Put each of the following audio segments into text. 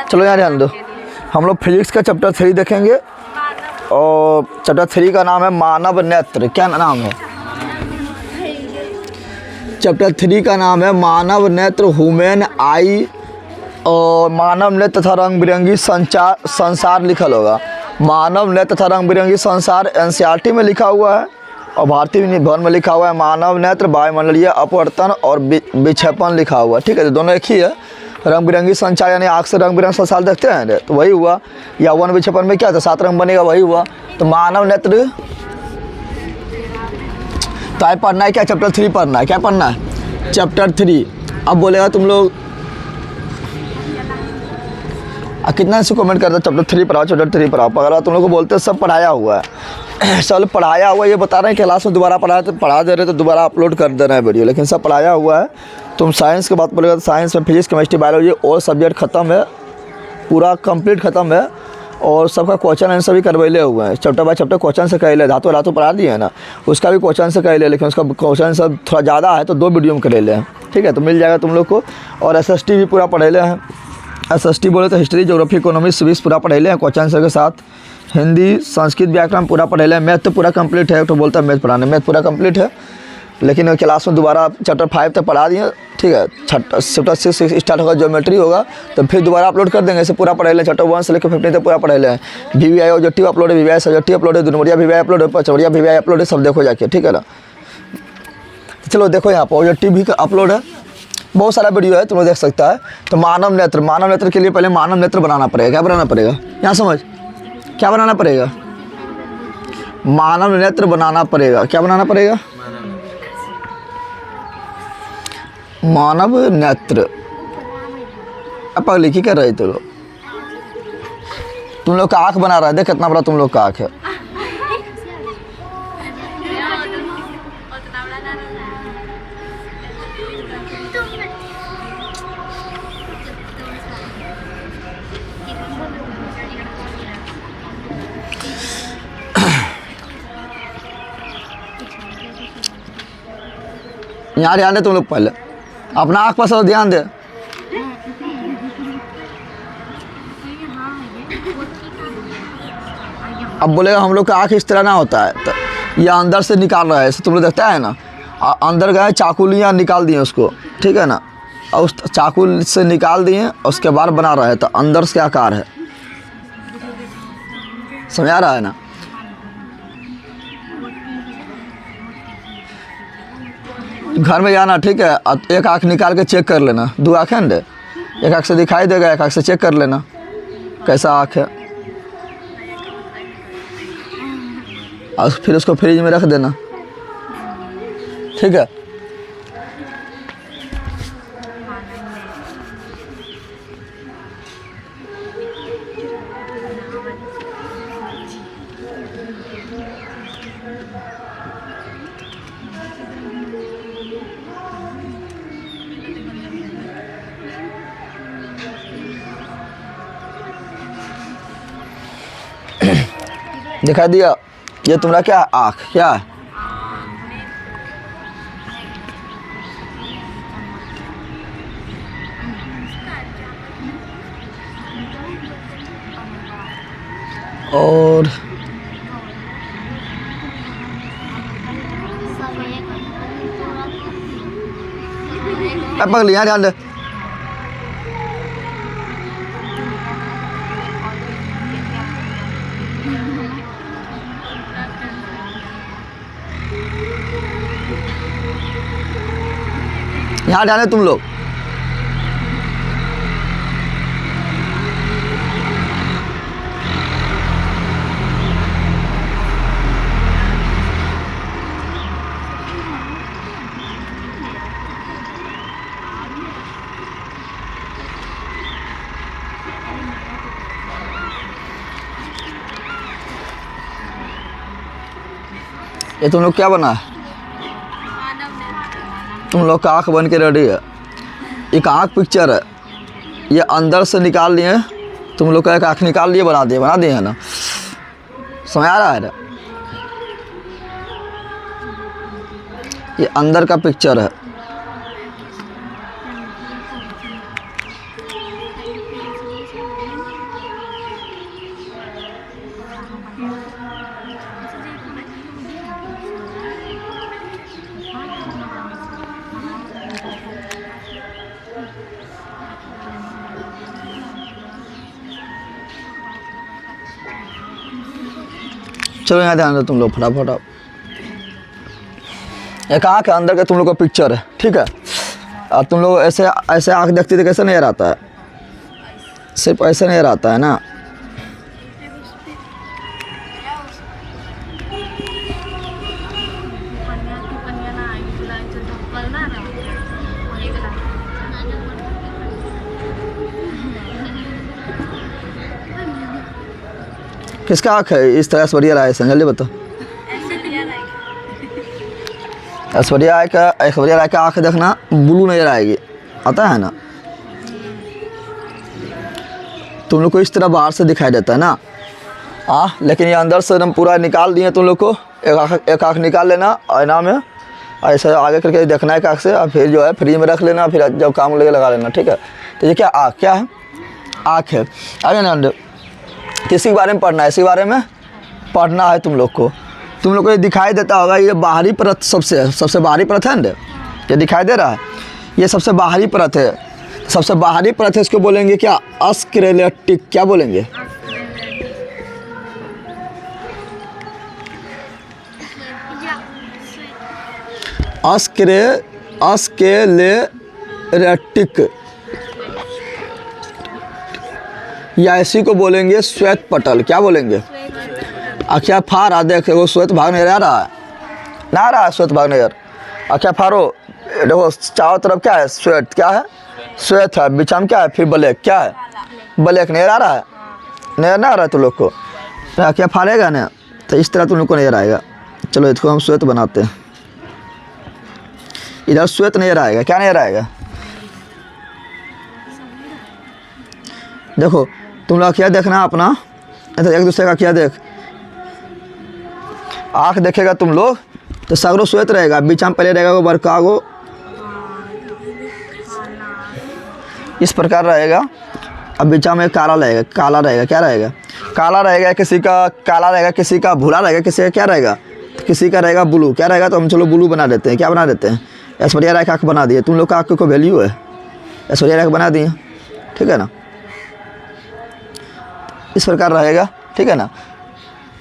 चलो यहाँ ध्यान दो, हम लोग फिजिक्स का चैप्टर 3 देखेंगे और चैप्टर 3 का नाम है मानव नेत्र। क्या नाम है? चैप्टर 3 का नाम है मानव नेत्र, ह्यूमन आई। और मानव नेत्र तथा रंग बिरंगी संसार लिखल होगा। मानव नेत्र तथा रंग बिरंगी संसार एनसीईआरटी में लिखा हुआ है और भारतीय भवन में लिखा हुआ है मानव नेत्र, वायुमंडलीय अपवर्तन और विक्षेपण लिखा हुआ है। ठीक है, तो दोनों एक ही है। रंग बिरंगी संचार यानी आँख से रंग बिरंग संसार देखते हैं तो वही हुआ। या वन विक्षेपण में क्या था, 7 रंग बनेगा, वही हुआ। तो मानव नेत्र तो आए पढ़ना है क्या? चैप्टर 3 पढ़ना है। क्या पढ़ना है? चैप्टर 3। अब बोलेगा तुम लोग कितना से कमेंट करता चैप्टर 3 पढ़ाओ, चैप्टर 3 पढ़ाओ। अगर तुम लोग को बोलते सब पढ़ाया हुआ है, सब पढ़ाया हुआ है, ये बता रहे हैं क्लास में दोबारा पढ़ा दे रहे तो दोबारा अपलोड कर दे रहे हैं वीडियो, लेकिन सब पढ़ाया हुआ है। तुम साइंस की बात बोलेगा तो साइंस में फिजिक्स, केमिस्ट्री, बायोलॉजी और सब्जेक्ट ख़त्म है, पूरा कंप्लीट ख़त्म है। और सबका क्वेश्चन आंसर भी करवैले हुए हैं, चैप्टर बाय चैप्टर क्वेश्चन से कहले। धातु पढ़ा दिए है ना, उसका भी क्वेश्चन से कहले, लेकिन उसका क्वेश्चन सब थोड़ा ज़्यादा है तो 2 वीडियो में करेले हैं। ठीक है, तो मिल जाएगा तुम लोग को। और SST भी पूरा पढ़ेले हैं। SST बोले तो हिस्ट्री, ज्योग्राफी, इकोनॉमी, सिविक्स पूरा पढ़ेले हैं क्वेश्चन आंसर के साथ। हिंदी, संस्कृत, व्याकरण पूरा पढ़ेले हैं। मैथ तो पूरा कंप्लीट है, तो बोलता है मैथ पढ़ाने, मैथ पूरा कंप्लीट है, लेकिन क्लास में दोबारा चैप्टर 5 तक पढ़ा दिए। ठीक है, चैप्टर 6 स्टार्ट होगा, ज्योमेट्री होगा, तो फिर दोबारा अपलोड कर देंगे। इसे पूरा पढ़ेले, चैप्टर 1 से लेकर 15 तक पूरा पढ़ेले हैं। VVI ऑब्जेक्टिव अपलोड है, VVI सब्जेक्टिव अपलोड है, दुनमरिया VVI अपलोड है, पचवड़िया VVI अपलोड है, सब देखो जाके। ठीक है ना, चलो देखो यहाँ पर ऑब्जेक्टिव भी अपलोड है, बहुत सारा वीडियो है, तुम लोग देख सकता है। तो मानव नेत्र के लिए पहले मानव नेत्र बनाना पड़ेगा। क्या बनाना पड़ेगा? यहाँ समझ, क्या बनाना पड़ेगा? मानव नेत्र बनाना पड़ेगा। क्या बनाना पड़ेगा? मानव नेत्र। अब लिखी कर रहे थे तुम लोग का आँख बना रहा है, देख कितना बड़ा तुम लोग का आँख है। यहाँ ध्यान दे तुम लोग, पहले अपना आँख पर सब ध्यान दे। अब बोलेगा हम लोग का आँख इस तरह ना होता है, तो ये अंदर से निकाल रहा है, तुम लोग देखता है ना, अंदर गए चाकूलियाँ निकाल दिए उसको। ठीक है ना, और उस चाकू से निकाल दिए, उसके बाद बना रहा है, तो अंदर से आकार है। समझ आ रहा है ना? घर में जाना, ठीक है, एक आँख निकाल के चेक कर लेना। 2 आँखें हैं, एक आँख से दिखाई देगा, एक आँख से चेक कर लेना कैसा आँख है, और फिर उसको फ्रिज में रख देना। ठीक है, दिखाई दिया? ये तुम्हारा क्या है? आँख। क्या है? और पकड़ लिया, ध्यान दे। यहाँ ध्यान है तुम लोग। ये तुम लोग क्या बना है? तुम लोग का आँख बन के रेडी है। एक आँख पिक्चर है, ये अंदर से निकाल लिए, तुम लोग का एक आँख निकाल लिए, बना दिए है ना। समझ आ रहा है ना? ये अंदर का पिक्चर है, चलो यहाँ ध्यान दो तुम लोग फटाफट। आप एक आँख है अंदर का तुम लोग का पिक्चर है, ठीक है। और तुम लोग ऐसे ऐसे आँख देखते थे कैसे नहीं आता है, सिर्फ ऐसे नहीं आता है ना। किसका आँख है इस तरह ऐश्वर्या राय से, जल्दी बताओ। ऐश्वर्या राय का आँख देखना ब्लू नजर आएगी, आता है ना। तुम लोग को इस तरह बाहर से दिखाई देता है ना, लेकिन ये अंदर से हम पूरा निकाल दिए तुम लोग को। एक आँख निकाल लेना आईना में, ऐसे आगे करके देखना है एक आँख से, और फिर जो है फ्री में रख लेना, फिर जब काम लगे लगा लेना, ठीक है। तो ये क्या आँख, क्या है, आँख है। आगे ना किसी के बारे में पढ़ना है, इसी बारे में पढ़ना है तुम लोग को। तुम लोग को ये दिखाई देता होगा, ये बाहरी परत सबसे बाहरी परत है ना, ये दिखाई दे रहा है, ये सबसे बाहरी परत है। सबसे बाहरी परत है, इसको बोलेंगे क्या, अस्क्लेरोटिक। क्या बोलेंगे, अस्क्लेरोटिक, या इसी को बोलेंगे श्वेत पटल। क्या बोलेंगे, क्या फार आ देख, वो श्वेत भाग नहीं आ रहा है ना, आ रहा है श्वेत भाग नहीं। क्या फारो देखो चारों तरफ क्या है, श्वेत, क्या है, श्वेत है, बीच में क्या है फिर ब्लैक, क्या है, ब्लैक नहीं आ रहा है, नहीं ना आ रहा है तुम लोग को। क्या फाड़ेगा ना, तो इस तरह तुम लोग को नहीं आएगा। चलो इसको हम श्वेत बनाते हैं, इधर श्वेत नहीं आएगा, क्या नहीं आएगा, देखो तुम लोग क्या देखना अपना, एक दूसरे का क्या देख, आँख देखेगा तुम लोग तो सगरो श्वेत रहेगा, बीच में पहले रहेगा वो बरका वो इस प्रकार रहेगा, अब बीच में काला रहेगा, क्या रहेगा, काला रहेगा, किसी का काला रहेगा, किसी का भूरा रहेगा, किसी का क्या रहेगा, किसी का रहेगा ब्लू। क्या रहेगा, तो हम चलो ब्लू बना देते हैं। क्या बना देते हैं, ऐश्वर्या राय का आँख बना दिए। तुम लोग का आँख को वैल्यू है, ऐश्वर्या राय बना दिए, ठीक है ना, इस प्रकार रहेगा, ठीक है ना।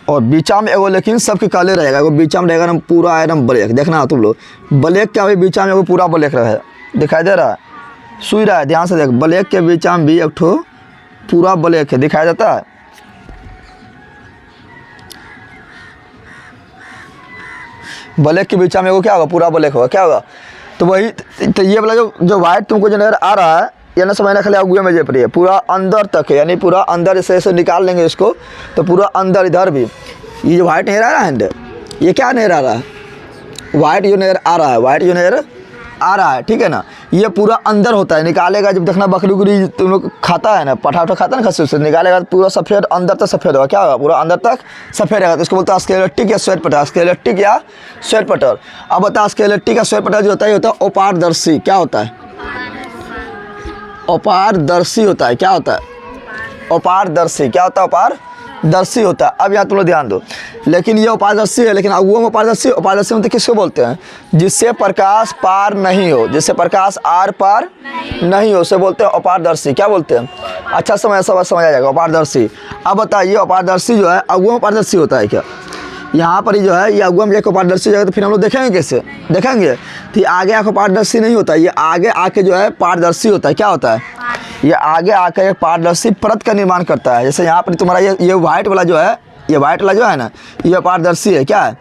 और बीचा में एगो लेकिन सबके काले रहेगा, एगो बीचा में रहेगा ना पूरा एकदम ब्लैक। देखना तुम लोग, ब्लैक क्या भाई, बीचा में एगो पूरा ब्लैक रहे, दिखाई दे रहा है, सुई रहा है, ध्यान से देख, ब्लैक के बीचा में भी एक ठो पूरा ब्लैक है, दिखाई देता है। ब्लैक के बीचा में एगो क्या होगा, पूरा ब्लैक होगा, क्या होगा, तो वही तो ये वाला जो व्हाइट तुमको जो नजर आ रहा है, ये ना समझना खाली अगुए में जेप रही है, पूरा अंदर तक है, यानी पूरा अंदर ऐसे निकाल लेंगे इसको, तो पूरा अंदर इधर भी ये जो व्हाइट नहीं रहा है, ये क्या नहीं रहा है, व्हाइट जो नजर आ रहा है, व्हाइट जो नजर आ रहा है, ठीक है ना, ये पूरा अंदर होता है। निकालेगा जब देखना बकरी उकरी तुम लोग खाता है ना, पठा उठा खाता है ना, खस्सी से निकालेगा तो पूरा सफ़ेद अंदर तक सफ़ेद होगा, क्या होगा, पूरा अंदर तक सफ़ेद रहेगा। तो इसको बोलते हैं स्केलेटिक या श्वेत पटल, स्केलेटिक या श्वेत पटल। अब बता स्केलेटिक या श्वेत पटल जो होता है, ये होता है अपारदर्शी। क्या होता है, अपारदर्शी होता है। क्या होता है, अपारदर्शी। क्या होता है, अपारदर्शी होता है। अब यहाँ तुम लोग ध्यान दो, लेकिन ये अपारदर्शी है, लेकिन वो में अपारदर्शी मतलब किसको बोलते हैं, जिससे प्रकाश पार नहीं हो, जिससे प्रकाश आर पार नहीं हो, उसे बोलते हैं अपारदर्शी। क्या बोलते हैं, अच्छा समझ आ जाएगा, अपारदर्शी। अब बताइए अपारदर्शी जो है अगुआ में पारदर्शी होता है क्या, यहाँ पर ही जो है ये अगुआ में जाकर पारदर्शी जगह, तो फिर हम लोग देखेंगे कैसे, देखेंगे तो आगे आके पारदर्शी नहीं होता, ये आगे आके जो है पारदर्शी होता है। क्या होता है, ये आगे आकर एक पारदर्शी परत का निर्माण करता है। जैसे यहाँ पर तुम्हारा ये व्हाइट वाला जो है, ये व्हाइट वाला जो है ना, ये पारदर्शी है, क्या है,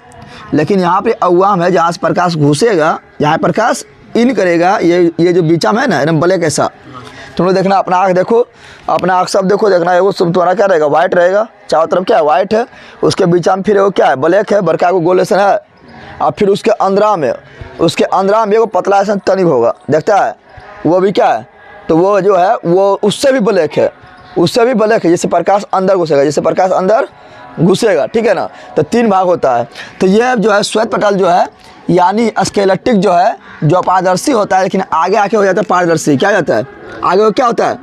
लेकिन यहाँ पे अगुआ में जहाँ से प्रकाश घुसेगा, यहाँ प्रकाश इन करेगा, ये जो बीचा में है ना एकदम ब्लैक ऐसा। तुम लोग देखना अपना आँख देखो, अपना आँख सब देखो, देखना है वो सब तुम्हारा क्या रहेगा, वाइट रहेगा, चारों तरफ क्या है वाइट है, उसके बीचा में फिर वो क्या है ब्लैक है, बड़का को गोल ऐसा है, और फिर उसके अंदरा में एगो पतला ऐसा तनिक होगा, देखता है वो भी क्या है, तो वो जो है वो उससे भी ब्लैक है, उससे भी ब्लैक है, जैसे प्रकाश अंदर घुसेगा, जैसे प्रकाश अंदर घुसेगा, ठीक है ना। तो तीन भाग होता है। तो ये जो है श्वेत पटल जो है यानी स्केलेटिक जो है, जो अपारदर्शी होता है, लेकिन आगे आके हो जाता है पारदर्शी। क्या जाता है, आगे हो क्या होता है,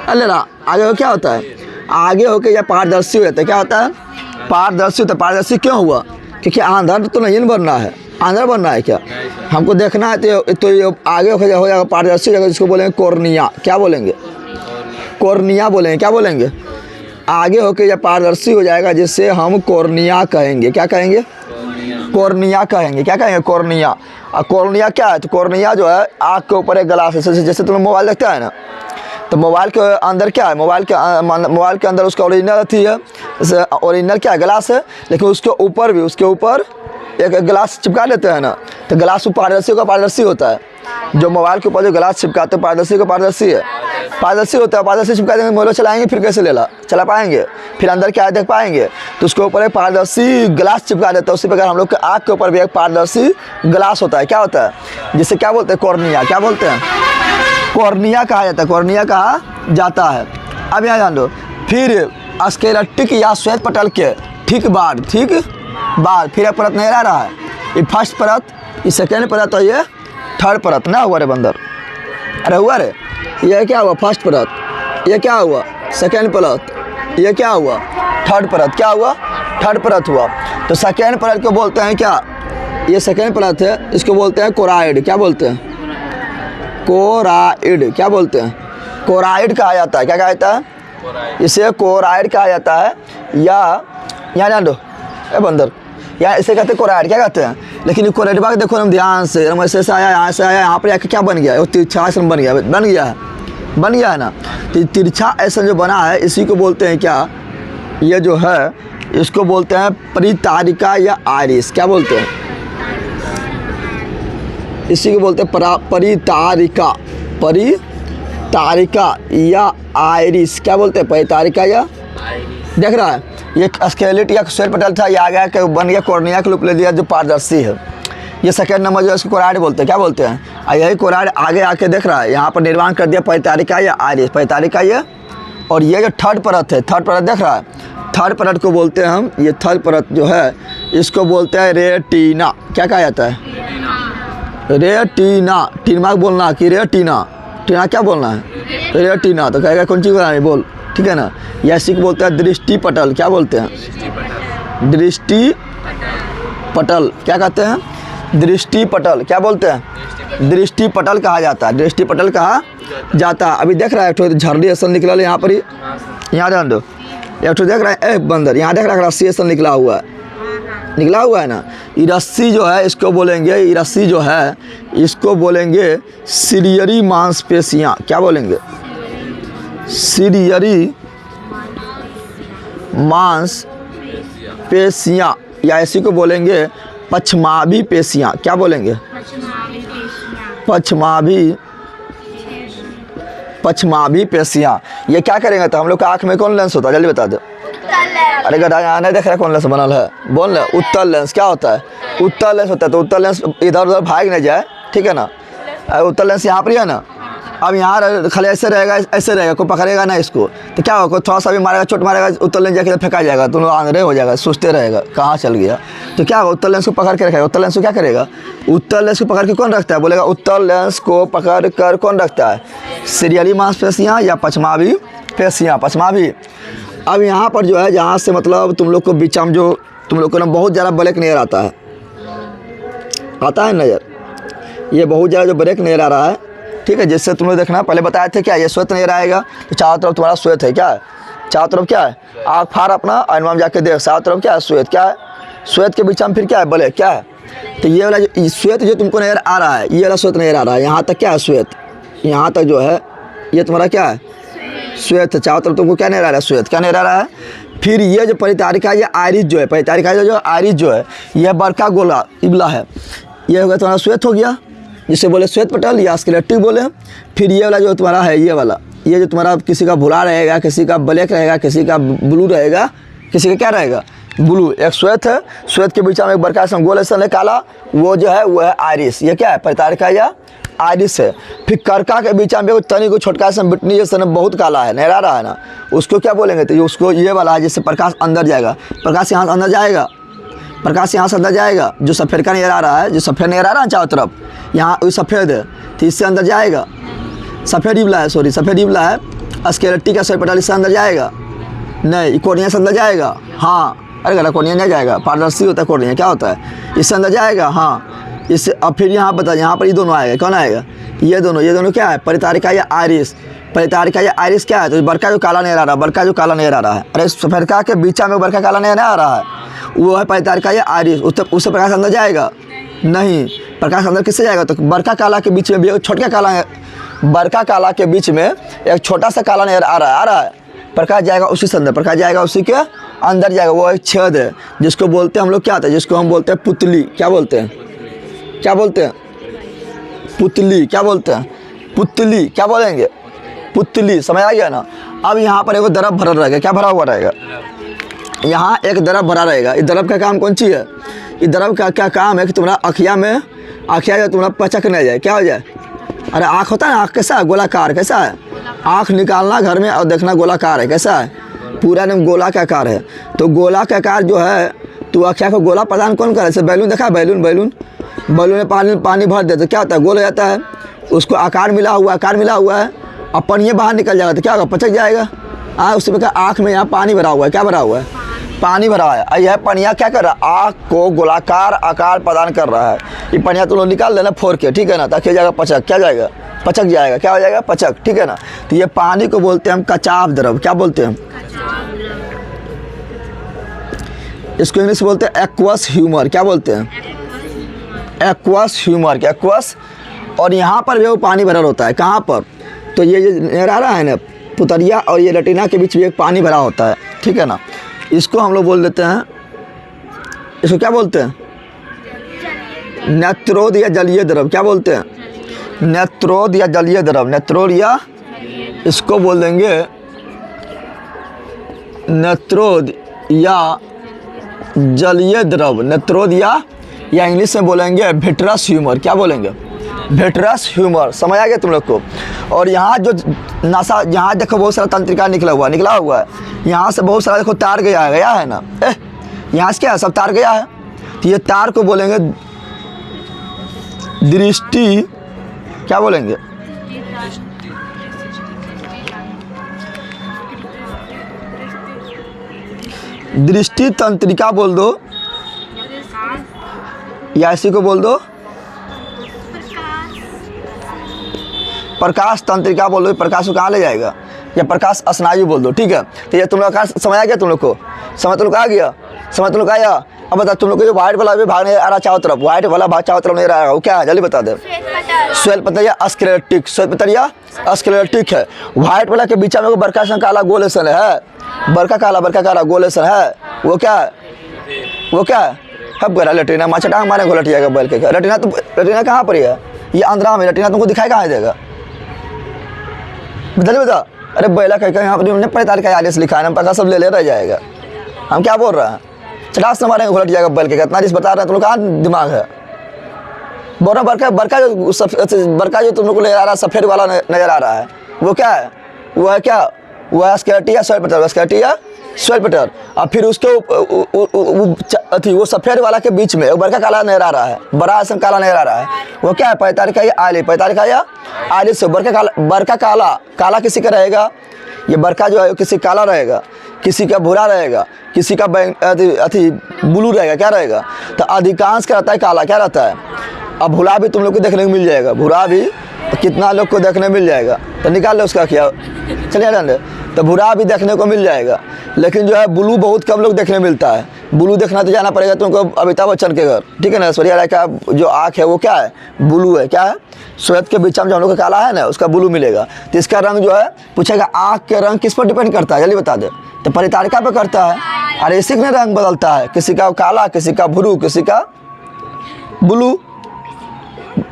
अरे ना आगे हो क्या होता है, आगे होके यह पारदर्शी हो जाता है। क्या होता है, पारदर्शी होता है। पारदर्शी क्यों हुआ, क्योंकि आंधर तो नहीं बनना है, आंधर बनना है क्या, हमको देखना है, तो ये आगे हो जाएगा पारदर्शी जगह, जिसको बोलेंगे कॉर्निया। क्या बोलेंगे, कॉर्निया बोलेंगे, क्या बोलेंगे, आगे होके यह पारदर्शी हो जाएगा, जिससे हम कॉर्निया कहेंगे। क्या कहेंगे? कॉर्निया कहेंगे। क्या कहेंगे? कॉर्निया। और कॉर्निया क्या है? तो कॉर्निया जो है आँख के ऊपर एक ग्लास है। जैसे तुम मोबाइल देखते हैं ना, तो मोबाइल के अंदर क्या है? मोबाइल के अंदर उसका ओरिजिनल अथी है, जैसे ओरिजिनल क्या है? ग्लास है, लेकिन उसके ऊपर भी उसके ऊपर एक ग्लास चिपका देते हैं ना, तो ग्लास पारदर्शी का पारदर्शी होता है। जो मोबाइल के ऊपर जो ग्लास चिपकाते हैं पारदर्शी का पारदर्शी है, पारदर्शी होता है। पारदर्शी चिपका देंगे, मोबाइल चलाएंगे, फिर कैसे चला पाएंगे? फिर अंदर क्या है देख पाएंगे? तो उसके ऊपर एक पारदर्शी ग्लास चिपका देता है। उसी प्रकार हम लोग के आँख के ऊपर भी एक पारदर्शी ग्लास होता है। क्या होता है? जिसे क्या बोलते हैं? कॉर्निया। क्या बोलते हैं? कॉर्निया कहा जाता है। कॉर्निया कहा जाता है। अब यहाँ जान लो, फिर स्क्लेरोटिक या श्वेत पटल के ठीक बाद फिर एक परत नहीं रहा है। ये फर्स्ट परत, ये सेकेंड परत और ये थर्ड परत ना हुआ रे बंदर। अरे हुआ रे, ये क्या हुआ? फर्स्ट परत। ये क्या हुआ? सेकेंड परत। ये क्या हुआ? थर्ड परत। क्या हुआ? थर्ड परत हुआ। तो सेकेंड परत को बोलते हैं क्या? ये सेकेंड परत है, इसको बोलते हैं कोराइड। क्या बोलते हैं? कोराइड। क्या बोलते हैं? कोराइड कहा जाता है। क्या कहा जाता है? इसे कोराइड कहा जाता है। या यहाँ जान दो ए बंदर, या इसे कहते हैं कोराइड। क्या कहते हैं? लेकिन कोराइड बाग देखो हम ध्यान से, हम ऐसे आया, यहाँ से आया, यहाँ पर आके क्या बन गया? वो तिरछा आसन बन गया है ना। तो तिरछा आसन जो बना है, इसी को बोलते हैं क्या? ये जो है इसको बोलते हैं परितारिका या आइरिस। क्या बोलते हैं? इसी को बोलते हैं परितारिका या आइरिस। क्या बोलते हैं? परितारिका या देख रहा है, ये स्केलेट या श्वेत पटल था, ये आ गया कि बन गया कॉर्निया के रूप ले लिया जो पारदर्शी है। ये सेकेंड नंबर जो है इसको कोराइड बोलते हैं। क्या बोलते हैं? और यही कोराइड आगे आके देख रहा है, यहाँ पर निर्माण कर दिया परितारिका या आइरिस। परितारिका ये, और ये जो थर्ड परत है, थर्ड परत देख रहा है, थर्ड परत को बोलते हैं हम, ये थर्ड परत जो है इसको बोलते हैं रेटिना। क्या कहा जाता है? रेटिना। टीना बोलना कि रेटिना? टीना क्या बोलना है? रेटिना। तो कहेगा कौन चीज़ बनानी बोल, ठीक है ना। या इसी को बोलते हैं दृष्टि पटल। क्या बोलते हैं? दृष्टि पटल। क्या कहते हैं? दृष्टि पटल। क्या बोलते हैं? दृष्टि पटल कहा जाता है। दृष्टि पटल कहा जाता है। अभी देख रहा है एक झरडी ऐसा निकला है यहाँ पर ही, यहाँ ध्यान दो, एक देख रहा है बंदर, यहाँ देख रहा है रस्सी ऐसा निकला हुआ है ना। ये रस्सी जो है इसको बोलेंगे, ये रस्सी जो है इसको बोलेंगे सीरियरी मांसपेशियाँ। क्या बोलेंगे? सीरियरी मांसपेशियाँ, या इसी को बोलेंगे पछमाभी पेशियाँ। क्या बोलेंगे? पछमाभी पेशियाँ। ये क्या करेंगे? तो हम लोग का आँख में कौन लेंस होता है? जल्दी बता दो। अरे गधा, यहाँ नहीं देख रहा कौन लेंस बनल है? बोल ना, उत्तल लेंस। क्या होता है? उत्तल लेंस होता है। तो उत्तल लेंस इधर उधर भाग नहीं जाए, ठीक है ना। उत्तल लेंस यहाँ पर है ना। अब यहाँ खाली ऐसे रहेगा, कोई पकड़ेगा ना इसको, तो क्या होगा? थोड़ा सा भी मारेगा, चोट मारेगा, उत्तल लेंस जाके फेंका जाएगा, तो आंधळे हो जाएगा, सोचते रहेगा कहाँ चल गया। तो क्या होगा? उत्तल लेंस को पकड़ के रखेगा। उत्तल लेंस को क्या करेगा? उत्तल लेंस को पकड़ के कौन रखता है? बोलेगा उत्तल लेंस को पकड़ कर कौन रखता है? सीरियरी मांसपेशियाँ या पछमाभी पेशियाँ। पछमाभी। अब यहाँ पर जो है, जहाँ से मतलब तुम लोग को बीचम जो तुम लोग को ना बहुत ज़्यादा ब्लैक नज़र आता है नज़र, ये बहुत ज़्यादा जो ब्लैक नज़र आ रहा है, ठीक है। जिससे तुम लोग देखना पहले बताए थे क्या, ये श्वेत नज़र आएगा, तो चारों तरफ तुम्हारा श्वेत है। क्या है? चारों तरफ क्या है? आँख फाड़ अपना आईना में जाके देख, चारों तरफ क्या है? श्वेत। क्या है? श्वेत के बीच में फिर क्या है? ब्लैक। क्या है? तो ये वाला जो श्वेत जो तुमको नज़र आ रहा है, ये वाला श्वेत नज़र आ रहा है। यहाँ तक क्या है? श्वेत। यहाँ तक जो है ये तुम्हारा क्या है? श्वेत। चारों तरफ तुमको क्या नज़र आ रहा है? श्वेत। क्या नज़र आ रहा है? फिर ये जो परितारिका या आइरिस जो है, परितारिका जो आइरिस जो है, यह बड़का गोला इबला है, ये हो गया तुम्हारा श्वेत हो गया, जिसे बोले श्वेत पटल या स्केलेटिक बोले। फिर ये वाला जो तुम्हारा है, ये वाला, ये जो तुम्हारा किसी का भूरा रहेगा, किसी का ब्लैक रहेगा, किसी का ब्लू रहेगा, किसी का क्या रहेगा? ब्लू। एक श्वेत है, श्वेत के बीच में एक बड़का सा गोल ऐसा काला, वो जो है वो है आइरिस। ये क्या है? परितारिका या आइरिस है। फिर कर्का के बीच में तनी को छोटका सा बिटनी जैसा बहुत काला है, नहरा रहा है ना, उसको क्या बोलेंगे? तो उसको ये वाला है जिससे प्रकाश अंदर जाएगा। प्रकाश यहाँ से अंदर जाएगा, प्रकाश यहाँ से अंदर जाएगा। जो सफ़ेद का नजर आ रहा है, जो सफ़ेद नजर आ रहा है चारों तरफ, यहाँ सफ़ेद है तो इससे अंदर जाएगा। सफ़ेद इबला है, सॉरी सफ़ेद इबला है। स्केलेटिक का श्वेत पटल इससे अंदर जाएगा नहीं, कॉर्निया से अंदर जाएगा। हाँ, अरे गला कॉर्निया नहीं जाएगा, पारदर्शी होता है कॉर्निया। क्या होता है? इससे अंदर जाएगा। हाँ, इस अब फिर यहाँ बता, यहाँ पर ये दोनों आएगा, कौन आएगा, ये दोनों क्या है, परितारिका या आइरिस। परितारिका या आइरिस क्या है, तो बड़का जो काला नजर आ रहा है, बड़का जो काला नजर आ रहा है, अरे सफेदका के बीचा में बड़का काला नजर आ रहा है, वो है परितारिका या आइरिस। उससे प्रकाश अंदर जाएगा नहीं, प्रकाश अंदर किससे जाएगा, तो बड़का काला के बीच में भी एक छोटा काला है, बड़का काला के बीच में एक छोटा सा काला नजर आ रहा है, प्रकाश जाएगा उसी से अंदर, प्रकाश जाएगा उसी के अंदर जाएगा, वो एक छेद है जिसको बोलते हैं हम लोग क्या होता है, जिसको हम बोलते हैं पुतली। क्या बोलते हैं, क्या बोलते हैं, पुतली। क्या बोलते हैं, पुतली। क्या बोलेंगे, पुतली। समझ आ गया ना। अब यहाँ पर एक दरब भरा रहेगा, क्या भरा हुआ रहेगा, यहाँ एक दरब भरा रहेगा। इस दरब का काम कौन सी है, इस दरब का क्या काम है कि तुम्हारा अखिया जो तुम्हारा पचक नहीं जाए, क्या हो जाए, अरे आँख होता है ना, आँख कैसा है, गोलाकार, कैसा है, आँख निकालना घर में और देखना गोलाकार है, कैसा है, पूरा एकदम गोला का आकार है। तो गोला का आकार जो है, तो अखिया को गोला प्रदान कौन करे, जैसे बैलून देखा, बैलून में पानी भर देते क्या होता है, गोल हो जाता है, उसको आकार मिला हुआ है, अब पनिया बाहर निकल जाएगा तो क्या होगा, पचक जाएगा। उसी प्रकार आँख में यहाँ पानी भरा हुआ है, क्या भरा हुआ है, पानी भरा हुआ है। यह पनिया क्या कर रहा है, आँख को गोलाकार आकार प्रदान कर रहा है। ये पनिया तो लोग निकाल देना फोड़ के, ठीक है ना, ताकि जाएगा पचक, क्या जाएगा, पचक जाएगा, क्या हो जाएगा, पचक, ठीक है ना। तो ये पानी को बोलते हैं हम कचाव द्रव। क्या बोलते हैं, इसको इंग्लिश में बोलते हैं एक्वस ह्यूमर। क्या बोलते हैं, एक्वस ह्यूमर, क्या एक्वस। और यहाँ पर भी वो पानी भरा होता है, कहाँ पर, तो ये नजर आ रहा है ना, पुतरिया और ये रेटिना के बीच भी एक पानी भरा होता है, ठीक है ना। इसको हम लोग बोल देते हैं, इसको क्या बोलते हैं, नेत्रोद या जलीय द्रव। क्या बोलते हैं, नेत्रोद या जलीय द्रव, नेत्रोद या इसको बोल देंगे नेत्रोद या जलीय द्रव, नेत्रोद या इंग्लिश में बोलेंगे विट्रस ह्यूमर। क्या बोलेंगे, विट्रस ह्यूमर। समझ आ गया तुम लोग को। और यहाँ जो नासा, यहाँ देखो बहुत सारा तंत्रिका निकला हुआ है, यहाँ से बहुत सारा देखो तार गया है ना, यहाँ से क्या है, सब तार गया है। तो ये तार को बोलेंगे दृष्टि, क्या बोलेंगे, दृष्टि तंत्रिका बोल दो, या इसी को बोल दो प्रकाश तंत्रिका बोल दो। प्रकाश को कहाँ ले जाएगा, या प्रकाश स्नायु बोल दो, ठीक है। तो ये तुम लोग का समझ आ गया, तुम लोग को समझ तुम लोग आ गया, समझ तुम लोग आया। अब बता, तुम लोग को जो व्हाइट वाला भी भाग नहीं आ रहा चारों तरफ, व्हाइट वाला भाग चारों तरफ नहीं रहा है, वो क्या है, जल्दी बता दे। श्वेतपटल या स्क्लेरोटिक, श्वेतपटल या स्क्लेरोटिक है। व्हाइट वाला के बीच में बड़का सा काला गोलेशन है, बड़का काला गोलेशन है, वो क्या है, वो क्या है, हब गया लेटिना, माचा टांग मारे घोलट जाएगा बैल के। रेटिना कहाँ पर है, ये आंध्रा में। रेटिना तुमको दिखाई कहाँ देगा, बता। अरे बैला कह यहाँ पर हमने 45 का आदेश लिखा है, हम पका सब ले रह जाएगा। हम क्या बोल रहे हैं, चटास से मारेंगे घोलट जाएगा बैल के। इतना जिस बता रहे हैं तुम लोग, कहाँ दिमाग है। बोल रहा बड़का जो तुम लोग को ले आ रहा है, सफ़ेद वाला नज़र आ रहा है, वो क्या है, वो है क्या, वो है स्केलेटी या श्वेतपटल, स्केलेटी या श्वेतपटल। और फिर उसके वो सफ़ेद वाला के बीच में एक बड़का काला नजर आ रहा है, बड़ा ऐसा काला नजर आ रहा है, वो क्या है, 45 या आइलिस, 45 या आइलिस से बड़का काला किसी का रहेगा, ये बड़का जो है किसी काला रहेगा, किसी का भूरा रहेगा, किसी का ब्लू रहेगा, क्या रहेगा। तो अधिकांश का रहता है काला, क्या रहता है। अब भूरा भी तुम लोग को देखने को मिल जाएगा, भूरा भी कितना लोग को देखने मिल जाएगा, तो निकाल लो उसका क्या, चलिए रहने। तो भूरा भी देखने को मिल जाएगा, लेकिन जो है ब्लू बहुत कम लोग देखने मिलता है। ब्लू देखना तो जाना पड़ेगा तुमको अमिताभ बच्चन के घर, ठीक है ना। ऐश्वर्या राय का जो आँख है वो क्या है, ब्लू है, क्या है, श्वेत के बीच में जो हम लोग का काला है ना, उसका ब्लू मिलेगा। तो इसका रंग जो है पूछेगा, आँख के रंग किस पर डिपेंड करता है, जल्दी बता दे। तो परितारिका पे करता है, और इसी में रंग बदलता है, किसी का काला, किसी का भूरू, किसी का ब्लू,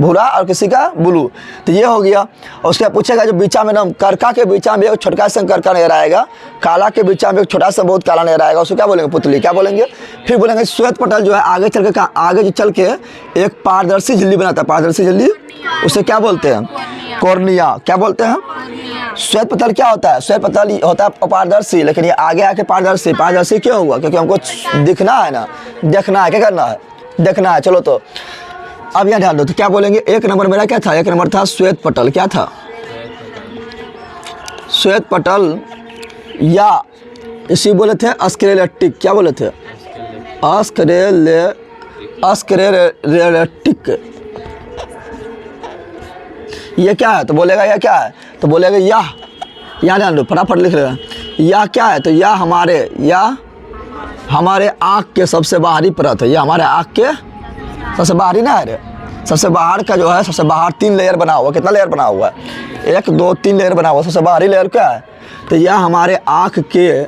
भूरा और किसी का ब्लू। तो ये हो गया। और उसके बाद पूछेगा जो बीचा में ना, करका के बीचा में एक छोटा सा करका नजर आएगा, काला के बीचा में एक छोटा सा बहुत काला नजर आएगा, उसको क्या बोलेंगे, पुतली। क्या बोलेंगे। फिर बोलेंगे श्वेतपटल जो है आगे चल के एक पारदर्शी झिल्ली बनाता है, पारदर्शी झिल्ली, उसे क्या बोलते हैं, कॉर्निया। क्या बोलते हैं। श्वेतपटल क्या होता है, श्वेतपटल होता है अपारदर्शी, लेकिन ये आगे आके पारदर्शी। पारदर्शी क्यों हुआ, क्योंकि हमको दिखना है ना, देखना है, क्या करना है, देखना है। चलो तो अब यहाँ ध्यान दो, तो क्या बोलेंगे, एक नंबर मेरा क्या था, एक नंबर था श्वेतपटल। क्या था, श्वेतपटल, या इसी बोले थे स्क्लेरोटिक। क्या बोले थे, स्क्लेरोटिक। ये क्या है? तो बोलेगा यह क्या है? तो बोलेगा यह, यहाँ ध्यान दो, फटाफट लिख लेगा। यह क्या है? तो यह हमारे आँख के सबसे बाहरी परत है। यह हमारे आँख के सबसे बाहरी ना है, सबसे बाहर का जो है, सबसे बाहर 3 लेयर बना हुआ। कितना लेयर बना हुआ है? 1 2 3 लेयर बना हुआ। सबसे बाहरी लेयर क्या है? तो यह हमारे आँख के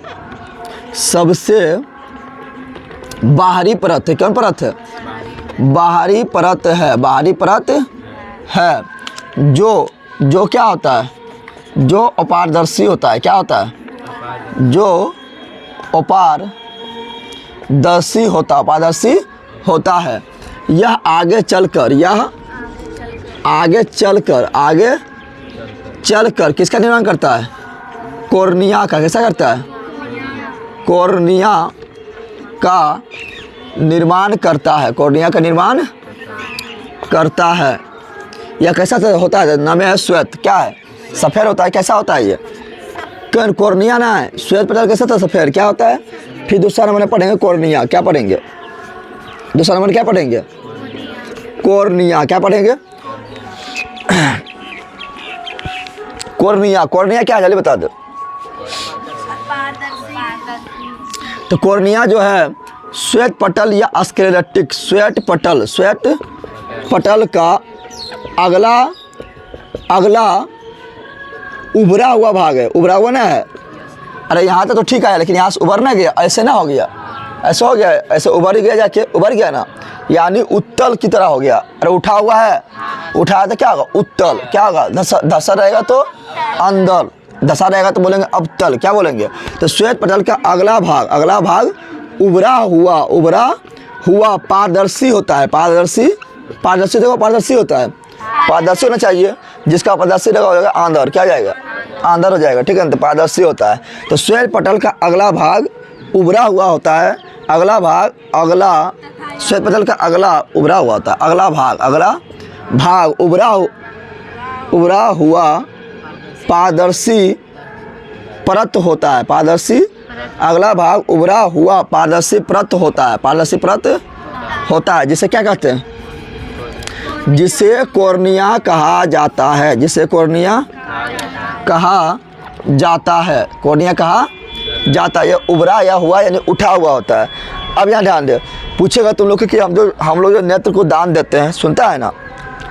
सबसे बाहरी परत है। कौन परत है? बाहरी परत है। बाहरी परत है जो क्या होता है? जो अपारदर्शी होता है। क्या होता है? जो अपारदर्शी होता है। यह आगे चलकर किसका निर्माण करता है? कॉर्निया का। कैसा करता है? कॉर्निया का निर्माण करता है। कॉर्निया का निर्माण करता है। यह कैसा होता है? नाम है श्वेत। क्या है? सफ़ेद होता है। कैसा होता है ये? कॉर्निया ना है, श्वेत पटल कैसा था? सफ़ेद। क्या होता है? फिर दूसरा नंबर पढ़ेंगे कॉर्निया। क्या पढ़ेंगे? दूसरा नंबर क्या पढ़ेंगे? कॉर्निया। क्या पढ़ेंगे? कॉर्निया क्या है? जल्दी बता दो। तो कॉर्निया जो है श्वेत पटल या स्क्लेरोटिक, श्वेत पटल का अगला उभरा हुआ भाग है। उभरा हुआ ना है? अरे यहाँ तक तो ठीक है, लेकिन यहाँ से उभर ना गया, ऐसे ना हो गया, ऐसे हो गया, ऐसे उभर गया, जाके उभर गया ना, यानी उत्तल की तरह हो गया। अरे उठा हुआ है, उठाया तो क्या होगा? उत्तल। क्या होगा? धसा रहेगा तो अंदर, धसा रहेगा तो बोलेंगे अवतल। क्या बोलेंगे? तो श्वेत पटल का अगला भाग उभरा हुआ पारदर्शी होता है। पारदर्शी देखो, पारदर्शी होता है, पारदर्शी होना चाहिए। जिसका पारदर्शी लगा हो जाएगा अंदर, क्या जाएगा? अंदर हो जाएगा। ठीक है, तो पारदर्शी होता है। तो श्वेत पटल का अगला भाग उभरा हुआ होता है। श्वेत पटल का अगला उभरा हुआ होता है। अगला भाग उभरा हुआ पारदर्शी परत होता है। अगला भाग उभरा हुआ पारदर्शी परत होता है। जिसे क्या कहते हैं? जिसे कॉर्निया कहा जाता है। कॉर्निया कहा जाता है। यह उभरा या हुआ यानी उठा हुआ होता है। अब यहाँ ध्यान दे, पूछेगा तुम लोग कि हम लोग जो नेत्र को दान देते हैं, सुनता है ना?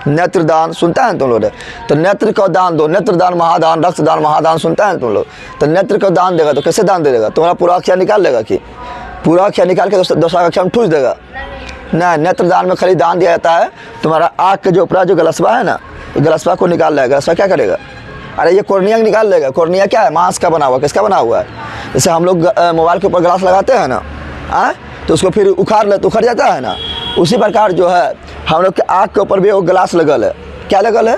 नेत्र दान सुनता है तुम लोग? तो नेत्र को दान दो, नेत्र दान महादान, रक्त दान महादान, सुनता है तुम लोग? तो नेत्र को दान देगा तो कैसे दान दे देगा? तुम्हारा पूरा अक्षर निकाल लेगा कि पूरा अक्षर निकाल के दूसरा अक्षर में ठूस देगा? नहीं, नेत्र दान में खाली दान दिया जाता है। तुम्हारा आँख के जो ऊपर जो गलसवा है ना, गलसवा को निकाल लेगा। गलसवा क्या करेगा? अरे ये कॉर्निया निकाल लेगा। कॉर्निया क्या है? मांस का बना हुआ। किसका बना हुआ है? जैसे हम लोग मोबाइल के ऊपर ग्लास लगाते हैं ना, तो उसको फिर उखड़ जाता है ना, उसी प्रकार जो है हम लोग के आँख के ऊपर भी वो ग्लास लगल है। क्या लगल है?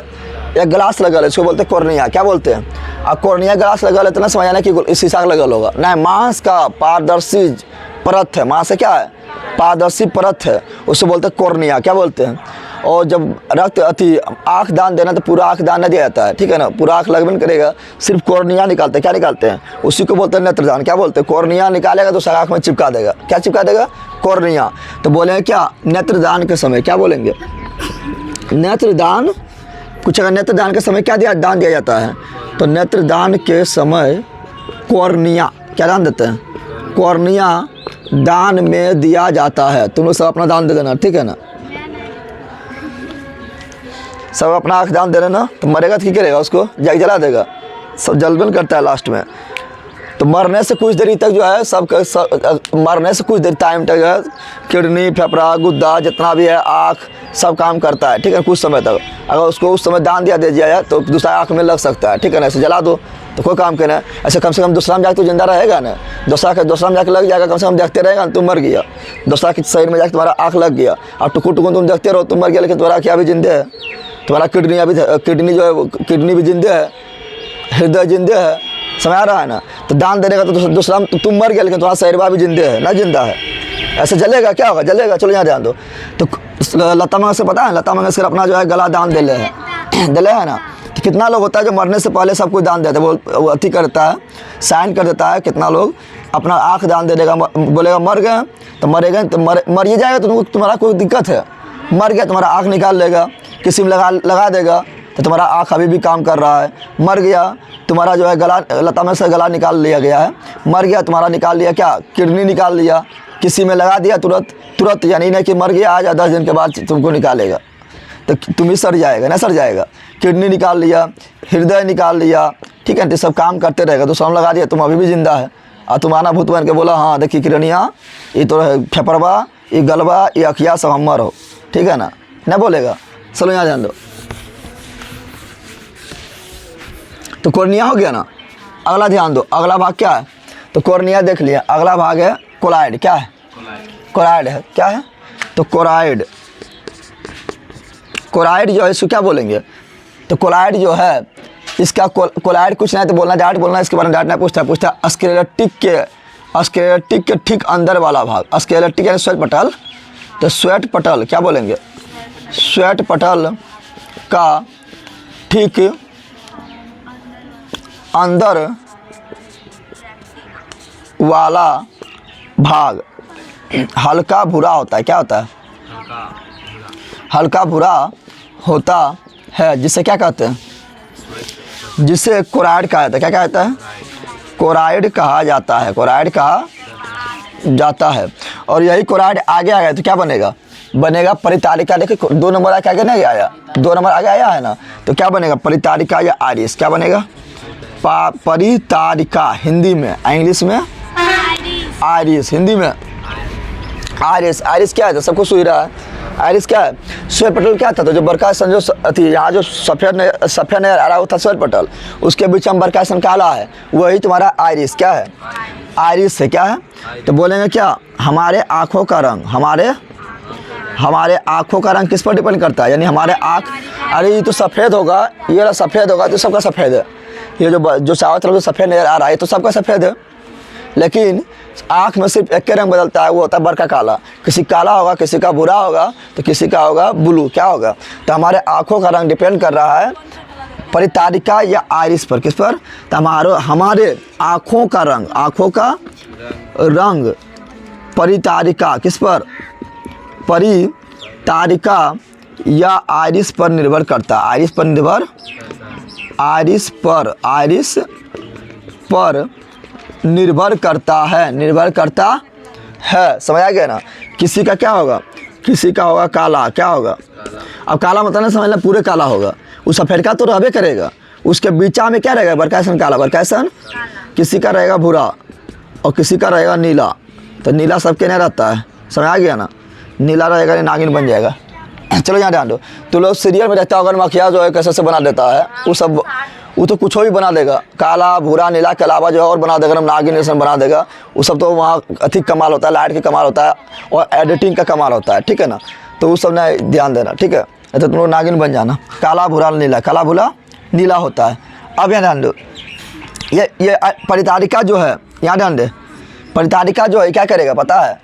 एक ग्लास लगल है, इसको बोलते हैं कॉर्निया। क्या बोलते हैं? अब कॉर्निया ग्लास लगल है तो ना समझना कि शीशा का लगल होगा। नहीं, मांस का पारदर्शी परत है। मांस से क्या है? पारदर्शी परत है, उसको बोलते हैं कॉर्निया। क्या बोलते हैं? और जब आँख दान देना तो पूरा आँख दान नहीं दिया जाता है। ठीक है ना? पूरा आँख लगभग करेगा, सिर्फ कॉर्निया निकालते हैं। क्या निकालते हैं? उसी को बोलते हैं नेत्रदान। क्या बोलते हैं? कॉर्निया निकालेगा तो आँख में चिपका देगा। क्या चिपका देगा? कॉर्निया। तो बोलेंगे क्या? नेत्रदान के समय क्या बोलेंगे? नेत्रदान। कुछ अगर नेत्रदान के समय क्या दान दिया जाता है? तो नेत्रदान के समय कॉर्निया क्या दान देते हैं? कॉर्निया दान में दिया जाता है। तुम लोग सब अपना दान दे देना, ठीक है ना? सब अपना आँख दान दे देना। तो मरेगा तो क्या करेगा? उसको जला देगा। सब जलबन करता है लास्ट में। तो मरने से कुछ देरी तक जो है मरने से कुछ देर टाइम तक है किडनी, फेफड़ा, गुद्दा जितना भी है, आँख सब काम करता है। ठीक है? कुछ समय तक अगर उसको उस समय दान दे दिया जाए तो दूसरा आँख में लग सकता है। ठीक है ना? ऐसे जला दो तो कोई काम करना है। ऐसे कम से कम दूसरा में जाकर तो जिंदा रहेगा ना। दूसरा में जाकर लग जाएगा, कम से कम देखते रहेगा, तुम मर गया। दूसरा के शरीर में जाकर तुम्हारा आँख लग गया और टुकुर तुम देखते रहो, तुम मर गया, लेकिन तुम्हारा क्या भी जिंदे है? तुम्हारा किडनी जो है, किडनी भी जिंदे है, हृदय जिंदे है। समझ आ रहा है ना? तो दान देने का तो दूसरा तुम मर गया, लेकिन तुम्हारा शरीर भी जिंदे है ना, जिंदा है। ऐसे जलेगा? क्या होगा? जलेगा। चलो यहाँ ध्यान दो। तो लता मंगेशकर पता है? लता मंगेशकर अपना जो है गला दान दिले है ना। तो कितना लोग होता है जो मरने से पहले सब कुछ दान देता है? वो अति करता है, साइन कर देता है। कितना लोग अपना आँख दान दे देगा, बोलेगा मर गए तो मरेगा, तो मर ही जाएगा तो तुम्हारा कोई दिक्कत है। मर गया तुम्हारा आँख निकाल लेगा, किसी में लगा देगा तो तुम्हारा आँख अभी भी काम कर रहा है। मर गया तुम्हारा जो है गला, लता में से गला निकाल लिया गया है। मर गया तुम्हारा निकाल लिया क्या, किडनी निकाल लिया, किसी में लगा दिया तुरंत, यानी नहीं कि मर गया आज 10 दिन के बाद तुमको निकालेगा तो तुम ही सड़ जाएगा ना, सड़ जाएगा। किडनी निकाल लिया, हृदय निकाल लिया, ठीक है, तो सब काम करते रहेगा। तो सौम लगा दिया, तुम अभी भी जिंदा है। और तुम आना भूत बन के बोला हाँ देखिए किरनिया, ये तो फेफड़वा, ये गलबा, ये अखिया सब हम हो, ठीक है ना बोलेगा। चलो यहाँ जान दो। तो कोर्निया हो गया ना। अगला ध्यान दो, अगला भाग क्या है, तो कोर्निया देख लिया। अगला भाग है कोलाइड। क्या है, कोराइड है। क्या है, तो कोराइड। कोराइड जो है इसको क्या बोलेंगे, तो कोलाइड जो है इसका कोलाइड कुछ नहीं तो बोलना डाट बोलना, इसके बारे में डाट नहीं पूछता स्केलेटिक के ठीक अंदर वाला भाग। स्केलेटिक यानी श्वेत पटल, तो श्वेत पटल क्या बोलेंगे, श्वेत पटल का ठीक अंदर वाला भाग हल्का भूरा होता है। क्या होता है, हल्का भूरा होता है, जिसे क्या कहते हैं, जिसे कोराइड कहा जाता है। क्या कहता है, कोराइड कहा जाता है, कोराइड कहा जाता है। और यही कोराइड आगे आ गया तो क्या बनेगा, बनेगा परितारिका। देखिए 2 नंबर आगे नहीं आया, 2 नंबर आगे आया है ना, तो क्या बनेगा, परितारिका या आरिस। क्या बनेगा, परितारिका हिंदी में, इंग्लिश में आरिस, हिंदी में आरिस। आरिस क्या है, तो सबको सुन रहा है। आरिस क्या है, श्वेत पटल क्या था, तो जो बरकासन जो थी यहाँ जो सफ़ेद नजर आ रहा है वो था श्वेत पटल, उसके बीच में बरकासन काला है, वही तुम्हारा आरिस। क्या है, आरिस है। क्या है, तो बोलेंगे क्या, हमारे आँखों का रंग, हमारे आँखों का रंग किस पर डिपेंड करता है, यानी हमारे आँख, अरे ये तो सफ़ेद होगा, ये वाला सफ़ेद होगा तो सबका सफ़ेद है। ये जो चारों तरफ सफ़ेद नजर आ रहा है तो सबका सफ़ेद है, लेकिन आँख में सिर्फ एक रंग बदलता है, वो होता है बरका काला। किसी काला होगा, किसी का भूरा होगा, तो किसी का होगा ब्लू। क्या होगा, तो हमारे आँखों का रंग डिपेंड कर रहा है परितारिका या आइरिस पर। किस पर, तो हमारे आँखों का रंग परितारिका किस पर, परितारिका या आइरिस पर निर्भर करता है। आइरिस पर निर्भर करता है। समझ आ गया ना। किसी का क्या होगा, किसी का होगा काला। क्या होगा, अब काला मतलब ना समझना पूरे काला होगा, उस सफ़ेद का तो रहबे करेगा, उसके बीचा में क्या रहेगा, बरकासन काला, बरकासन। किसी का रहेगा भूरा और किसी का रहेगा नीला, तो नीला सबके नहीं रहता है। समझ आ गया ना, नीला रहेगा नहीं नागिन बन जाएगा। चलो यहाँ ध्यान दो, तो लोग सीरियल में रहता होगा मखिया जो है कैसे बना देता है, वो तो कुछ भी बना देगा, काला भूरा नीला के अलावा जो और बना देगा, नागिन जैसा बना देगा। वो सब तो वहाँ अधिक कमाल होता है, लाइट का कमाल होता है और एडिटिंग का कमाल होता है, ठीक है ना। तो उस सब ने ध्यान देना, ठीक है, तो तुम लोग नागिन बन जाना। काला भूरा नीला, काला भूरा नीला होता है। अब यहाँ ध्यान दो, ये परितारिका जो है, यहाँ ध्यान दे, परितारिका जो है क्या करेगा पता है,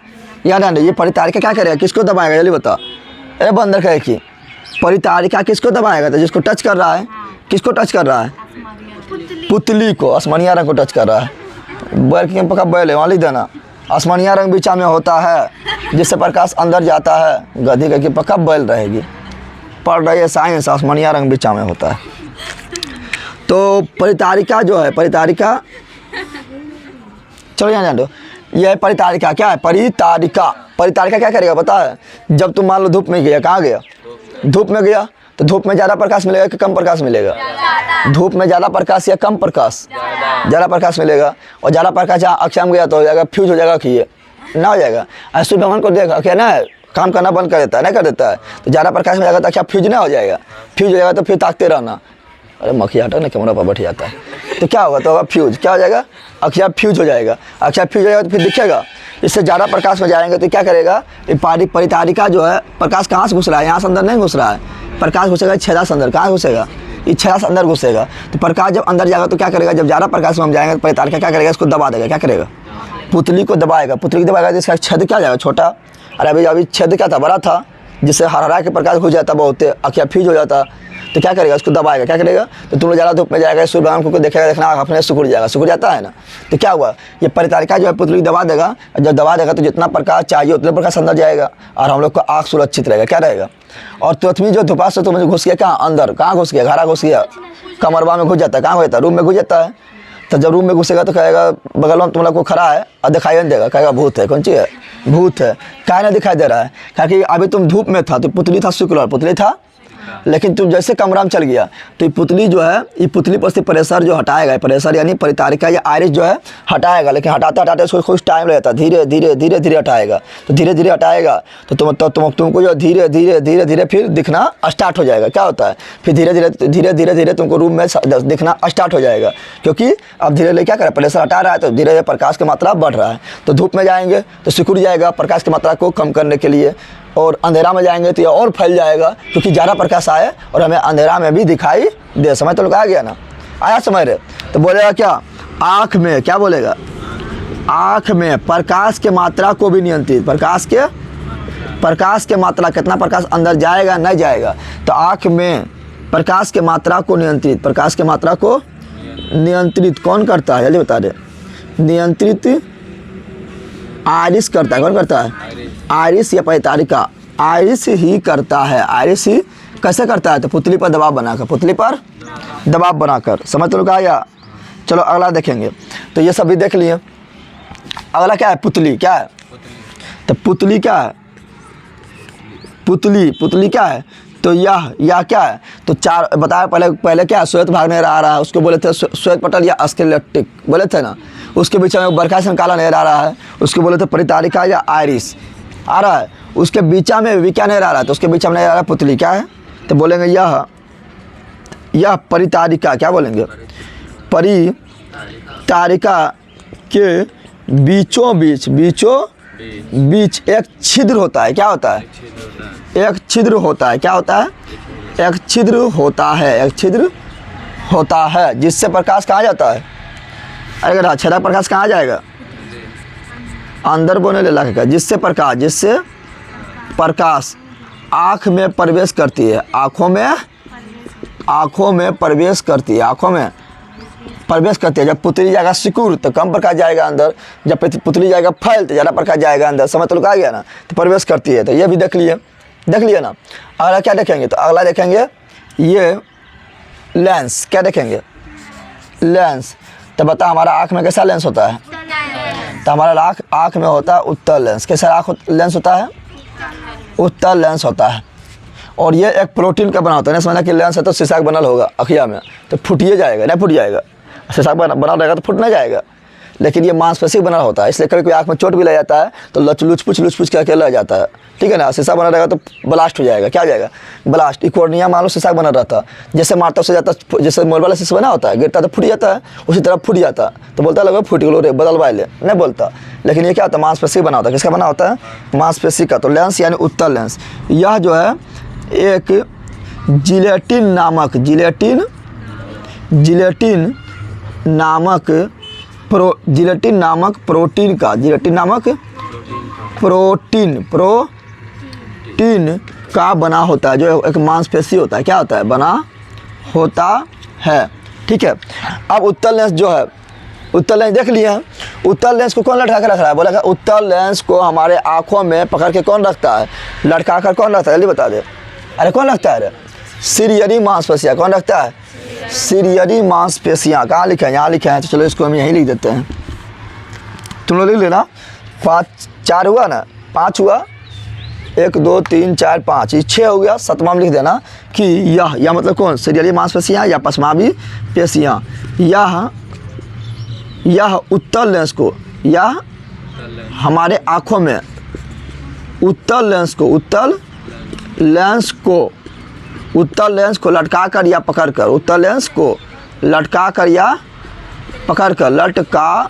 यहाँ ध्यान दे, ये परितारिका क्या करेगा, किसको दबाएगा जल्दी बता। अरे बंदर कहे कि परितारिका किसको दबाएगा, तो जिसको टच कर रहा है, किसको टच कर रहा है, पुतली को, आसमानिया रंग को टच कर रहा है। बैल की पका बैल है, वहाँ लिख देना, आसमानिया रंग बीचा में होता है जिससे प्रकाश अंदर जाता है। गधी का पक्का बैल रहेगी, पढ़ रही है साइंस, आसमानिया रंग बीचा में होता है। तो परितारिका जो है, परितारिका, चलो यहाँ जान दो, यह परितारिका क्या है, परितारिका क्या करेगा पता है, जब तुम मान लो धूप में गया, कहाँ गया, धूप में गया, तो धूप में ज़्यादा प्रकाश मिलेगा कि कम प्रकाश मिलेगा, धूप में ज़्यादा प्रकाश या कम प्रकाश, ज़्यादा प्रकाश मिलेगा। और ज़्यादा प्रकाश जहाँ अक्षय में गया तो हो जाएगा फ्यूज हो जाएगा, कि ये ना हो जाएगा। ऐसे भगवान को देखा क्या ना, काम करना बंद कर देता है, नहीं कर देता है, तो ज़्यादा प्रकाश में जाएगा तो अक्षय फ्यूज ना हो जाएगा, फ्यूज हो जाएगा तो फिर ताकते रहना, अरे मक्खी हटा ना कैमरा पर बैठ जाता है, तो क्या होगा, तो फ्यूज क्या हो जाएगा, अक्षय फ्यूज हो जाएगा, अक्षय फ्यूज हो जाएगा तो फिर दिखेगा। इससे ज़्यादा प्रकाश में जाएंगे तो क्या करेगा, परितारिका जो है, प्रकाश कहाँ से घुस रहा है, यहाँ से अंदर नहीं घुस रहा है, प्रकाश घुसेगा छेदा से अंदर, कहाँ घुसेगा, ये छेदा से अंदर घुसेगा। तो प्रकाश जब अंदर जाएगा तो क्या करेगा, जब ज़्यादा प्रकाश में हम जाएंगे तो परितारिका क्या करेगा, इसको दबा देगा। क्या करेगा, पुतली को दबाएगा, पुतली को दबाएगा जिसका छेद क्या जाएगा, छोटा। अरे अभी छेद क्या था, बड़ा था, जिससे हरा के प्रकाश घुस जाता बहुत, अखिया फ्यूज हो जाता। तो क्या करेगा, उसको दबाएगा, क्या करेगा, तो तुम लोग ज़्यादा धूप में जाएगा, सूर्य भगवान को देखेगा, देखना अपने सिकुड़ जाएगा, सिकुड़ जाता है ना। तो क्या हुआ, ये परितारिका जो है पुतली दबा देगा, जब दबा देगा तो जितना प्रकाश चाहिए उतना प्रकाश अंदर जाएगा और हम लोग का आँख सुरक्षित रहेगा, क्या रहेगा। और तुरंत जो धुपा से तुम्हें घुस गया कहाँ, अंदर, कहाँ घुस गया, घरा घुस गया, कमरवा में घुस जाता है, कहाँ हो जाता है, रूम में घुस जाता है। तो जब रूम में घुसेगा तो कहेगा बगल में तुम लोग को खड़ा है और दिखाई नहीं देगा, कहेगा भूत है, कौन चीज़ है, भूत है। क्या नहीं दिखाई दे रहा है, क्योंकि अभी तुम धूप में था तो पुतली था, शुक्र पुतली था, लेकिन तुम जैसे कमरा में चल गया तो ये पुतली जो है, ये पुतली पर से प्रेशर जो हटाएगा, प्रेशर यानी परितारिका या आयरिस जो है हटाएगा, लेकिन हटाते हटाते उसको कुछ टाइम लगता है, धीरे धीरे धीरे धीरे हटाएगा। तो धीरे धीरे हटाएगा तो तुमको जो धीरे धीरे धीरे धीरे फिर दिखना स्टार्ट हो जाएगा। क्या होता है, फिर धीरे धीरे धीरे धीरे धीरे तुमको रूम में दिखना स्टार्ट हो जाएगा, क्योंकि अब धीरे धीरे क्या करें, प्रेशर हटा रहा है तो धीरे धीरे प्रकाश की मात्रा बढ़ रहा है। तो धूप में जाएंगे तो सिकुड़ जाएगा प्रकाश की मात्रा को कम करने के लिए, और अंधेरा में जाएंगे तो ये और फैल जाएगा, क्योंकि ज़्यादा प्रकाश आए और हमें अंधेरा में भी दिखाई दे। समझ तो लोग आ गया ना, आया समझ रहे। तो बोलेगा क्या, आँख में, क्या बोलेगा, आँख में प्रकाश के मात्रा को भी नियंत्रित, प्रकाश के मात्रा, कितना प्रकाश अंदर जाएगा नहीं जाएगा, तो आँख में प्रकाश के मात्रा को नियंत्रित, प्रकाश के मात्रा को नियंत्रित कौन करता है, जल्दी बता दे, नियंत्रित आयरिस करता है, कौन करता है, आयरिस या परितारिका, आयरिस ही करता है। आयरिस ही कैसे करता है, तो पुतली पर दबाव बनाकर, पुतली पर दबाव बनाकर। समझ तो लोग आया। चलो अगला देखेंगे। तो ये सब भी देख लिए। अगला क्या है, पुतली, क्या है, तो पुतली क्या है, पुतली क्या है, तो यह क्या है, तो चार बताया पहले क्या है, श्वेत भाग नजर आ रहा है, उसको बोले थे श्वेत पटल या स्केलेटिक बोले थे ना। उसके बीच में बरखा से काला नजर आ रहा है, उसको बोले थे परितारिका या आयरिस आ रहा है। उसके बीच में भी क्या नजर आ रहा है, तो उसके बीच में नजर आ रहा है पुतली, क्या है, तो बोलेंगे यह परितारिका, क्या बोलेंगे, परितारिका के बीचों बीच एक छिद्र होता है। क्या होता है, एक छिद्र होता है, क्या होता है, एक छिद्र होता है, एक छिद्र होता है, जिससे प्रकाश कहाँ जाता है, अगर अच्छा प्रकाश कहाँ जाएगा, अंदर बोने ले लगेगा, जिससे प्रकाश आँख में प्रवेश करती है, आँखों में प्रवेश करती है, आँखों में प्रवेश करती है। जब पुतली जाएगा सिकुड़ तो कम प्रकाश जाएगा अंदर, जब पुतली जाएगा फैल तो ज़्यादा प्रकाश जाएगा अंदर। समझ तो आ गया ना, तो प्रवेश करती है। तो ये भी देख लिए ना। अगला क्या देखेंगे, तो अगला देखेंगे ये लेंस, क्या देखेंगे, लेंस। तो बता हमारा आँख में कैसा लेंस होता है, तो हमारा आँख में होता है उत्तल लेंस। कैसा लेंस होता है, उत्तल लेंस होता है। और ये एक प्रोटीन का बना होता है ना, समझना कि लेंस है तो शीशा का बनल होगा अखिया में, तो फूटिए जाएगा, नहीं फूट जाएगा, शीशा बना रहेगा तो फूट नहीं जाएगा, लेकिन ये मांसपेशी बना होता है, इसलिए कभी कोई आँख में चोट भी लग जाता है तो लुच पुछ करके लग जाता है, ठीक है ना। शीशा बना रहेगा तो ब्लास्ट हो जाएगा, क्या हो जाएगा, ब्लास्ट। इकोर्निया मान लो शीशा बना रहता, जैसे मारता से जाता, जैसे मोल वाला शीशा बना होता है, गिरता तो फूट जाता है, उसी तरह फूट जाता तो बोलता लगा फूट गलो रे बदलवा ले, नहीं बोलता। लेकिन ये क्या होता है, मांसपेशी बना होता है। किसका बना होता है, मांसपेशी का। तो लेंस यानी उत्तल लेंस, यह जो है एक जिलेटिन नामक प्रोटीन का बना होता है, जो एक मांसपेशी होता है, क्या होता है, बना होता है, ठीक है। अब उत्तल लेंस जो है, उत्तल लेंस देख लिए हैं। उत्तल लेंस को कौन लटका कर रख रहा है, बोला उत्तल लेंस को हमारे आँखों में पकड़ के कौन रखता है, लटका कर कौन रखता है, जल्दी बता दे, अरे कौन रखता है, सीरियरी मांसपेशियाँ, कौन रखता है, सीरियरी मांसपेशियाँ। कहाँ लिखे हैं, यहाँ लिखे हैं, तो चलो इसको हम यहीं लिख देते हैं, तुम लोग लिख लेना। 4 हुआ ना, 5 हुआ, 1 2 3 4 5, ये 6 हो गया। 7वां में लिख देना कि यह मतलब कौन, सीरियरी मांसपेशियाँ या पश्मावी पेशियाँ। यह उत्तल लेंस को, यह हमारे आँखों में उत्तल लेंस को लटका कर या पकड़ कर, उत्तल लेंस को लटका कर या पकड़ कर, लटका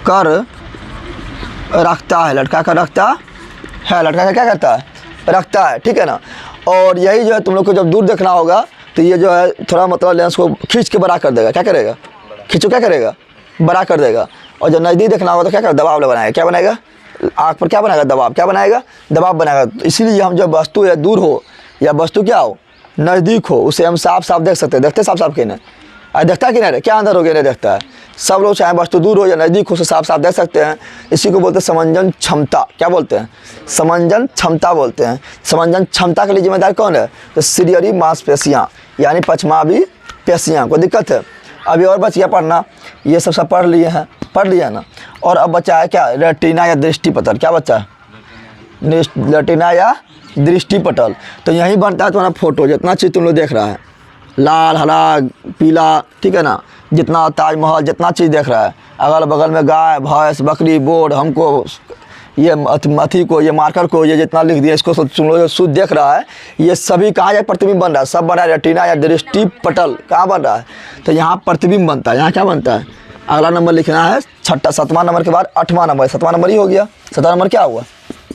कर रखता है, लटका कर क्या करता है, रखता है, ठीक है ना। और यही जो है तुम लोग को जब दूर देखना होगा तो ये जो है थोड़ा मतलब लेंस को खींच के बड़ा कर देगा, क्या करेगा, खींचो क्या करेगा, बड़ा कर देगा। और जब नज़दीक देखना होगा तो क्या करेगा, दबाव बनाएगा, क्या बनाएगा, आँख पर क्या बनाएगा, दबाव, क्या बनाएगा, दबाव बनाएगा। इसीलिए हम जब वस्तु या दूर हो या वस्तु क्या हो, नज़दीक हो, उसे हम साफ साफ देख सकते हैं। देखते साफ साफ कि नहीं, अरे देखता है कि नहीं, क्या अंदर हो गया नहीं देखता है। सब लोग चाहे वस्तु दूर हो या नज़दीक हो, उसे साफ साफ देख सकते हैं। इसी को बोलते हैं समंजन क्षमता। क्या बोलते हैं, समंजन क्षमता बोलते हैं। समंजन क्षमता के लिए जिम्मेदार कौन है, तो सीलियरी मांसपेशियाँ यानी पचमावी पेशियाँ। कोई दिक्कत है, अभी और बच गया पढ़ना, ये सब पढ़ लिए हैं, पढ़ लिया ना। और अब बचा है क्या, रेटिना या दृष्टिपटल। क्या बचा है, रेटिना या दृष्टिपटल। तो यही बनता है तुम्हारा फोटो, जितना चीज़ तुम लोग देख रहा है, लाल हरा पीला, ठीक है ना, जितना ताजमहल जितना चीज़ देख रहा है, अगल बगल में गाय भैंस बकरी बोर्ड, हमको ये अथी को, ये मार्कर को, ये जितना लिख दिया, इसको तुम लोग शुद्ध देख रहा है, ये सभी कहाँ जाए प्रतिबिंब बन रहा है, सब बन रहा है रेटिना या दृष्टिपटल। कहाँ बन रहा है, तो यहाँ प्रतिबिंब बनता है। यहाँ क्या बनता है, अगला नंबर लिखना है, छठा 7वां नंबर के बाद 8वां नंबर, 7वां नंबर ही हो गया, 7वां नंबर क्या हुआ,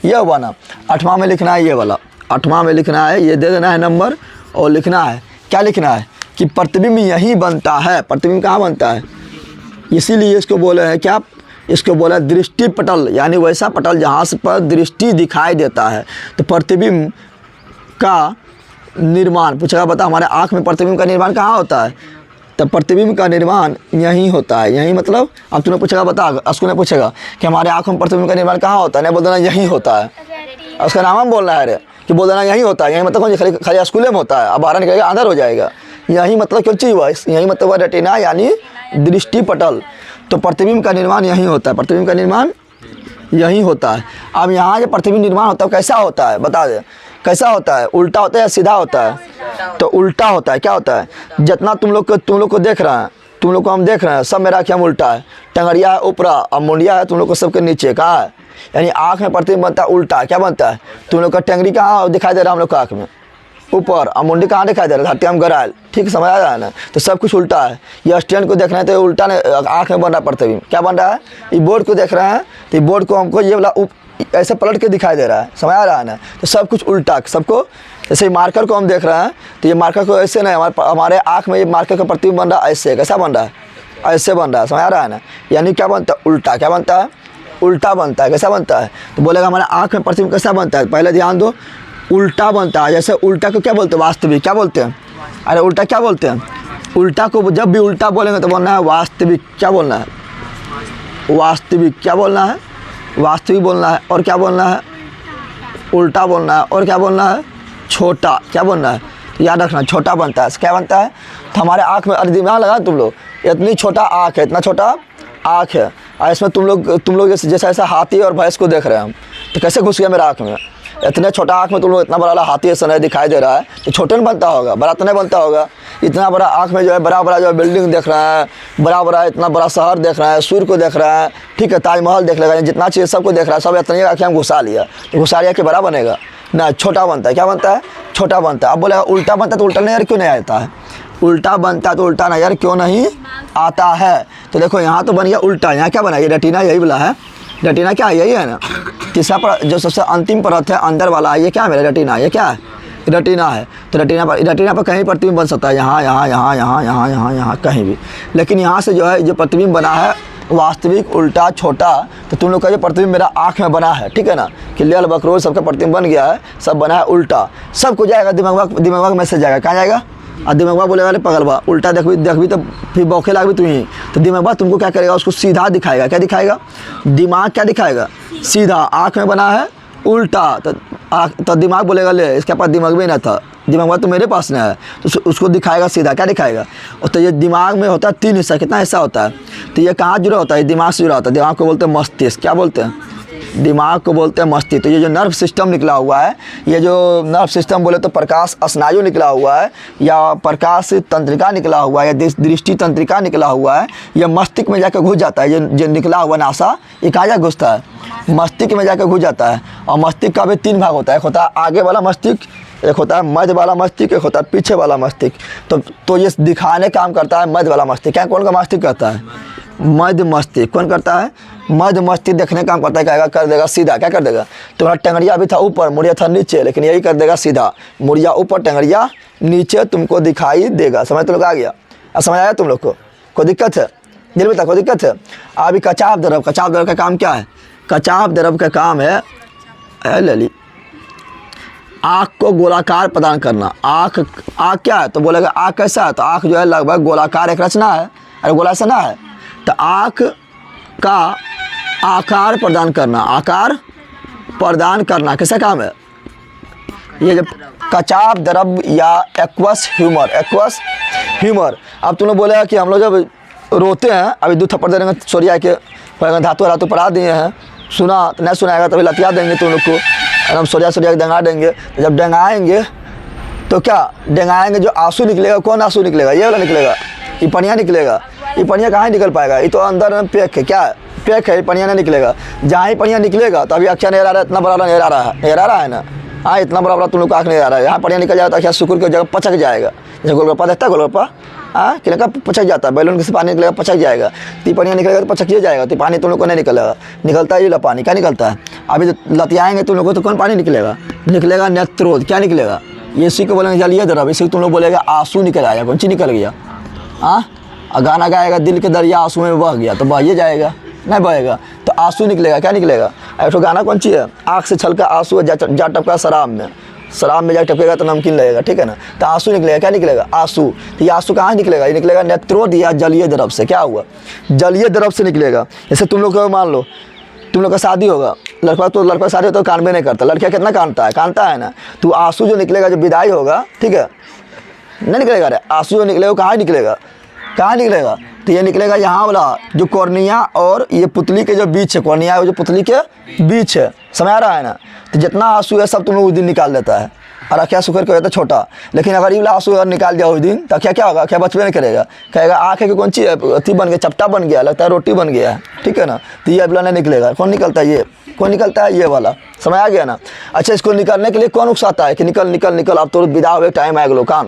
ये हुआ ना। 8वां में लिखना है ये वाला, 8वां में लिखना है, ये दे देना है नंबर, और लिखना है क्या, लिखना है कि प्रतिबिंब यहीं बनता है। प्रतिबिंब कहाँ बनता है, इसीलिए इसको बोले हैं क्या, इसको बोला दृष्टिपटल, यानी वैसा पटल जहाँ से पर दृष्टि दिखाई देता है। तो प्रतिबिंब का निर्माण पूछेगा, बता हमारे आँख में प्रतिबिंब का निर्माण कहाँ होता है, तो प्रतिबिंब का निर्माण यहीं होता है। यहीं मतलब अब तूने पूछेगा, बता अस्कू ने पूछेगा कि हमारे आँखों में प्रतिबिंब का निर्माण कहाँ होता है, नहीं बोल देना यहीं होता है, उसका नाम हम बोल रहा है रे, कि बोल देना यहीं होता है। यहीं मतलब कौन, खाली स्कूल में होता है, अब बाहर निकलेगा अंदर हो जाएगा। यहीं मतलब क्यों चीज़ हुआ, यहीं मतलब हुआ रेटिना यानी दृष्टिपटल। तो प्रतिबिंब का निर्माण यहीं होता है, प्रतिबिंब का निर्माण यहीं होता है। अब यहाँ जो प्रतिबिंब निर्माण होता है कैसा होता है, बता दे कैसा होता है, उल्टा होता है या सीधा होता है, तो उल्टा होता है। क्या होता है, जितना तुम लोग को देख रहे हैं, तुम लोग को हम देख रहे हैं, सब मेरा क्या उल्टा है, टंगड़िया है ऊपरा और मुंडिया है तुम लोग को सबके नीचे, कहाँ है, यानी आँख में प्रतिबिंब बनता है उल्टा। क्या बनता है, तुम लोग का टंगड़ी कहाँ दिखाई दे रहा है, हम लोग का आँख में ऊपर, और मुंडी कहाँ दिखाई दे रहा है, धरती हम गराल, ठीक समझ आ रहा है ना। तो सब कुछ उल्टा है। ये स्टैंड को देख रहे हैं तो उल्टा ने आँख में बन रहा है प्रतिबिंब। क्या बन रहा है, ये बोर्ड को देख रहे हैं तो बोर्ड को हमको ये वाला ऐसे पलट के दिखाई दे रहा है, समझ आ रहा है ना। तो सब कुछ उल्टा, सबको जैसे मार्कर को हम देख रहे हैं तो ये मार्कर को ऐसे नहीं, हमारे आँख में ये मार्कर का प्रतिबिंब बन रहा है ऐसे, कैसा बन रहा है, ऐसे बन रहा है, समझ आ रहा है ना। यानी क्या बनता है, उल्टा। क्या बनता है, उल्टा बनता है। कैसा बनता है, तो बोलेगा हमारे आँख में प्रतिबिंब कैसा बनता है, पहले ध्यान दो, उल्टा बनता है। जैसे उल्टा को क्या बोलते हैं, वास्तविक। क्या बोलते हैं, अरे उल्टा क्या बोलते हैं, उल्टा को जब भी उल्टा बोलेंगे तो बोलना है वास्तविक। क्या बोलना है, वास्तविक। क्या बोलना है, वास्तविक बोलना है। और क्या बोलना है, उल्टा बोलना है। और क्या बोलना है, छोटा। क्या बोलना है, तो याद रखना छोटा बनता है। क्या बनता है, तो हमारे आँख में, अरे दिमाग लगा तुम लोग, इतनी छोटा आँख है, इतना छोटा आँख है, और इसमें तुम लोग जैसा ऐसा हाथी और भैंस को देख रहे हैं हम, तो कैसे घुस गया मेरा आँख में, इतने छोटा आँख में तुम लोग इतना बड़ा हाथी ऐसा नहीं दिखाई दे रहा है, तो छोटे नहीं बनता होगा, बड़ा तो नहीं बनता होगा। इतना बड़ा आँख में जो है बड़ा बड़ा जो है बिल्डिंग देख रहा है, बड़ा बड़ा इतना बड़ा शहर देख रहा है, सूर्य को देख रहा है, ठीक है, ताजमहल देख लेगा, जितना चीज़ सबको देख रहा है, सब इतनी आँखें हम घुसा लिया, तो घुसा लिया कि बड़ा बनेगा ना, छोटा बनता है। क्या बनता है, छोटा बनता है। अब बोले उल्टा बनता है तो उल्टा नहीं यार क्यों नहीं आता है, उल्टा बनता है तो उल्टा नहीं यार क्यों नहीं आता है। तो देखो यहाँ तो बन गया उल्टा, यहाँ क्या बना, ये रेटिना यही वाला है, रेटिना क्या है, यही है ना। तीसरा पर जो सबसे अंतिम परत है अंदर वाला, ये क्या है मेरा रेटिना, ये क्या है, रेटिना है। तो रेटिना पर कहीं प्रतिबिंब बन सकता है, यहाँ यहाँ यहाँ यहाँ यहाँ यहाँ यहाँ कहीं भी। लेकिन यहाँ से जो है जो प्रतिबिंब बना है वास्तविक, उल्टा, छोटा, तो तुम लोग का जो प्रतिबिंब मेरा आँख में बना है, ठीक है ना, कि लेल बकरोल सबका प्रतिबिंब बन गया है, सब बना है उल्टा, सबको जाएगा दिमाग में से जाएगा, कहाँ जाएगा, और दिमागवा बोलेगा अरे पगलवा उल्टा देखबी तो फिर बौखे लागबी तू ही, तो दिमागवा तुमको क्या करेगा, उसको सीधा दिखाएगा। क्या दिखाएगा, दिमाग क्या दिखाएगा, सीधा। आँख में बना है उल्टा, तो दिमाग बोलेगा ले इसके पास दिमाग भी ना था, दिमाग तो मेरे पास नहीं है, तो उसको दिखाएगा सीधा। क्या दिखाएगा, और तो ये दिमाग में होता है 3 हिस्सा, कितना हिस्सा होता है, तो ये कहाँ जुड़ा होता है, दिमाग से जुड़ा होता है। दिमाग को बोलते हैं मस्तिष्क। क्या बोलते हैं, दिमाग को बोलते हैं मस्तिष्क। तो ये जो नर्व सिस्टम निकला हुआ है, ये जो नर्व सिस्टम बोले तो प्रकाश स्नायु निकला हुआ है, या प्रकाश तंत्रिका निकला हुआ है, या दृष्टि तंत्रिका निकला हुआ है, यह मस्तिष्क में जाकर घुस जाता है। जो निकला हुआ नासा ये कहाँ जा घुसता है, मस्तिष्क में जाकर घुस जाता है। और मस्तिष्क का भी 3 भाग होता है, एक होता है आगे वाला मस्तिष्क, एक होता है मध्य वाला मस्तिष्क, एक होता है पीछे वाला मस्तिष्क। तो ये दिखाने काम करता है मध्य वाला मस्तिष्क। क्या कौन का मस्तिष्क करता है, मध्य मस्तिष्क। कौन करता है, मध्य मस्तिष्क देखने काम करता है, क्या कर देगा सीधा। क्या कर देगा, तुम्हारा टंगड़िया भी था ऊपर, मुड़िया था नीचे, लेकिन यही कर देगा सीधा, मुड़िया ऊपर टंगड़िया नीचे, तुमको दिखाई देगा। समझ तो लोग आ गया, अब समझ आया तुम लोग को, कोई दिक्कत है, दिल में कोई दिक्कत है। अभी कचाप द्रव, कचाप द्रव का काम क्या है, कचाप द्रव का काम है ले ली, आँख को गोलाकार प्रदान करना। आँख क्या है? तो बोलेगा आँख कैसा है? तो आँख जो है लगभग गोलाकार एक रचना है। अरे गोला से ना है, तो आँख का आकार प्रदान करना। आकार प्रदान करना कैसा काम है? ये जब कचाव द्रव या एक्वस ह्यूमर। अब तुम लोग बोलेगा कि हम लोग जब रोते हैं, अभी 2 थप्पड़ देंगे सोरिया के, धातु पढ़ा दिए हैं, सुना नहीं सुनाएगा तभी लतिया देंगे तुम लोग को, हम सोरिया के डंगा देंगे। तो जब डंगाएंगे तो क्या डंगाएंगे, जो आंसू निकलेगा, कौन आंसू निकलेगा? ये वाला निकलेगा, ये पनिया निकलेगा। ये पनिया कहाँ निकल पाएगा? ये तो अंदर में पैक है। क्या है? पैक है, पनिया नहीं निकलेगा। जहाँ ही पनिया निकलेगा तो अभी अक्षा नहीं आ रहा है, इतना बड़ा नहीं आ रहा है ना। हाँ, इतना बड़ा तुम लोग का आँख नहीं आ रहा है। यहाँ पनिया निकल जाएगा तो अक्षा शुक्र की जगह पचक जाएगा। जैसे गोलगप्पा देखता है, गोलगप्पा हाँ कि लगा पचक जाता है, बैलून से पानी निकलेगा पचक जाएगा। तो पनिया निकलेगा तो पचक जाएगा, तो पानी तुम लोग को नहीं निकलेगा। निकलता है ये पानी, क्या निकलता है? अभी लतियाएंगे तुम लोग को तो कौन पानी निकलेगा? निकलेगा नेत्रोद। क्या निकलेगा? ये इसी को बोलेंगे जलीय द्रव। इसी तुम लोग बोलेगा आंसू निकल आया। कौन चीज निकल गया? हाँ, गाना गाएगा दिल के दरिया आंसू में बह गया, तो बहिए जाएगा? नहीं बहेगा, तो आंसू निकलेगा। क्या निकलेगा? ऐसा गाना कौन चीज़ है? आँख से छलका आंसू जा टपका शराब में जाकर टपकेगा तो नमकीन लगेगा, ठीक है ना। तो आंसू निकलेगा। क्या निकलेगा? आंसू। तो ये आंसू कहाँ निकलेगा? ये निकलेगा नेत्रोद या जलीय द्रव से। क्या हुआ? जलीय द्रव से निकलेगा। जैसे तुम लोग को मान लो तुम लोग का शादी होगा, लड़का शादी होता है तो कानबे नहीं करता, लड़कियाँ कितना कानता है ना। तो आंसू जो निकलेगा जब विदाई होगा, ठीक है, नहीं निकलेगा। अरे आंसू जो निकलेगा कहाँ निकलेगा? तो ये निकलेगा यहाँ वाला जो कॉर्निया और ये पुतली के जो बीच है, कॉर्निया और जो पुतली के बीच है, समझ आ रहा है ना। तो जितना आंसू है सब तुम लोग उस दिन निकाल देता है, और अखिया सुखर कहता है छोटा। लेकिन अगर ये वाला आंसू अगर निकाल दिया उस दिन तो क्या होगा? क्या बचपे नहीं करेगा, कहेगा आँख है कि कौन चीज़ है, अथी बन गया, चपटा बन गया, लगता है रोटी बन गया है, ठीक है ना। तो ये वाला नहीं निकलेगा। कौन निकलता है? कौन निकलता है? ये वाला। समझ आ गया ना। अच्छा, इसको निकालने के लिए कौन उकसाता है कि निकल अब तो विदा हुए टाइम आएगा लोग काम,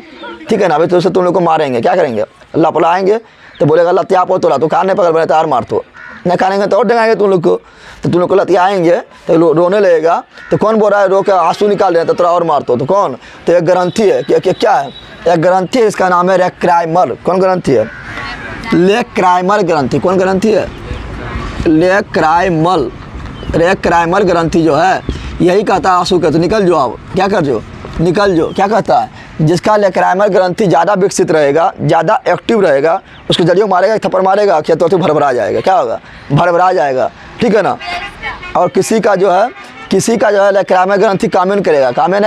ठीक है ना। अभी तो तुम लोग को मारेंगे, क्या करेंगे? लपलाएंगे तो बोलेगा लतिया पो तोला, तो कान नहीं पकड़ बने तार मार तो नहीं खाएंगे तो और डंगाएंगे तुम लोग को। तो तुम लोग को लतियाएंगे तो रोने लगेगा, तो कौन बोल रहा है रो के आंसू निकाल रहे हैं तो थोड़ा और मार तो कौन? तो एक ग्रंथि है। क्या है? एक ग्रंथि है, इसका नाम है रेक्राइमर। कौन ग्रंथि है? लेक्राइमर ग्रंथि। कौन ग्रंथि है? रेक्राइमर ग्रंथि जो है यही कहता है आंसू के तो निकल जाओ। आप क्या कर जो? निकल जो। क्या कहता है? जिसका लेक्राइमर ग्रंथि ज़्यादा विकसित रहेगा, ज़्यादा एक्टिव रहेगा, उसको जड़ियों मारेगा, एक थप्पड़ मारेगा, क्या तो भरभरा जाएगा। क्या होगा? भरभरा जाएगा, ठीक है ना। और किसी का जो है लेक्राइमर ग्रंथि काम नहीं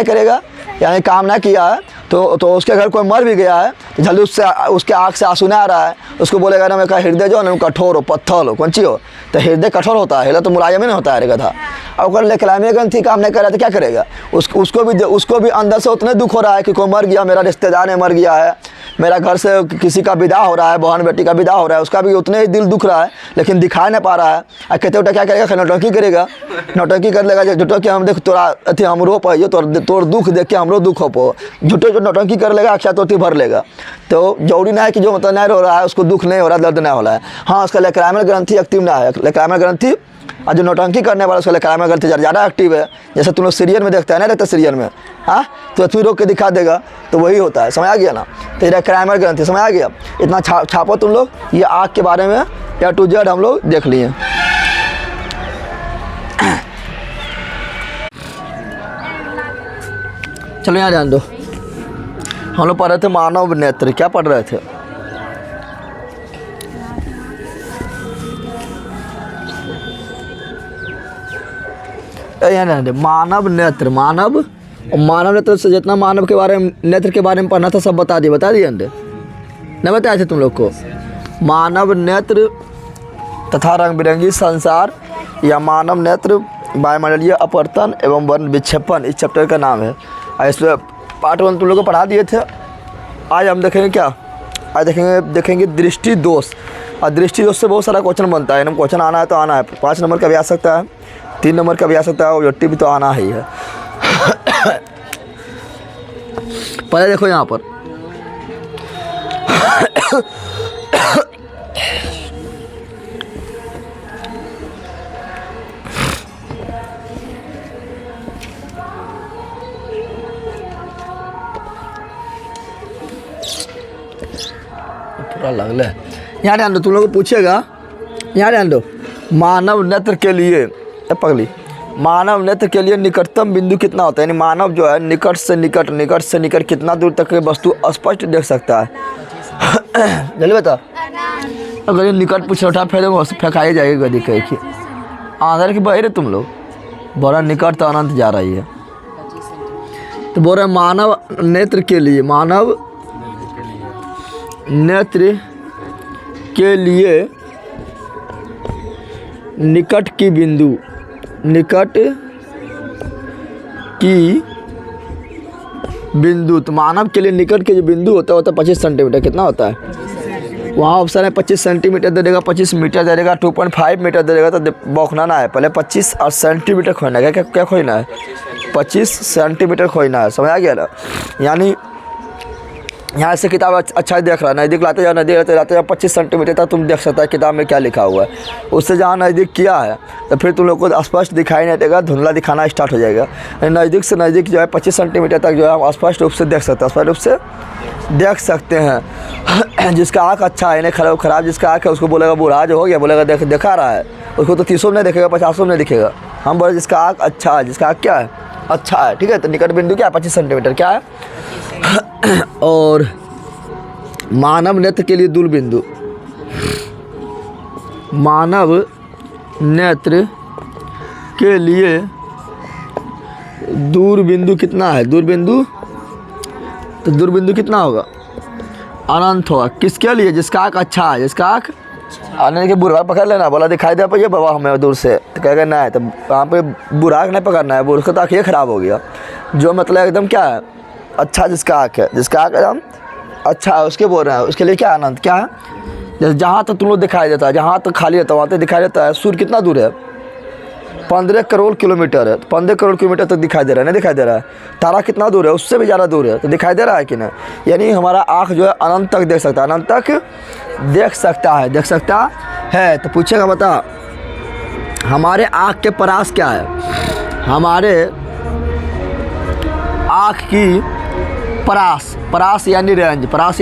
करेगा, यानी काम ना किया है तो उसके घर कोई मर भी गया है तो जल्दी उसके आँख से आंसू नहीं आ रहा है, उसको बोलेगा ना मेरा हृदय जो है ना कठोर हो, पत्थर हो, कौन ची हो। तो हृदय कठोर होता है, हृदय तो मुलायम ही नहीं होता है गधा। और अगर लेक्राइमर ग्रंथि काम नहीं कर रहा तो क्या करेगा? उसको भी अंदर से उतना दुख हो रहा है कि कोई मर गया, मेरा रिश्तेदार ने मर गया है, मेरा घर से किसी का विदा हो रहा है, बहन बेटी का विदा हो रहा है, उसका भी उतने ही दिल दुख रहा है, लेकिन दिखा नहीं पा रहा है। और कहते उठा क्या करेगा? नौटंकी करेगा, नौटंकी कर लेगा। झूठो कि हम देख तोरा अथी हम रो पाइयो, तोर दुख देख के हमरो दुख हो पो, झूठो जो नौटंकी कर लेगा अक्षा तो भर लेगा। तो जरूरी ना है कि जो मतलब नहीं रो रहा है उसको दुख नहीं हो रहा, दर्द नहीं हो रहा है। हाँ, उसका लेक्राइमर ग्रंथि एक्टिव ना है। लेक्राइमर ग्रंथि और जो नौटंकी करने वाला उसका लेक्राइमर ग्रंथि ज़्यादा एक्टिव है। जैसे तुम लोग सीरियल में देखते हैं ना, रहता सीरियल में, हाँ, तो अथी रोक के दिखा देगा, तो वही होता है। समझ आ गया ना। तो ये लेक्राइमर ग्रंथि समझ आ गया। इतना छापो तुम लोग। ये आँख के बारे में या टू जेड हम लोग देख लिए। चलो यहाँ ध्यान दो। हम लोग पढ़ रहे थे मानव नेत्र। क्या पढ़ रहे थे? यहाँ ध्यान दो। मानव नेत्र से जितना मानव के बारे में, नेत्र के बारे में पढ़ना था सब बता दिए नहीं बताए थे तुम लोग को। मानव नेत्र तथा रंग बिरंगी संसार या मानव नेत्र वायुमंडलीय अपवर्तन एवं वर्ण विक्षेपण इस चैप्टर का नाम है। इसमें पार्ट 1 तुम लोग को पढ़ा दिए थे। आज हम देखेंगे क्या? आज देखेंगे दृष्टि दोष। और दृष्टि दोष से बहुत सारा क्वेश्चन बनता है। क्वेश्चन आना है तो आना है। 5 नंबर का भी आ सकता है, 3 नंबर का भी आ सकता है, ऑब्जेक्टिव भी तो आना ही है। पहले देखो यहाँ पर पूरा लगल है। यहाँ ध्यान दो, तुम लोग को पूछेगा, यहाँ ध्यान दो। मानव नेत्र के लिए पगली मानव नेत्र के लिए निकटतम बिंदु कितना होता है, यानी मानव जो है निकट से निकट कितना दूर तक वस्तु स्पष्ट देख सकता है। जल्दी बता। अगर ये निकट पूछ उठा फेंकाई जाएगी गदी कह की आंधर की बही रे तुम लोग, बड़ा निकट तो अनंत जा रही है। तो बोल रहे मानव नेत्र के लिए, मानव नेत्र के लिए निकट की बिंदु, निकट की बिंदु, तो मानव के लिए निकट के जो बिंदु होता है 25 सेंटीमीटर। कितना होता है वहाँ ऑप्शन है 25 सेंटीमीटर दे देगा, 25 मीटर दे देगा, 2.5 मीटर दे देगा। तो बौखना ना है, पहले 25 और सेंटीमीटर खोजना है। क्या खोजना है? 25 सेंटीमीटर खोजना है। समझ आ गया ना? यानी यहाँ से किताब अच्छा ही देख रहा है, नज़दीक लाते जाओ, नज़दीक लाते जाओ, 25 सेंटीमीटर तक तुम देख सकता है किताब में क्या लिखा हुआ है। उससे जहाँ नज़दीक किया है तो फिर तुम लोग को स्पष्ट दिखाई नहीं देगा, धुंधला दिखाना स्टार्ट हो जाएगा। नज़दीक से नज़दीक जो है 25 सेंटीमीटर तक जो है हम स्पष्ट रूप से देख सकते हैं, स्पष्ट रूप से देख सकते हैं। जिसका आँख अच्छा है, इन्हें खराब जिसका आँख है उसको बोलेगा बूढ़ा, जो हो गया बोलेगा देखा रहा है, उसको तो 30 में नहीं दिखेगा, 50 में नहीं दिखेगा। हम बोले जिसका आँख अच्छा है, जिसका आँख क्या है अच्छा है, ठीक है। तो निकट बिंदु क्या है 25 सेंटीमीटर क्या है। और मानव नेत्र के लिए दूर बिंदु, मानव नेत्र के लिए दूर बिंदु कितना है? दूर बिंदु, तो दूर बिंदु कितना होगा? अनंत होगा। किसके लिए? जिसका आँख अच्छा है, जिसका आँख आने के बुरा पकड़ लेना, बोला दिखाई दे पाइए बाबा हमें दूर से, तो कहेगा नहीं, तो वहाँ पे बुरा नहीं पकड़ना है, बुरा का आँख ये खराब हो गया। जो मतलब एकदम क्या है अच्छा, जिसका आँख है, जिसका आँख एकदम अच्छा है उसके बोल रहे हैं, उसके लिए क्या अनंत क्या है? जैसे जहाँ तक तुम लोग दिखाई देता है, जहाँ तक खाली रहता है वहाँ तक दिखाई देता है। सूर्य कितना दूर है? 15 करोड़ किलोमीटर है, तो 15 करोड़ किलोमीटर तक दिखाई दे रहा है, नहीं दिखाई दे रहा है? तारा कितना दूर है? उससे भी ज़्यादा दूर है, तो दिखाई दे रहा है कि नहीं? यानी हमारा आँख जो है अनंत तक देख सकता है, अनंत तक देख सकता है। तो पूछेगा बता हमारे आँख के परास क्या है? हमारे आँख की परास यानी रेंज, परास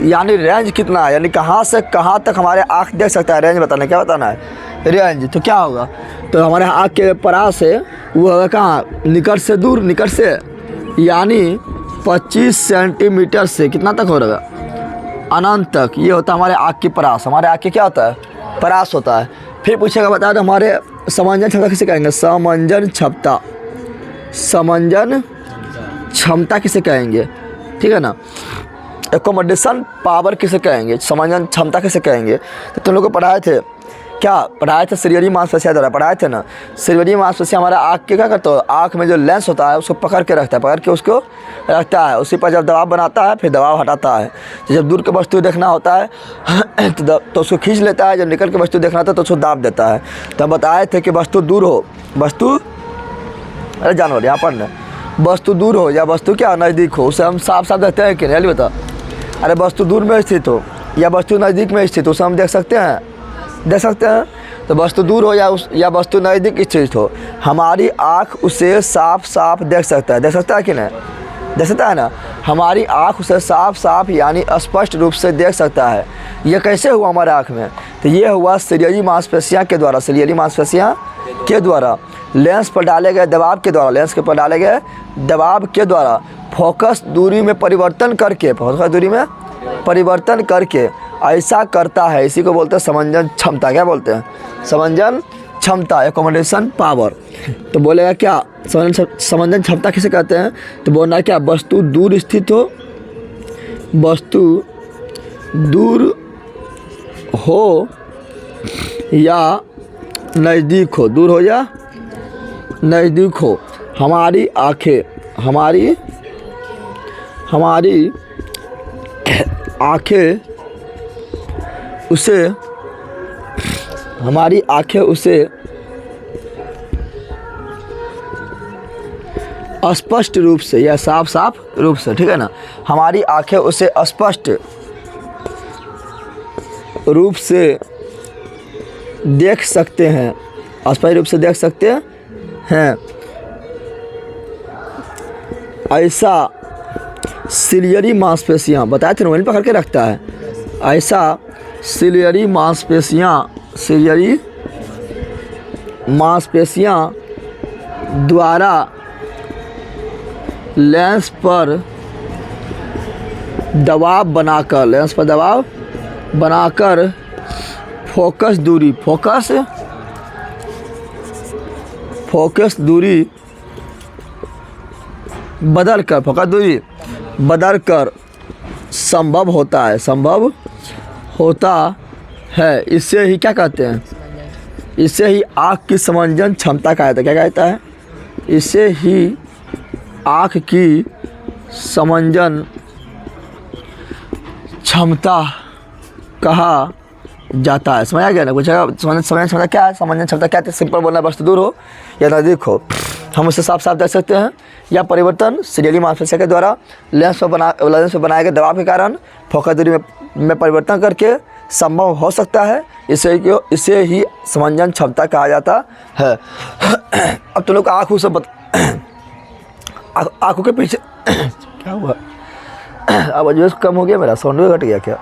यानी रेंज कितना है, यानी कहाँ से कहाँ तक हमारे आँख देख सकता है, रेंज बताना। क्या बताना है? रेंज। तो क्या होगा? तो हमारे आँख के परास है वो होगा कहाँ? निकट से दूर, निकट से यानी 25 सेंटीमीटर से कितना तक हो रहेगा? अनंत तक। ये होता है हमारे आँख की परास। हमारे आँख की क्या होता है? परास होता है। फिर पूछेगा बता दो हमारे समंजन क्षमता किसे कहेंगे? समंजन क्षमता किसे कहेंगे? ठीक है ना। एकोमोडेशन पावर किसे कहेंगे? समंजन क्षमता किसे कहेंगे? तो तुम लोग को पढ़ाए थे, क्या पढ़ाए थे? शरीरी मांसपेशियाँ द्वारा पढ़ाए थे ना। शरीरी मांसपेशियाँ हमारा आँख के क्या करता है? आँख में जो लेंस होता है उसको पकड़ के रखता है, पकड़ के उसको रखता है। उसी पर जब दबाव बनाता है फिर दबाव हटाता है। तो जब दूर के वस्तु देखना होता है तो उसको खींच लेता है, जब निकल के वस्तु देखना होता है तो उसको दाब देता है। तो बताए थे कि वस्तु दूर हो, वस्तु अरे जानवर यहाँ पर न, वस्तु दूर हो या वस्तु क्या नज़दीक हो, उसे हम साफ साफ देखते हैं कि नहीं? बता। अरे वस्तु दूर में स्थित हो या वस्तु नज़दीक में स्थित हो, उसे हम देख सकते हैं। तो वस्तु दूर हो या वस्तु नज़दीक स्थित हो, हमारी आँख उसे साफ साफ देख सकता है कि नहीं? देख सकता है ना। हमारी आँख उसे साफ साफ यानी स्पष्ट रूप से देख सकता है। ये कैसे हुआ हमारे आँख में? तो ये हुआ शरीरी मांसपेशियाँ के द्वारा, शरीरी मांसपेशियाँ के द्वारा लेंस पर डाले गए दबाव के द्वारा, लेंस के पर डाले गए दबाव के द्वारा फोकस दूरी में परिवर्तन करके ऐसा करता है। इसी को बोलते हैं समंजन क्षमता। क्या बोलते हैं? समंजन क्षमता, एकोमोडेशन पावर। तो बोलेगा क्या समंजन क्षमता किसे कहते हैं? तो बोलना क्या? वस्तु दूर स्थित हो, वस्तु दूर हो या नज़दीक हो, दूर हो या नज़दीक हो, हमारी आँखें उसे स्पष्ट रूप से या साफ रूप से, ठीक है ना, हमारी आँखें उसे स्पष्ट रूप से देख सकते हैं, स्पष्ट रूप से देख सकते हैं। ऐसा सिलियरी मांसपेशियाँ बताए थे ना, वहीं पकड़ के रखता है। ऐसा सिलियरी मांसपेशियां द्वारा लेंस पर दबाव बनाकर फोकस दूरी बदल कर संभव होता है। इससे ही क्या कहते हैं, इससे ही आँख की समंजन क्षमता कहता है। क्या कहता है? इससे ही आँख की समंजन क्षमता कहा जाता है। समझ आ गया ना? कुछ समंजन क्षमता क्या है? समंजन क्षमता क्या है? सिंपल बोलना, वस्तु दूर हो या नज़दीक हो, हम उसे साफ साफ देख सकते हैं। यह परिवर्तन सीरियली मांसपेशियों के द्वारा लेंस पर बनाए गए दबाव के कारण फोकस दूरी में परिवर्तन करके संभव हो सकता है। इसे ही समंजन क्षमता कहा जाता है। अब तुम लोग आँखों से आँखों के पीछे क्या हुआ? अब जो कम हो गया, मेरा साउंड भी घट गया क्या?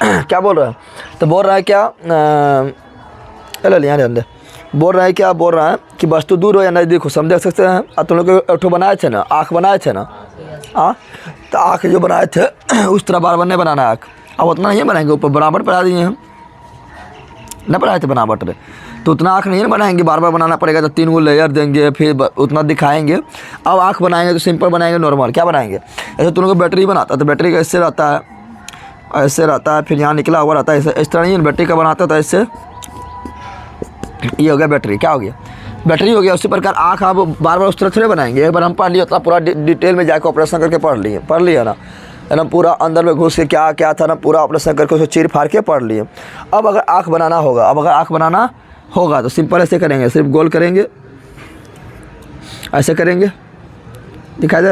क्या बोल रहा है? तो बोल रहा है क्या, बोल रहा है क्या? बोल रहा है कि वस्तु दूर हो या नज़दीक हो, हम देख सकते हैं। अब तुम लोग एक बनाए थे ना, आँख बनाए थे ना, तो आँख जो बनाए थे उस तरह बार बार नहीं बनाना है आँख। अब उतना नहीं बनाएंगे, ऊपर बराबर पढ़ा दिए हम, न पढ़ाए थे बराबर, तो उतना आँख नहीं बनाएंगे, बार बार बनाना पड़ेगा। तो 3 गो लेयर देंगे, फिर उतना दिखाएंगे। अब आँख बनाएंगे तो सिंपल बनाएंगे, नॉर्मल। क्या बनाएंगे? ऐसे तुम लोग बैटरी बनाता है तो बैटरी का ऐसे रहता है, ऐसे रहता है, फिर यहाँ निकला हुआ रहता है, ऐसे इस तरह नहीं बैटरी का बनाता था। ऐसे ये हो गया बैटरी। क्या हो गया? बैटरी हो गया। उसी प्रकार आँख आप बार बार उस तरह थोड़े बनाएंगे। एक बार हम पढ़ लिए, उतना पूरा डिटेल में जाकर ऑपरेशन करके पढ़ लिए ना, एकदम पूरा अंदर में घुस के क्या क्या था ना, पूरा ऑपरेशन करके उसको चीर फाड़ के पढ़ लिए। अब अगर आँख बनाना होगा, तो सिंपल ऐसे करेंगे, सिर्फ गोल करेंगे, ऐसे करेंगे। दिखाई दे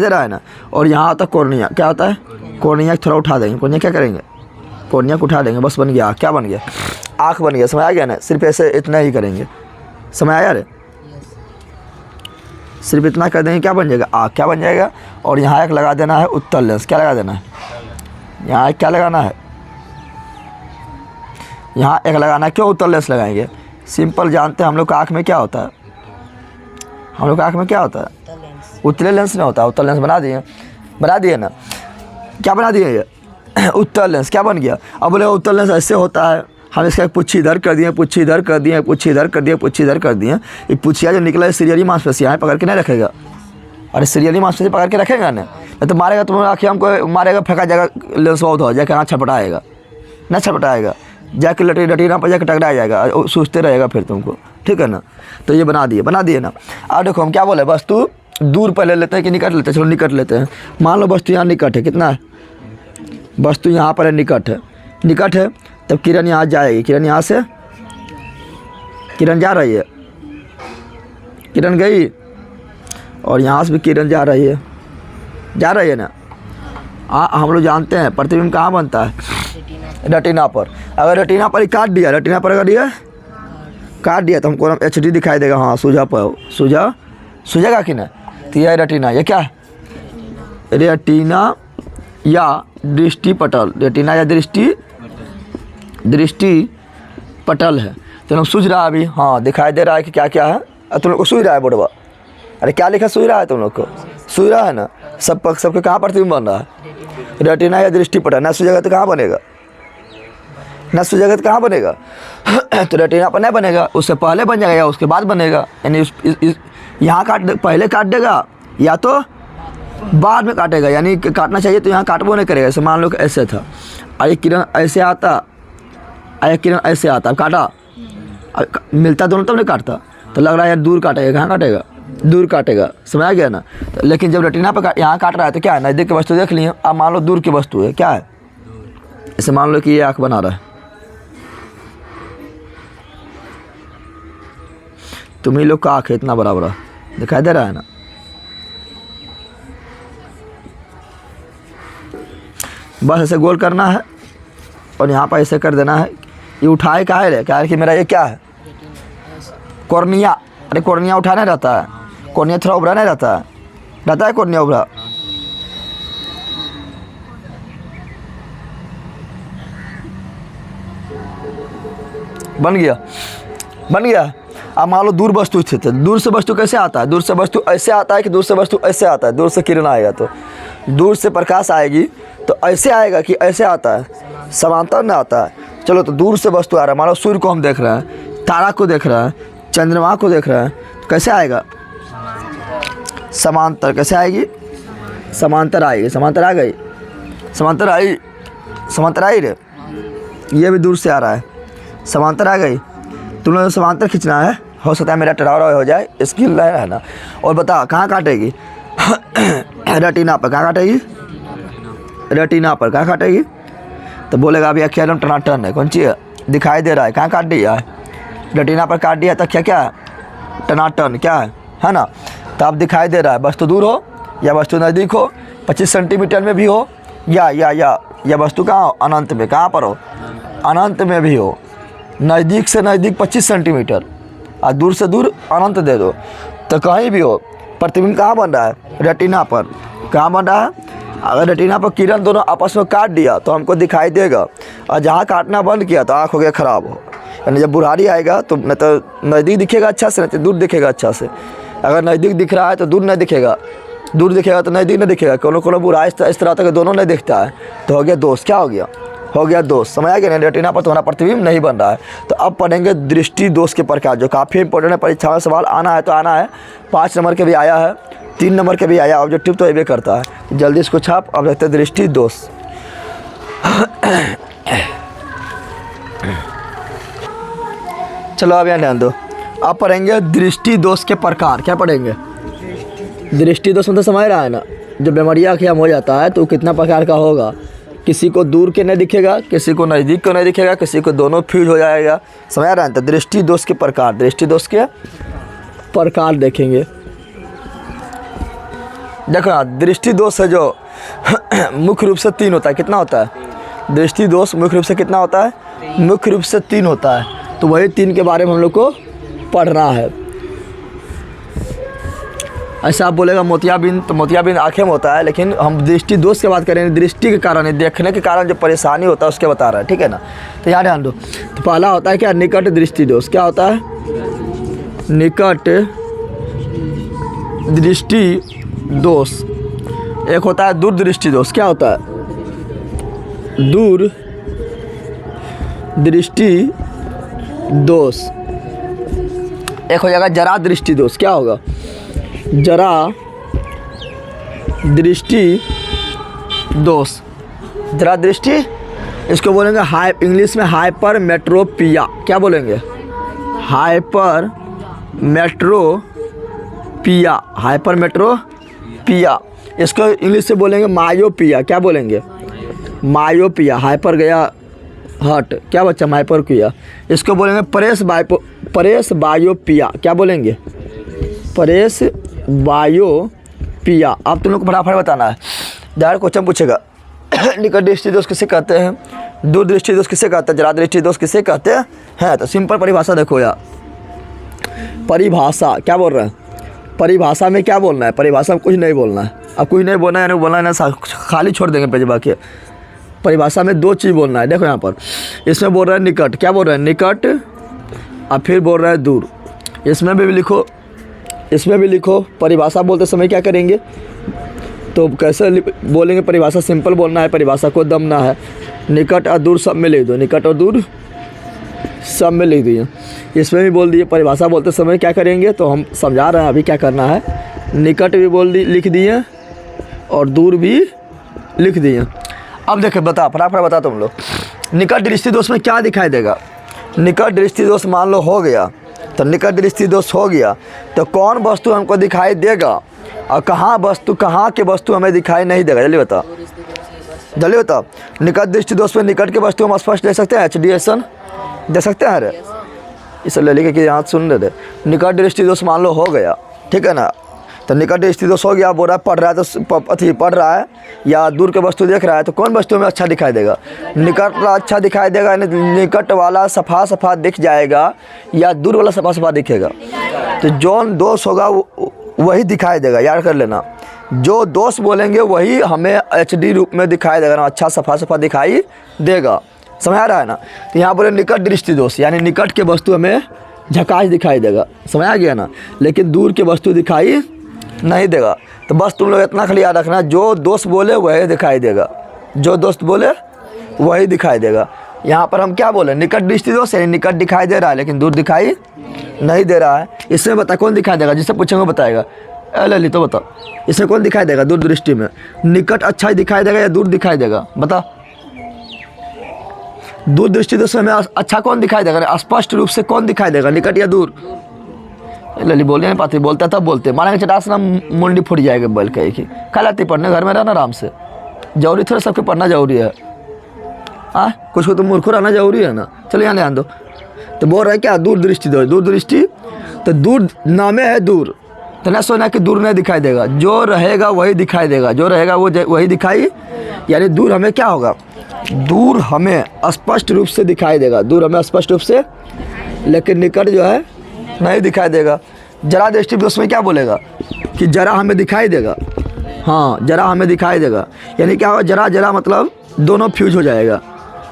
रहा है ना? और यहाँ आता कॉर्निया। क्या होता है? कॉर्निया थोड़ा उठा देंगे। कॉर्निया क्या करेंगे? कॉर्निया को उठा देंगे, बस बन गया। क्या बन गया? आँख बन गया। समझ आ गया ना? सिर्फ ऐसे इतना ही करेंगे। समझ आया रे? सिर्फ इतना कर देंगे, क्या बन जाएगा? आँख। क्या बन जाएगा? और यहाँ एक लगा देना है उत्तल लेंस। क्या लगा देना है? यहाँ एक क्या लगाना है? यहाँ एक लगाना है। क्यों उत्तल लेंस लगाएंगे? सिंपल जानते हैं हम लोग का आँख में क्या होता है? हम लोग का आँख में क्या होता है? उत्तल लेंस नहीं होता। उत्तल लेंस बना दिए ना। क्या बना दिए? ये उत्तल लेंस। क्या बन गया? अब बोले उत्तल लेंस ऐसे होता है, हम इसका पुच्छी इधर कर दिए, पुच्छी इधर कर दिए, पुच्छी इधर कर दिए, पुच्छी इधर कर दिए। ये पुच्छिया जो निकला है सीरियली मांसपेशियाँ पकड़ के नहीं रखेगा। अरे सीरियली मांसपेशी पकड़ के रखेगा ना, तो मारेगा, तुम आँखें हमको मारेगा, फेंका जाएगा, लेंस बहुत हो जाएगा, छपटाएगा ना, छपटाएगा, जाके लटीना पर जाकर टकरा जाएगा, सोचते रहेगा फिर तुमको। ठीक है ना? तो ये बना दिए ना। अब देखो हम क्या बोले, वस्तु दूर पर ले लेते हैं कि निकट लेते हैं? चलो निकट लेते हैं। मान लो वस्तु यहाँ निकट है, कितना है? वस्तु यहाँ पर है, निकट है, तब किरण यहाँ जाएगी। किरण यहाँ से, किरण जा रही है, किरण गई, और यहाँ से भी किरण जा रही है ना। हम लोग जानते हैं प्रतिबिंब कहाँ बनता है? रेटिना पर। अगर रेटिना पर ही काट दिया, रेटिना पर अगर काट दिया तो हमको HD दिखाई देगा। हाँ, सूझेगा कि नहीं? तो यह रेटिना, ये क्या है? रेटिना या दृष्टि पटल। रेटिना या दृष्टि पटल है। तो लोग सूझ रहा है अभी? हाँ, दिखाई दे रहा है कि क्या क्या है। तुम लोग को सूझ रहा है बोर्डवा? अरे क्या लिखा सूझ रहा है? तुम लोग को सूझ रहा है ना? सबके कहाँ प्रतिबिंब बन रहा है? रेटिना या दृष्टि पटल। ना सूझेगा तो कहाँ बनेगा? तो रेटिना पर नहीं बनेगा, उससे पहले बन जाएगा या उसके बाद बनेगा। यानी यहाँ पहले काट देगा या तो बाद में काटेगा। यानी काटना चाहिए तो यहाँ काटबो नहीं करेगा। जैसे मान लो कि ऐसे था, और किरण ऐसे आता, काटा, मिलता दोनों तब नहीं काटता। तो लग रहा है यार दूर काटेगा, कहाँ काटेगा? दूर काटेगा। समझ आ गया ना? तो लेकिन जब रेटिना पर यहाँ काट रहा है तो क्या है? नज़दीक की वस्तु देख लिए। अब मान लो दूर की वस्तु है, क्या है? ऐसे मान लो कि ये आँख बना रहा है, तुम ही लोग का आँख है इतना बड़ा दिखाई दे रहा है ना? बस ऐसे गोल करना है और यहाँ पर ऐसे कर देना है। ये उठाए का है रे, क्या है कि मेरा ये क्या है? कॉर्निया। अरे कॉर्निया उठाना रहता है, कॉर्निया थोड़ा उभरा नहीं रहता है? कॉर्निया उभरा। बन गया, बन गया। अब मान लो दूर वस्तु स्थित है, दूर से वस्तु कैसे आता है, दूर से वस्तु ऐसे आता है कि दूर से वस्तु ऐसे आता है, दूर से किरण आएगा तो दूर से प्रकाश आएगी तो ऐसे आएगा कि ऐसे आता है, समांतर में आता है। चलो तो दूर से वस्तु आ रहा है, मान लो सूर्य को हम देख रहे हैं, तारा को देख रहे हैं, चंद्रमा को देख रहे हैं, तो कैसे आएगा, समांतर। कैसे आएगी, समांतर आएगी, समांतर आ गई, समांतर आई, समांतर आई रे, ये भी दूर से आ रहा है, समांतर आ गई। तुम लोग समांतर खींचना है, हो सकता है मेरा टरावरा हो जाए, स्किल है ना। और बता कहाँ काटेगी रेटिना पर, कहाँ काटेगी, रेटिना पर कहाँ काटेगी। तो बोलेगा अभी अखियाँ एकदम टनाटन है, कौन सी है, दिखाई दे रहा है, कहाँ काट दिया है, रेटिना पर काट दिया तो क्या है, टनाटन क्या है ना। तो अब दिखाई दे रहा है, वस्तु दूर हो या वस्तु नज़दीक हो, 25 सेंटीमीटर में भी हो या वस्तु कहाँ हो, अनंत में, कहाँ पर हो, अनंत में भी हो। नज़दीक से नज़दीक 25 सेंटीमीटर और दूर से दूर अनंत दे दो, तो कहीं भी हो प्रतिबिंब कहाँ बन रहा है, रेटिना पर। कहाँ बन रहा है, अगर रेटिना पर किरण दोनों आपस में काट दिया तो हमको दिखाई देगा, और जहाँ काटना बंद किया तो आँख हो गया ख़राब हो। यानी जब बुढ़ारी आएगा तो न तो नज़दीक दिखेगा अच्छा से, न तो दूर दिखेगा अच्छा से। अगर नज़दीक दिख रहा है तो दूर नहीं दिखेगा, दूर दिखेगा तो नज़दीक नहीं दिखेगा। कोनो बुरा इस तरह तक दोनों नहीं दिखता है, तो हो गया दोष। क्या हो गया, हो गया दोष। समझ आ गया ना, रेटिना पर तुम्हारा प्रतिबिंब नहीं बन रहा है। तो अब पढ़ेंगे दृष्टि दोष के प्रकार, जो काफ़ी इंपॉर्टेंट है, परीक्षा में सवाल आना है तो आना है। 5 नंबर के भी आया है, 3 नंबर के भी आया, ऑब्जेक्टिव तो ये करता है। जल्दी इसको छाप। अब देखते हैं दृष्टि दोष। चलो अब यहाँ ध्यान दो, अब पढ़ेंगे दृष्टि दोष के प्रकार। क्या पढ़ेंगे, दृष्टि दोष मतलब समझ रहा है ना, जब बीमारियाँ आँखें हो जाता है तो कितना प्रकार का होगा। किसी को दूर के नहीं दिखेगा, किसी को नज़दीक को नहीं दिखेगा, किसी को दोनों फ्यूज हो जाएगा। समझ रहा है। तो दृष्टि दोष के प्रकार, दृष्टि दोष के प्रकार देखेंगे। देखो ना, दृष्टि दोष है जो मुख्य रूप से 3 होता है। कितना होता है दृष्टि दोष, मुख्य रूप से कितना होता है, मुख्य रूप से 3 होता है। तो वही 3 के बारे में हम लोग को पढ़ना है। ऐसा आप बोलेगा मोतियाबिंद, तो मोतियाबिंद आँखें में होता है, लेकिन हम दृष्टि दोष की बात करें, दृष्टि के कारण, देखने के कारण जो परेशानी होता है उसके बता रहा है, ठीक है ना। तो यहाँ ध्यान दो। तो पहला होता है क्या, निकट दृष्टि दोष। क्या होता है, निकट दृष्टि दोष। एक होता है दूर दृष्टि दोष। क्या होता है, दूर दृष्टि दोष। एक हो जाएगा जरा दृष्टि दोष। क्या होगा, जरा दृष्टि दोष। जरा दृष्टि, इसको बोलेंगे इंग्लिश में हाइपर मेट्रोपिया। क्या बोलेंगे, हाइपर मेट्रोपिया, हाइपर मेट्रोपिया। इसको इंग्लिश से बोलेंगे मायोपिया। क्या बोलेंगे, मायोपिया। हाइपर गया हट, क्या बच्चा, मायोपिया। इसको बोलेंगे परेश बायोपिया। क्या बोलेंगे, परेश बायोपिया। अब तुम लोग को फटाफट बताना है, डायरेक्ट क्वेश्चन पूछेगा। निकट दृष्टि दोष किसे कहते हैं, दूर दृष्टि दोष किसे कहते हैं, जरा दृष्टि दोष किसे कहते हैं। तो सिंपल परिभाषा देखो यार, परिभाषा क्या बोल रहे हैं, परिभाषा में क्या बोलना है, परिभाषा में कुछ नहीं बोलना है। अब कुछ नहीं बोलना है, यानी बोलना है ना, खाली छोड़ देंगे पेज बाकी। परिभाषा में 2 चीज़ बोलना है। देखो यहाँ पर, इसमें बोल रहा है निकट। क्या बोल रहा है, निकट। और फिर बोल रहा है दूर। इसमें भी लिखो, इसमें भी लिखो। परिभाषा बोलते समय क्या करेंगे, तो कैसे बोलेंगे, परिभाषा सिंपल बोलना है, परिभाषा को दमना है। निकट और दूर सब में लिख दो, निकट और दूर सब में लिख दिए। इसमें भी बोल दिए, परिभाषा बोलते समय क्या करेंगे, तो हम समझा रहे हैं अभी क्या करना है। निकट भी लिख दिए और दूर भी लिख दिए। अब देखो फटाफट बता तुम लोग, निकट दृष्टि दोष में क्या दिखाई देगा। निकट दृष्टि दोष मान लो हो गया, तो निकट दृष्टि दोष हो गया तो कौन वस्तु हमको दिखाई देगा और कहाँ के वस्तु हमें दिखाई नहीं देगा। जल्दी बताओ, जल्दी बताओ। निकट दृष्टि दोष में निकट के वस्तु हम स्पष्ट देख सकते हैं, HDSN दे सकते हैं। अरे इसे ले लेके कि यहाँ सुन रहे थे। निकट दृष्टि दोष मान लो हो गया, ठीक है ना। तो निकट दृष्टि दोष हो गया, बोल रहा है पढ़ रहा है तो पढ़ रहा है या दूर के वस्तु देख रहा है, तो कौन वस्तु में अच्छा दिखाई देगा, निकट वाला अच्छा दिखाई देगा। निकट वाला सफा सफा दिख जाएगा या दूर वाला सफा सफा दिखेगा। तो जो दोष होगा वही दिखाई देगा, याद कर लेना। जो दोष बोलेंगे वही हमें HD रूप में दिखाई देगा, अच्छा सफा सफा दिखाई देगा। समझ आ रहा है ना। तो यहाँ बोले निकट दृष्टि दोष, यानी निकट के वस्तु हमें झकास दिखाई देगा, समझ आ गया ना, लेकिन दूर की वस्तु दिखाई नहीं देगा। तो बस तुम लोग इतना खाली याद रखना, जो दोस्त बोले वही दिखाई देगा, जो दोस्त बोले वही दिखाई देगा। यहाँ पर हम क्या बोले, निकट दृष्टि दोष, यानी निकट दिखाई दे रहा है लेकिन दूर दिखाई नहीं दे रहा है। इसमें बता कौन दिखाई देगा, जिससे पूछेंगे बताएगा। ले तो बता, इसमें कौन दिखाई देगा दूर दृष्टि में, निकट अच्छा दिखाई देगा या दूर दिखाई देगा, बता। दूर दृष्टि दोष में अच्छा कौन दिखाई देगा, स्पष्ट रूप से कौन दिखाई देगा, निकट या दूर। लली बोल नहीं पाती, बोलता तब बोलते, मानेंगे चटास ना मुंडी फूट जाएगा बैल कहीं की। खा लाती पढ़ने, घर में रहना आराम से, जरूरी थोड़ा सबके पढ़ना जरूरी है। हाँ, कुछ को तो मूर्ख रहना जरूरी है ना। चलो यहाँ ध्यान दो। तो बोल रहे क्या, दूर दृष्टि दो, दूर दृष्टि, तो दूर नामे है दूर, तो ना सोना कि दूर नहीं दिखाई देगा, जो रहेगा वही दिखाई देगा, जो रहेगा वो वही दिखाई, यानी दूर हमें क्या होगा, दूर हमें स्पष्ट रूप से दिखाई देगा, दूर हमें स्पष्ट रूप से, लेकिन निकट जो है नहीं दिखाई देगा। जरा दृष्टि दोष में क्या बोलेगा कि जरा हमें दिखाई देगा, हाँ जरा हमें दिखाई देगा, यानी क्या होगा, जरा जरा मतलब दोनों फ्यूज हो जाएगा,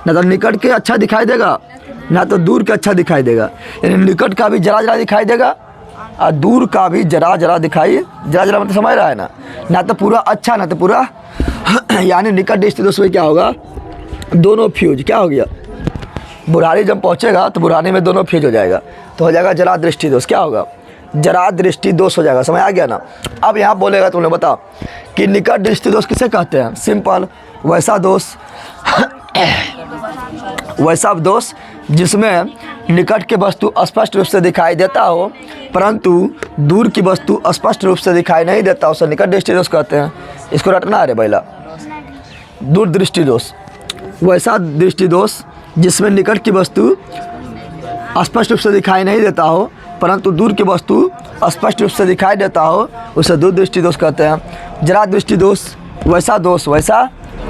ना तो निकट के अच्छा दिखाई देगा ना तो दूर के अच्छा दिखाई देगा, यानी निकट का भी जरा जरा दिखाई देगा और दूर का भी जरा जरा दिखाई, जरा जरा मतलब समझ रहा है ना तो पूरा अच्छा ना तो पूरा यानी निकट दृष्टि दोष में क्या होगा, दोनों फ्यूज क्या हो गया, बुढ़ारी जब पहुंचेगा तो बुढ़ानी में दोनों फ्यूज हो जाएगा, तो हो जाएगा जरा दृष्टि दोष, क्या होगा, जरा दृष्टि दोष हो जाएगा। समझ आ गया ना। अब यहाँ बोलेगा तुमने बता कि निकट दृष्टि दोष किसे कहते हैं, सिंपल, वैसा दोष वैसा दोष जिसमें निकट के वस्तु स्पष्ट रूप से दिखाई देता हो परंतु दूर की वस्तु स्पष्ट रूप से दिखाई नहीं देता, उसे निकट दृष्टि दोष कहते हैं। इसको रटना है बैला। दूर दृष्टि दोष, वैसा दृष्टि दोष जिसमें निकट की वस्तु स्पष्ट रूप से दिखाई नहीं देता हो परंतु दूर की वस्तु स्पष्ट रूप से दिखाई देता हो, उसे दूर दृष्टि दोष कहते हैं। जरा दृष्टि दोष, वैसा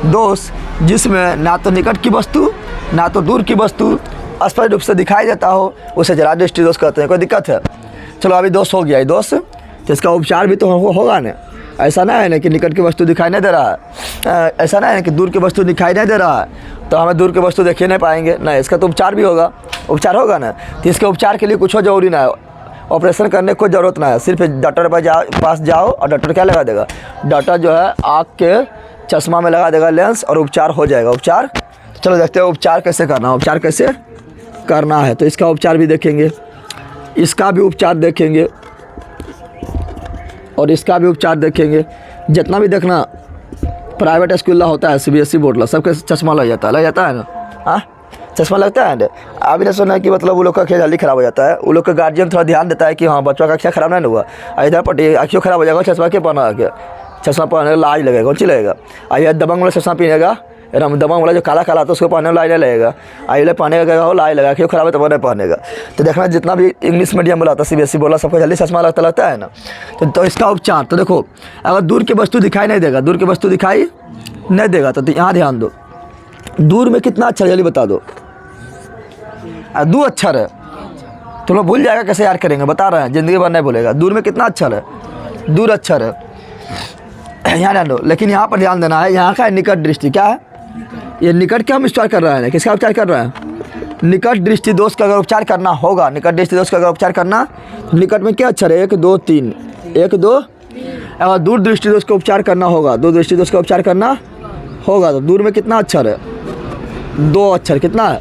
दोष जिसमें ना तो निकट की वस्तु ना तो दूर की वस्तु स्पष्ट रूप से दिखाई देता हो, उसे जरा दृष्टि दोष कहते हैं। कोई दिक्कत है? चलो अभी दोष हो गया, ये दोष, तो इसका उपचार भी तो होगा ना। ऐसा ना है ना कि निकट की वस्तु दिखाई नहीं दे रहा है, ऐसा ना है कि दूर की वस्तु दिखाई नहीं दे रहा है तो हमें दूर की वस्तु देख ही नहीं पाएंगे, ना, इसका तो उपचार भी होगा, उपचार होगा ना। तो इसके उपचार के लिए कुछ हो जरूरी ना है, ऑपरेशन करने की कोई ज़रूरत ना है, सिर्फ डॉक्टर पास जाओ और डॉक्टर क्या लगा देगा, डॉक्टर जो है आँख के चश्मा में लगा देगा लेंस और उपचार हो जाएगा। उपचार, तो चलो देखते हैं उपचार कैसे करना है, उपचार कैसे करना है। तो इसका उपचार भी देखेंगे, इसका भी उपचार देखेंगे और इसका भी उपचार देखेंगे। जितना भी देखना प्राइवेट स्कूल होता है, CBSE बोर्ड ला, सबके चश्मा लग जाता है ना। हाँ, चश्मा लगता है ना। अभी ना सुना कि मतलब वो लोग का अखियाँ जल्दी खराब हो जाता है, वो लोग का गार्जियन थोड़ा ध्यान देता है कि हाँ बच्चों का अखियाँ खराब नहीं हुआ, इधर पट्टी अखियों खराब हो जाएगा, चश्मा के पहना के, चश्मा पहने लाज लगेगा, कौन सी लगेगा। आइए दबंग वाला चश्मा पहनेगा, दबंग वाला जो काला काला आता है उसको पहने लाज नहीं लगेगा, आइए पहने का हो लाज लगा, क्यों खराब है तो नहीं पहनेगा। तो देखना जितना भी इंग्लिश मीडियम बोला था, CBSE बोला, सबको जल्दी चश्मा लगता है ना। तो इसका उपचार, तो देखो अगर दूर की वस्तु दिखाई नहीं देगा, दूर की वस्तु दिखाई नहीं देगा तो यहाँ ध्यान दो, दूर में कितना अक्षर जल्दी बता दो, 2 अक्षर है। तुम लोग भूल जाएगा कैसे याद करेंगे, बता रहे हैं, जिंदगी भर नहीं बोलेगा। दूर में कितना अक्षर है, 2 अक्षर है, यहाँ ध्यान दो। लेकिन यहाँ पर ध्यान देना है, यहाँ का निकट दृष्टि क्या है, ये निकट क्या हम उपचार कर रहे हैं, किसका उपचार कर रहे हैं, निकट दृष्टि दोष का अगर उपचार करना होगा, निकट दृष्टि दोष का अगर उपचार करना, निकट में क्या अक्षर है, 1 2 3, 1 2। अगर दूर दृष्टि दोष का उपचार करना होगा, दूर दृष्टि दोष का उपचार करना होगा तो दूर में कितना अक्षर है, 2 अक्षर, कितना है।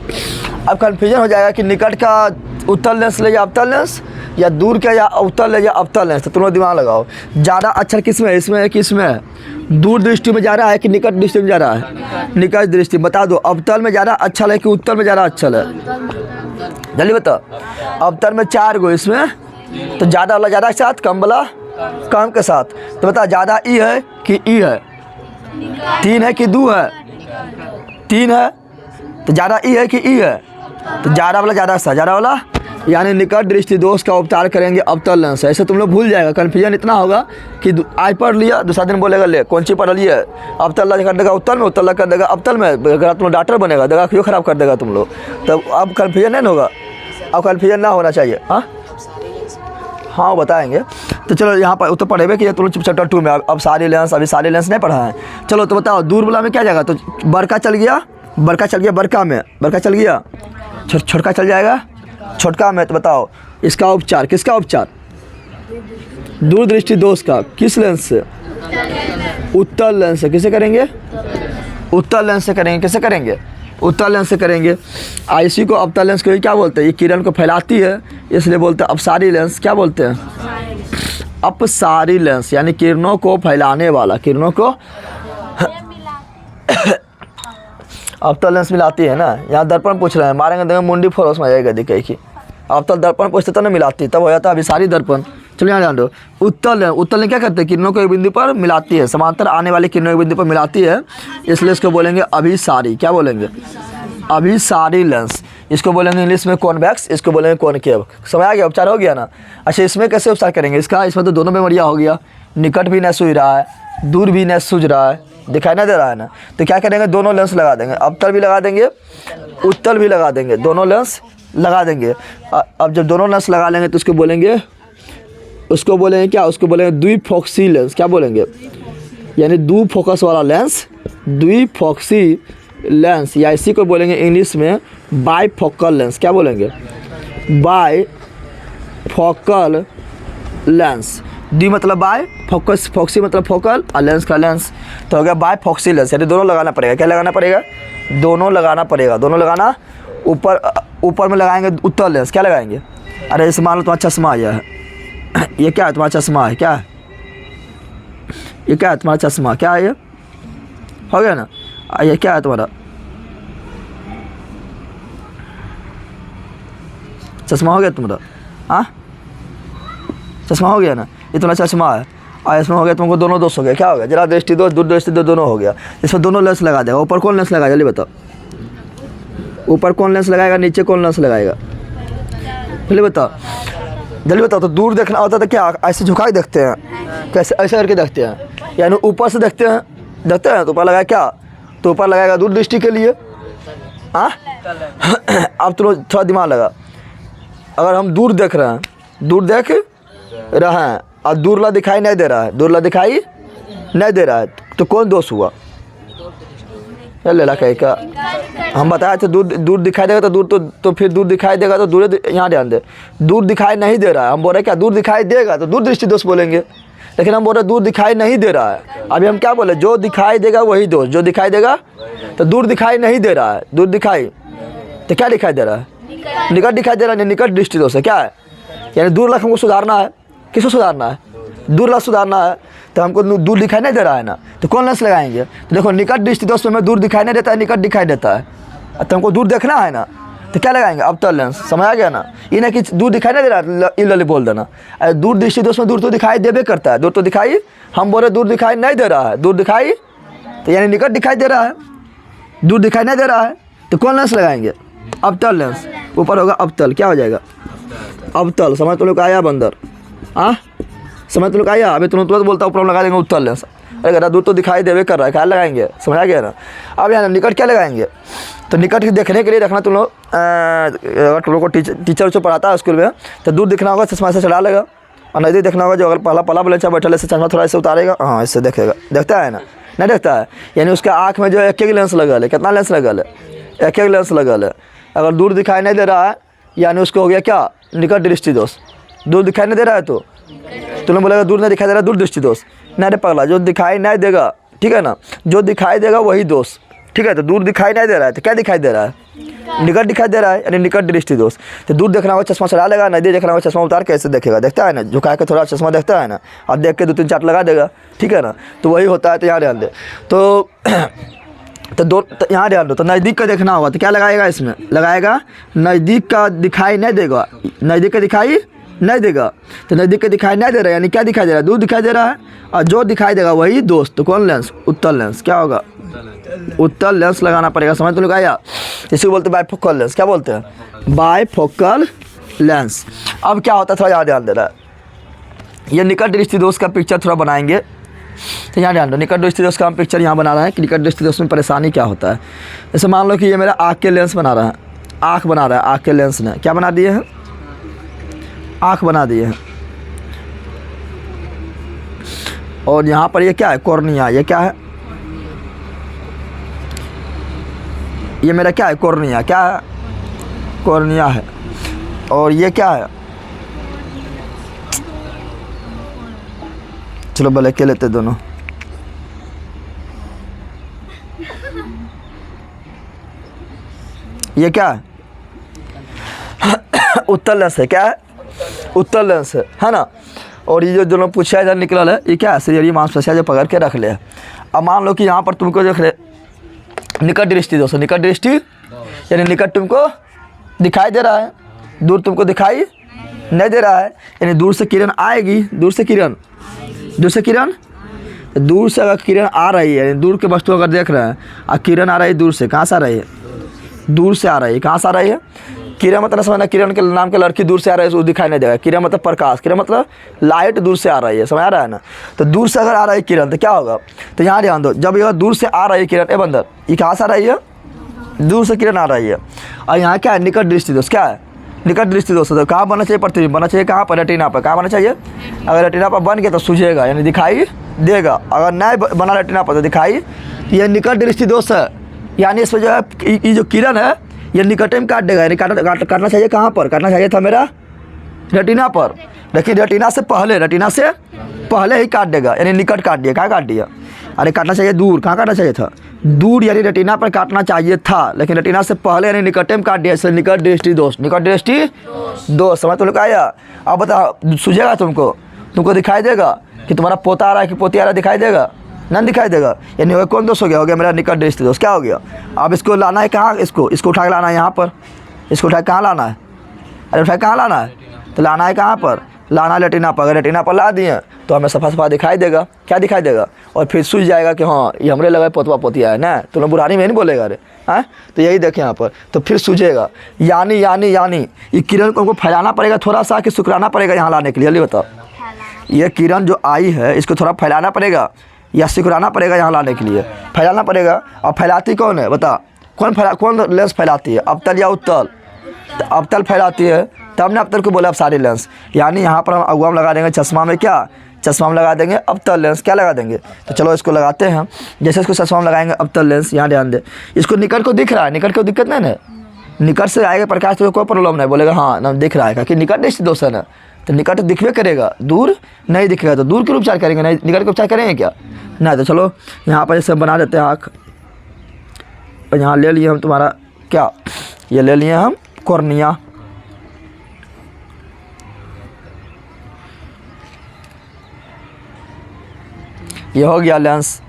अब कन्फ्यूजन हो जाएगा कि निकट का उत्तल लेंस ले या अवतल लेंस, या दूर का या अवतल ले या अवतल लेंस। तो तुम लोग दिमाग लगाओ, ज़्यादा अक्षर किस में है, इसमें है कि इसमें है, दूर दृष्टि में जा रहा है कि निकट दृष्टि में जा रहा है, निकट दृष्टि। बता दो अवतल में ज़्यादा अच्छा है कि उत्तल में ज़्यादा अच्छा है, जल्दी बता। अवतल में 4 गो, इसमें तो ज़्यादा वाला ज़्यादा के साथ, कम वाला कम के साथ। तो बता ज़्यादा ई है कि ई है, 3 है कि 2 है, 3 है तो ज़्यादा ई है कि ई है, तो ज़्यादा वाला ज़्यादा सा, ज़्यादा वाला, यानी निकट दृष्टि दोष का उपचार करेंगे अवतल लेंस। ऐसे तुम लोग भूल जाएगा, कन्फ्यूजन इतना होगा कि आज पढ़ लिया, दूसरा दिन बोलेगा ले कौन सी पढ़ लिया, अवतल कर देगा उत्तल में, उत्तल कर देगा अवतल में। अगर तुम डॉक्टर बनेगा देगा क्यों खराब कर देगा तुम लोग, तब अब कन्फ्यूजन नहीं होगा, अब कन्फ्यूजन ना होना चाहिए। हाँ बताएंगे। तो चलो यहाँ पर तो पढ़े हुए कि तुम लोग चैप्टर 2 में अब सारी लेंस, अभी सारी लेंस नहीं पढ़ा है। चलो तो बताओ दूर वाला में क्या जाएगा, तो बड़का चल गया बड़का चल गया बड़का में, बड़का चल गया, छोटका चल जाएगा छोटका में। तो बताओ इसका उपचार, किसका उपचार? दूरदृष्टि दोष का। किस लेंस से? उत्तल लेंस से। किसे करेंगे? उत्तल लेंस से करेंगे। किसे करेंगे? उत्तल लेंस से करेंगे। इसी को अवतल लेंस को क्या बोलते हैं? ये किरण को फैलाती है इसलिए बोलते हैं अपसारी लेंस। क्या बोलते हैं? अपसारी लेंस, यानी किरणों को फैलाने वाला, किरणों को अवतल लेंस मिलाती है ना। यहाँ दर्पण पूछ रहे हैं, मारेंगे देंगे मुंडी फोरोस में आएगा दिखे की। अवतल दर्पण पूछते तो ना मिलाती, तब हो जाता है अभिसारी दर्पण। चलो यहाँ जान दो। उत्तल है, उत्तल ने क्या करते हैं? किरणों को एक बिंदु पर मिलाती है, समांतर आने वाली किरणों एक बिंदु पर मिलाती है, इसलिए इसको बोलेंगे अभिसारी। क्या बोलेंगे? अभिसारी लेंस। इसको बोलेंगे इंग्लिश में कॉन्वेक्स, इसको बोलेंगे कॉनकेव। समझ आ गया? उपचार हो गया ना। अच्छा इसमें कैसे उपचार करेंगे इसका? इसमें तो दोनों बीमारियाँ हो गया, निकट भी नहीं सूझ रहा है, दूर भी नहीं सूझ रहा है, दिखाई नहीं दे रहा है ना। तो क्या करेंगे? दोनों लेंस लगा देंगे, अवतल भी लगा देंगे, उत्तल भी लगा देंगे, दोनों लेंस लगा देंगे। अब जब दोनों लेंस लगा लेंगे तो उसको बोलेंगे क्या? उसको बोलेंगे द्विफोक्सी लेंस। क्या बोलेंगे? यानी दो फोकस वाला लेंस, द्विफोक्सी लेंस, या इसी को बोलेंगे इंग्लिश में बाईफोकल लेंस। क्या बोलेंगे? Bifocal lens. डी मतलब बाय, फोकस, फोक्सी मतलब फोकल, और लेंस का लेंस, तो हो गया बाईफोक्सी लेंस। यानी दोनों लगाना पड़ेगा। क्या लगाना पड़ेगा? दोनों लगाना पड़ेगा। दोनों लगाना, ऊपर में लगाएंगे उत्तल लेंस। क्या लगाएंगे? अरे इस मान लो तुम्हारा चश्मा आया है, ये क्या है? तुम्हारा चश्मा है। क्या है ये? क्या है तुम्हारा चश्मा? क्या है ये? हो गया ना। ये क्या है तुम्हारा? चश्मा हो गया तुम्हारा। हाँ चश्मा हो गया ना, ये तुम्हारा चश्मा है। और इसमें हो गया तुमको दोनों दोष हो गया। क्या हो गया? जरा दृष्टि दोष, दूर दृष्टि दोष, दोनों हो गया। इसमें दोनों लेंस लगा देगा। ऊपर कौन लेंस लगाएगा? जल्दी बताओ, ऊपर कौन लेंस लगाएगा, नीचे कौन लेंस लगाएगा? जल्दी बताओ, जल्दी बताओ। तो दूर देखना होता तो क्या ऐसे झुका के देखते हैं? कैसे? ऐसे करके देखते हैं, यानी ऊपर से देखते हैं। तो ऊपर लगाया क्या? तो ऊपर लगाएगा दूर दृष्टि के लिए। हाँ अब तो थोड़ा दिमाग लगा। अगर हम दूर देख रहे हैं, दूर देख रहे हैं और दूरला दिखाई नहीं दे रहा है, दूरला दिखाई नहीं दे रहा है, तो कौन दोष हुआ? लेला कहीं का हम बताए थे दूर दिखाई देगा तो दूर तो फिर दूर दिखाई देगा तो दूर। यहाँ ध्यान दे, दूर दिखाई नहीं दे रहा है। हम बोल रहे क्या? दूर दिखाई देगा तो दूर दृष्टि दोष बोलेंगे, लेकिन हम बोल रहे दूर दिखाई नहीं दे रहा है। अभी हम क्या बोले? जो दिखाई देगा वही दोष। जो दिखाई देगा, तो दूर दिखाई नहीं दे रहा है, दूर दिखाई तो क्या दिखाई दे रहा है? निकट दिखाई दे रहा है, निकट दृष्टि दोष है। क्या है? यानी दूर लाख हमको सुधारना है। किसको सुधारना है? दूर लाख सुधारना है, तो हमको दूर दिखाई नहीं दे रहा है ना, तो कौन लेंस लगाएंगे? तो देखो निकट दृष्टि दोष में दूर दिखाई नहीं देता है, निकट दिखाई देता है, तो हमको दूर देखना है ना, तो क्या लगाएंगे? अवतल लेंस। समझ आ गया ना। ये ना कि दूर दिखाई नहीं दे रहा इल्ल बोल देना। दूर दृष्टि दोष में दूर तो दिखाई देवे करता है, दूर तो दिखाई, हम बोले दूर दिखाई नहीं दे रहा है, दूर दिखाई तो यानी निकट दिखाई दे रहा है, दूर दिखाई नहीं दे रहा है, तो कौन लेंस लगाएंगे? अवतल लेंस। ऊपर होगा अवतल। क्या हो जाएगा? अवतल। समझ तो लोग आया बंदर? हाँ समझ तो लोग आया। अभी तुरंत बोलता ऊपर लगा देंगे उत्तल लेंस। अरे गरा दूर तो दिखाई देवे कर रहा है, क्या लगाएंगे? समझ आ गया ना। अब यहाँ निकट क्या लगाएंगे? तो निकट देखने के लिए रखना तुम लोग, अगर तुम लोग को टीचर जो पढ़ाता है स्कूल में, तो दूर दिखना होगा चश्मा से चढ़ा लेगा, और नज़दीक देखना होगा जो अगर पहला बच्चा बैठा से चश्मा थोड़ा ऐसे उतारेगा, हाँ इससे देखेगा। देखता है ना? नहीं देखता है। यानी उसका आँख में जो एक लेंस लगल है। कितना लेंस लगल है? एक लेंस लगल है। अगर दूर दिखाई नहीं दे रहा है यानी उसको हो गया क्या? निकट दृष्टि दोष। दूर दिखाई नहीं दे रहा है तो तुमने बोलेगा दूर नहीं दिखाई दे रहा है, दूर दृष्टि दोष। नहीं रे पगला, जो दिखाई नहीं देगा, ठीक है ना, जो दिखाई देगा वही दोष, ठीक है। तो दूर दिखाई नहीं दे रहा है तो क्या दिखाई दे रहा है? निकट दिखाई दे रहा है, यानी निकट दृष्टि दोष। तो दूर देखना होगा चश्मा चढ़ा लेगा, नजदीक देखना होगा चश्मा उतार कैसे देखेगा? देखता है ना, झुका के थोड़ा चश्मा देखता है ना, अब देख के 2-3 चाट लगा देगा, ठीक है ना। तो वही होता है। तो यहाँ ध्यान दे। तो यहाँ ध्यान दो। तो नज़दीक का देखना होगा तो क्या लगाएगा? इसमें लगाएगा नज़दीक का दिखाई नहीं देगा, नज़दीक का दिखाई नहीं देगा। तो नज़दीक का दिखाई नहीं दे रहा है, यानी क्या दिखाई दे रहा है? दूर दिखाई दे रहा है, और जो दिखाई देगा वही दोस्त। तो कौन लेंस? उत्तल लेंस। क्या होगा? उत्तल लेंस लगाना पड़ेगा। समझ तो लोग आया। इसी को बोलते हैं बाईफोकल लेंस। क्या बोलते हैं? Bifocal lens. अब क्या होता है थोड़ा यहाँ ध्यान दे रहा है। ये निकट दृष्टि दोष का पिक्चर थोड़ा बनाएंगे, तो यहाँ ध्यान दो। निकट दृष्टि दोष का हम पिक्चर यहाँ बना रहे हैं कि निकट दृष्टि दोष में परेशानी क्या होता है। जैसे मान लो कि ये मेरा आँख के लेंस बना रहा है, आँख बना रहा है, आँख के लेंस ने क्या बना दिए हैं? आँख बना दिए हैं। और यहाँ पर ये क्या है? कॉर्निया। ये क्या है? ये मेरा क्या है, कॉर्निया, क्या है, कॉर्निया है। और ये क्या है, चलो भले के लेते दोनों। ये क्या है, उत्तर लेंस है, क्या है, उत्तर लेंस है ना। और ये जो दोनों पूछा इधर निकल है, ये क्या है, शरीर मांसपेशियाँ जो पकड़ के रख ले। अब मान लो कि यहाँ पर तुमको देख रहे निकट दृष्टि दोस्तों, निकट दृष्टि यानी निकट तुमको दिखाई दे रहा है, दूर तुमको दिखाई नहीं दे रहा है। यानी दूर से किरण आएगी, दूर से किरण, दूर से किरण, दूर से अगर किरण आ रही है, यानी दूर के वस्तु अगर देख रहे हैं और किरण आ रही है दूर से, कहाँ से आ रही है, दूर से आ रही है। कहाँ से आ रही है, किरण मतलब समझना, किरण के नाम के लड़की दूर से आ रही है, उसको दिखाई नहीं देगा। किरण मतलब प्रकाश, किरण मतलब लाइट दूर से आ रही है, समझ आ रहा है ना। तो दूर से अगर आ रही है किरण तो क्या होगा, तो यहाँ ध्यान दो, जब यह दूर से आ रही है किरण, ए बंदर, ये कहाँ से आ रही है, दूर से किरण आ रही है। और यहाँ क्या है, निकट दृष्टि दोष, क्या है, निकट दृष्टि दोष। तो कहाँ बनना चाहिए, पृथ्वी बनना चाहिए, कहाँ पर, रेटिना पर। कहाँ बनना चाहिए, अगर रेटिना पर बन गया तो सूझेगा यानी दिखाई देगा, अगर नहीं बना रेटिना पर तो दिखाई, ये निकट दृष्टि दोष है। यानी इसमें जो है ये जो किरण है ये निकटे में काट देगा, यानी काटना चाहिए कहाँ पर, काटना चाहिए था मेरा रेटिना पर, लेकिन रेटिना से पहले, रेटिना से पहले ही काट देगा, यानी निकट काट दिया। कहाँ काट दिया, अरे काटना चाहिए दूर, कहाँ काटना चाहिए था, दूर यानी रेटिना पर काटना चाहिए था, लेकिन रेटिना से पहले यानी निकटे में काट दिया, इसलिए निकट दृष्टि दोष, निकट दृष्टि दोष। समझ तो लोग आया। अब बता, सूझेगा तुमको, तुमको दिखाई देगा कि तुम्हारा पोता आ रहा है कि पोती आ रहा है, दिखाई देगा नहीं, दिखाई देगा। यानी वो कौन दोष हो गया, हो गया मेरा निकट दृष्टि दोष। क्या हो गया, अब इसको लाना है कहाँ, इसको उठा के लाना है यहाँ पर, इसको उठा के कहाँ लाना है, अरे उठा के कहाँ लाना है, तो लाना है कहाँ पर, लाना है रेटिना पर। अगर रेटिना पर ला दिए तो हमें सफा सफा दिखाई देगा, क्या दिखाई देगा, और फिर सूझ जाएगा कि हाँ ये हमरे लगा पोतवा पोतिया है ना, तो लोग बुरानी में नहीं बोलेगा अरे, हाँ। तो यही देखें यहाँ पर, तो फिर सूझेगा। यानी यानी यानी ये किरण को हमको फैलाना पड़ेगा थोड़ा सा कि सुकराना पड़ेगा यहाँ लाने के लिए, जल्दी बताओ। ये किरण जो आई है इसको थोड़ा फैलाना पड़ेगा या सिकुड़ाना पड़ेगा यहाँ लाने के लिए, फैलाना पड़ेगा। और फैलाती कौन है बता, कौन लेंस फैलाती है, अवतल या उत्तल, तो अवतल फैलाती है, तब ने अवतल को बोला अब सारी लेंस। यानी यहाँ पर हम अगुआ लगा देंगे चश्मा में, क्या चश्मा में लगा देंगे अवतल लेंस, क्या लगा देंगे, तो चलो इसको लगाते हैं। जैसे इसको चश्मा में लगाएंगे अवतल लेंस, यहाँ ध्यान दे, इसको निकट को दिख रहा है, निकट को दिक्कत नहीं ना, निकट से आएगा प्रकाश तो कोई प्रॉब्लम नहीं, बोलेगा हाँ ना दिख रहा है, कि निकट दृष्टि दोष है ना, तो निकट दिखवे करेगा, दूर नहीं दिखेगा, तो दूर के उपचार करेंगे, नहीं निकट के उपचार करेंगे क्या, नहीं। तो चलो यहाँ पर जैसे बना देते हैं आँख, और यहाँ ले लिए हम तुम्हारा क्या, ये ले लिए हम कॉर्निया, ये हो गया लेंस।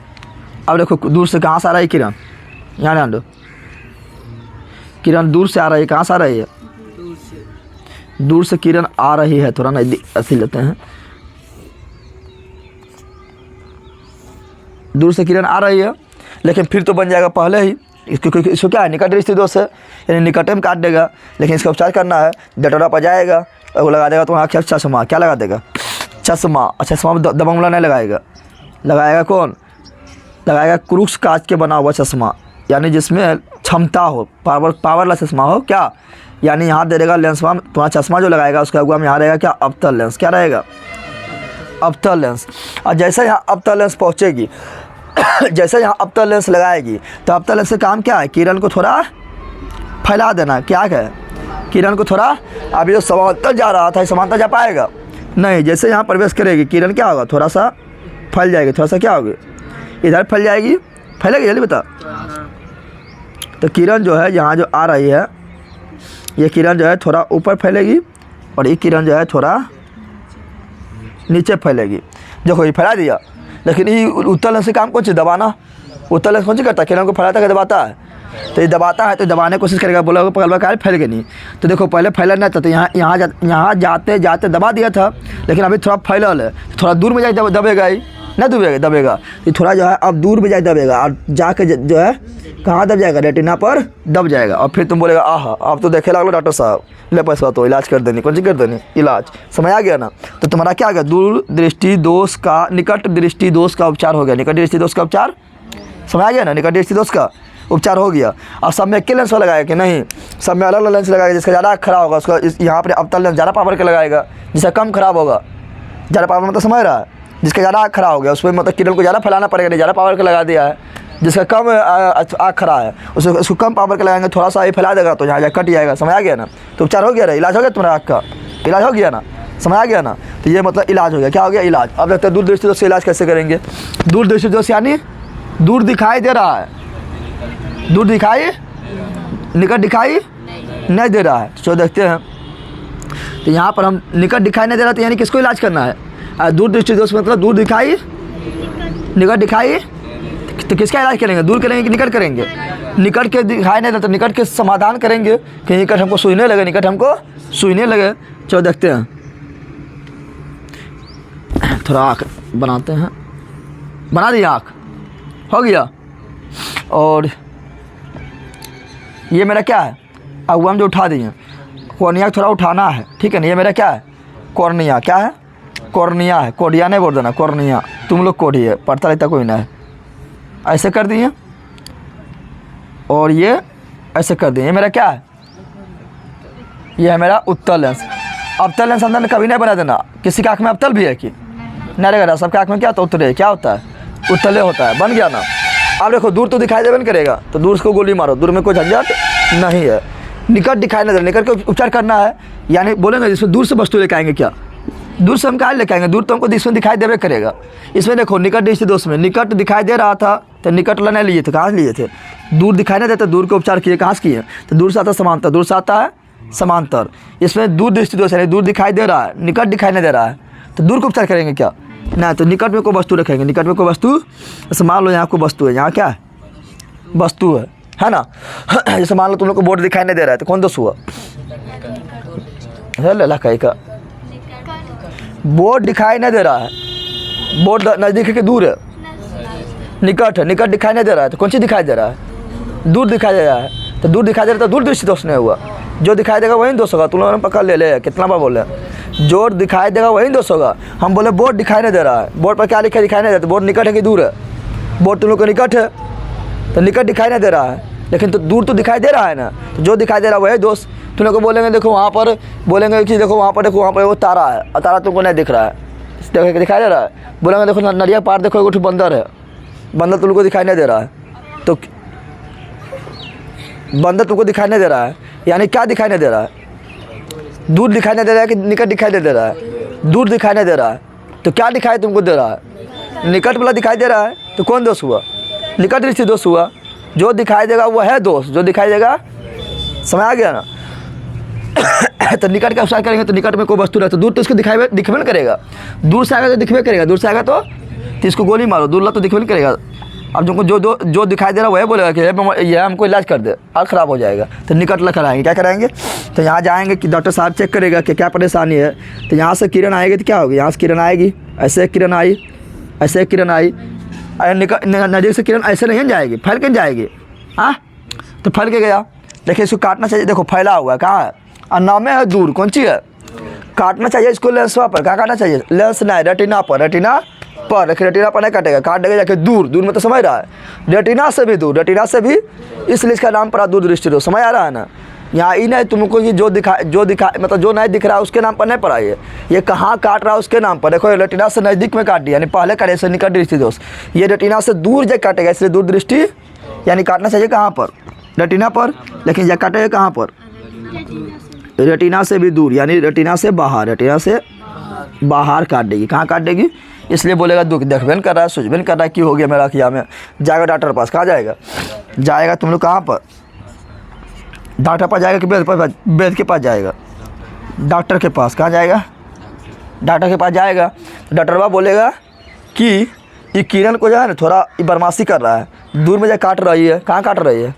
अब देखो दूर से कहाँ से आ रहा है किरण, यहाँ ध्यान दो, किरण दूर से आ रही है, कहाँ से आ रही है, दूर से किरण आ रही है, थोड़ा नहीं ऐसे लेते हैं, दूर से किरण आ रही है, लेकिन फिर तो बन जाएगा पहले ही, इसको क्या है निकट दृष्टि दोष है, यानी निकट में काट देगा, लेकिन इसका उपचार करना है, डटोरा पर जाएगा और वो लगा देगा तो वहाँ चश्मा, क्या लगा देगा, चश्मा। अच्छा चश्मा में दबंगला नहीं लगाएगा, लगाएगा कौन, लगाएगा क्रूक्स कांच के बना हुआ चश्मा, यानी जिसमें क्षमता हो, पावरलेस चश्मा हो, क्या, यानी यहाँ दे देगा लेंस में तुम्हारा चश्मा जो लगाएगा उसका अगुआ में यहाँ रहेगा क्या, अवतल लेंस, क्या रहेगा, अवतल लेंस। और जैसे यहाँ अवतल लेंस पहुँचेगी जैसे यहाँ अवतल लेंस लगाएगी तो अवतल लेंस से काम क्या है, किरण को थोड़ा फैला देना, क्या है, किरण को थोड़ा, अभी जो समांतर जा रहा था समांतर जा पाएगा नहीं, जैसे यहाँ प्रवेश करेगी किरण क्या होगा, थोड़ा सा फैल जाएगी, थोड़ा सा क्या होगी, इधर फैल जाएगी, फैलेगी, जल्दी बता। तो किरण जो है यहाँ जो आ रही है, ये किरण जो है थोड़ा ऊपर फैलेगी और ये किरण जो है थोड़ा नीचे फैलेगी। देखो ये फैला दिया, लेकिन ये उत्तल लेंस से काम कौन सी, दबाना, उत्तल लेंस कौन सी करता है, किरण को फैलाता है, दबाता है, तो ये दबाता है तो दबाने की कोशिश करेगा, बोला पकड़ का फैल गई नहीं, तो देखो पहले फैला नहीं था, तो यहाँ जाते जाते दबा दिया था, लेकिन अभी थोड़ा फैलल है, थोड़ा दूर में जाए दबेगा ही नहीं, दबेगा तो थोड़ा जो है अब दूर में जाए दबेगा, और जाके जो है कहाँ दब जाएगा, रेटिना पर दब जाएगा। और फिर तुम बोलेगा आह अब तो देखे लगलो डॉक्टर साहब, ले पैसा तो इलाज कर देनी, कौन सी कर देनी, इलाज, समझ आ गया ना। तो तुम्हारा क्या आ गया, दूर दृष्टि दोष का, निकट दृष्टि दोष का उपचार हो गया, निकट दृष्टि दोष का उपचार समझ आ गया ना, निकट दृष्टि दोष का उपचार हो गया। और सब में एक लेंस लगाएगा कि नहीं, सब में अलग अलग लेंस लगाएगा, जिसका ज़्यादा खराब होगा उसका यहाँ पर अवतल लेंस ज़्यादा पावर के लगाएगा, जिसका कम खराब होगा, ज़्यादा पावर मतलब समझ रहा है, जिसका ज़्यादा खराब हो गया उसमें मतलब किरण को ज़्यादा फैलाना पड़ेगा, नहीं ज़्यादा पावर के लगा दिया है जिसका कम आँख खड़ा है उसको कम पावर का लगाएंगे, थोड़ा सा ये फैला देगा तो यहाँ कट जाएगा। समझ आ गया ना? तो उपचार हो गया ना, इलाज हो गया तुम्हारा आँख का, इलाज हो गया ना, समझ आ गया ना? तो ये मतलब इलाज हो गया। क्या हो गया? इलाज। अब देखते हैं दूर दृष्टि दोष से इलाज कैसे करेंगे। दूर दृष्टि दोष यानी दूर दिखाई दे रहा है, दूर दिखाई, निकट दिखाई नहीं दे रहा है। तो देखते हैं, तो यहाँ पर हम निकट दिखाई नहीं दे रहा, तो यानी किसको इलाज करना है? दूर दृष्टि दोष मतलब दूर दिखाई, निकट दिखाई, तो किसका इलाज करेंगे? दूर करेंगे कि निकट करेंगे? निकट के दिखाई नहीं देता तो निकट के समाधान करेंगे कि निकट हमको सूझने लगे, निकट हमको सूझने लगे। चलो देखते हैं, थोड़ा आँख बनाते हैं, बना दिया आँख, हो गया। और ये मेरा क्या है? अब हम जो उठा दिए, कॉर्निया थोड़ा उठाना है, ठीक है ना? ये मेरा क्या है? कॉर्निया। क्या है? कॉर्निया है, कोडिया नहीं बोल देना, कॉर्निया। तुम लोग कोडी है, पढ़ता रहता कोई ना है। ऐसे कर दिए और ये ऐसे कर दिए। ये मेरा क्या है? ये है मेरा उत्तल लेंस। अवतल लेंस अंदर कभी नहीं बना देना। किसी का आँख में अवतल भी है कि नहीं रहेगा? सबके आँख में क्या होता है? उत्तले। क्या होता है? उत्तले होता है। बन गया ना? अब देखो दूर तो दिखाई देवे नहीं करेगा, तो दूर उसको गोली मारो, दूर में कोई झंझट नहीं है। निकट दिखाई नहीं दे, निकट का उपचार करना है, यानी बोलेंगे जिसमें दूर से वस्तु लेके आएंगे। क्या दूर से हम कहाँ लेके आएंगे? दूर तो हमको इसमें दिखाई देवे करेगा। इसमें देखो निकट दृष्टि दोष में निकट दिखाई दे रहा था तो निकट लेने लिए थे, कहाँ से लिए थे? दूर दिखाई नहीं देता, दूर का उपचार किए, कहाँ से किए? तो दूर से आता है समांतर, दूर से आता है समांतर। इसमें दूर दृष्टि दोष है, दूर दिखाई दे रहा है, निकट दिखाई नहीं दे रहा है, तो दूर का उपचार करेंगे क्या? ना, तो निकट में कोई वस्तु रखेंगे। निकट में कोई वस्तु, जैसे मान लो यहाँ कोई वस्तु है, यहाँ क्या है? वस्तु है ना? जैसे मान लो तुम लोग को बोर्ड दिखाई नहीं दे रहा है, तो कौन दोष हुआ? का बोर्ड दिखाई नहीं दे रहा है, बोर्ड नज़दीक है कि दूर है? निकट है, निकट दिखाई नहीं दे रहा है, तो कौन सी दिखाई दे रहा है? दूर दिखाई दे रहा है। तो दूर दिखाई दे रहा है तो दूर दृष्टि दोष नहीं हुआ। जो दिखाई देगा वही दोष होगा। तुम लोगों ने पकड़ ले कितना बार बोले, जो दिखाई देगा वही दोष होगा। हम बोले बोर्ड दिखाई नहीं दे रहा है, बोर्ड पर क्या लिखा दिखाई नहीं देता? बोर्ड निकट है कि दूर है? बोर्ड तुम लोग को निकट है, तो निकट दिखाई नहीं दे रहा है, लेकिन तो दूर तो दिखाई दे रहा है ना। तो जो दिखाई दे रहा है वही दोस्त। तुम लोग को बोलेंगे देखो वहाँ पर, बोलेंगे कि देखो वहाँ पर, देखो वहाँ पर वो तारा है और तारा तुमको नहीं दिख रहा है, देखो दिखाई दे रहा है। बोलेंगे देखो नरिया पार देखो एक बंदर है, बंदर तुमको दिखाई नहीं दे रहा है, तो बंदर तुमको दिखाई नहीं दे रहा है, यानी क्या दिखाई नहीं दे रहा है? दूर दिखाई नहीं दे रहा है कि निकट दिखाई नहीं दे रहा है? दूर दिखाई नहीं दे रहा है, तो क्या दिखाई तुमको दे रहा है? निकट वाला दिखाई दे रहा है, तो कौन दोष हुआ? निकट दृष्टि दोष हुआ। जो दिखाई देगा वो है दोष, जो दिखाई देगा। समझ आ गया ना? तो निकट का उपचार करेंगे तो निकट में कोई वस्तु रहे तो दूर तो इसको दिखबे नहीं करेगा। दूर से आएगा तो दिखबे करेगा, दूर से आएगा तो इसको गोली मारो, दूर ला तो दिखबे नहीं करेगा। अब तुमको जो दिखाई दे रहा है वही बोलेगा कि यह हमको इलाज कर दे, और ख़राब हो जाएगा। तो निकट ला कराएंगे। क्या कराएंगे? तो यहाँ जाएंगे कि डॉक्टर साहब चेक करेगा कि क्या परेशानी है। तो यहाँ से किरण आएगी तो क्या होगी? यहाँ से किरण आएगी, ऐसे किरण आई, ऐसे किरण आई, नज़दीक से किरण ऐसे नहीं जाएगी, फैल के जाएगी। हाँ, तो फैल के गया। देखिए इसको काटना चाहिए, देखो फैला हुआ है, कहाँ है? और नामे है दूर, कौन सी है? काटना चाहिए इसको लेंस पर। कहाँ काटना चाहिए? लेंस नहीं, रेटिना पर, रेटिना पर। देखिए रेटिना पर नहीं काटेगा, काट देगा जाके दूर, दूर में तो समझ रहा है, रेटिना से भी दूर, रेटिना से भी, इसलिए इसका नाम पड़ा दूर दृष्टि दोष। समझ आ रहा है ना? यहाँ ही नहीं तुमको ये जो दिखा मतलब जो नहीं दिख रहा है उसके नाम पर नहीं पड़ा, ये कहाँ काट रहा है उसके नाम पर। देखो रेटिना से नज़दीक में काट दिया, यानी पहले करे से निकट दृष्टि दोष। ये रेटिना से दूर जब काटेगा, इसलिए दूर दृष्टि, यानी काटना चाहिए कहाँ पर? रेटिना पर। लेकिन जब काटेगा कहाँ पर? रेटिना से भी दूर, यानी रेटिना से बाहर, रेटिना से बाहर काट देगी। कहाँ काट देगी? इसलिए बोलेगा दुख देखबे नहीं कर रहा है, सोचबे नहीं कर रहा है, कि हो गया मेरा किया में। जाएगा डॉक्टर पास। कहाँ जाएगा? जाएगा तुम लोग कहाँ पर? डॉक्टर पास जाएगा कि वैद्य के पास जाएगा? डॉक्टर के पास। कहाँ जाएगा? डॉक्टर के पास जाएगा। डॉक्टरवा बोलेगा कि ये किरण को जो है ना थोड़ा बदमाशी कर रहा है, दूर में जा काट रही है। कहाँ काट रही है?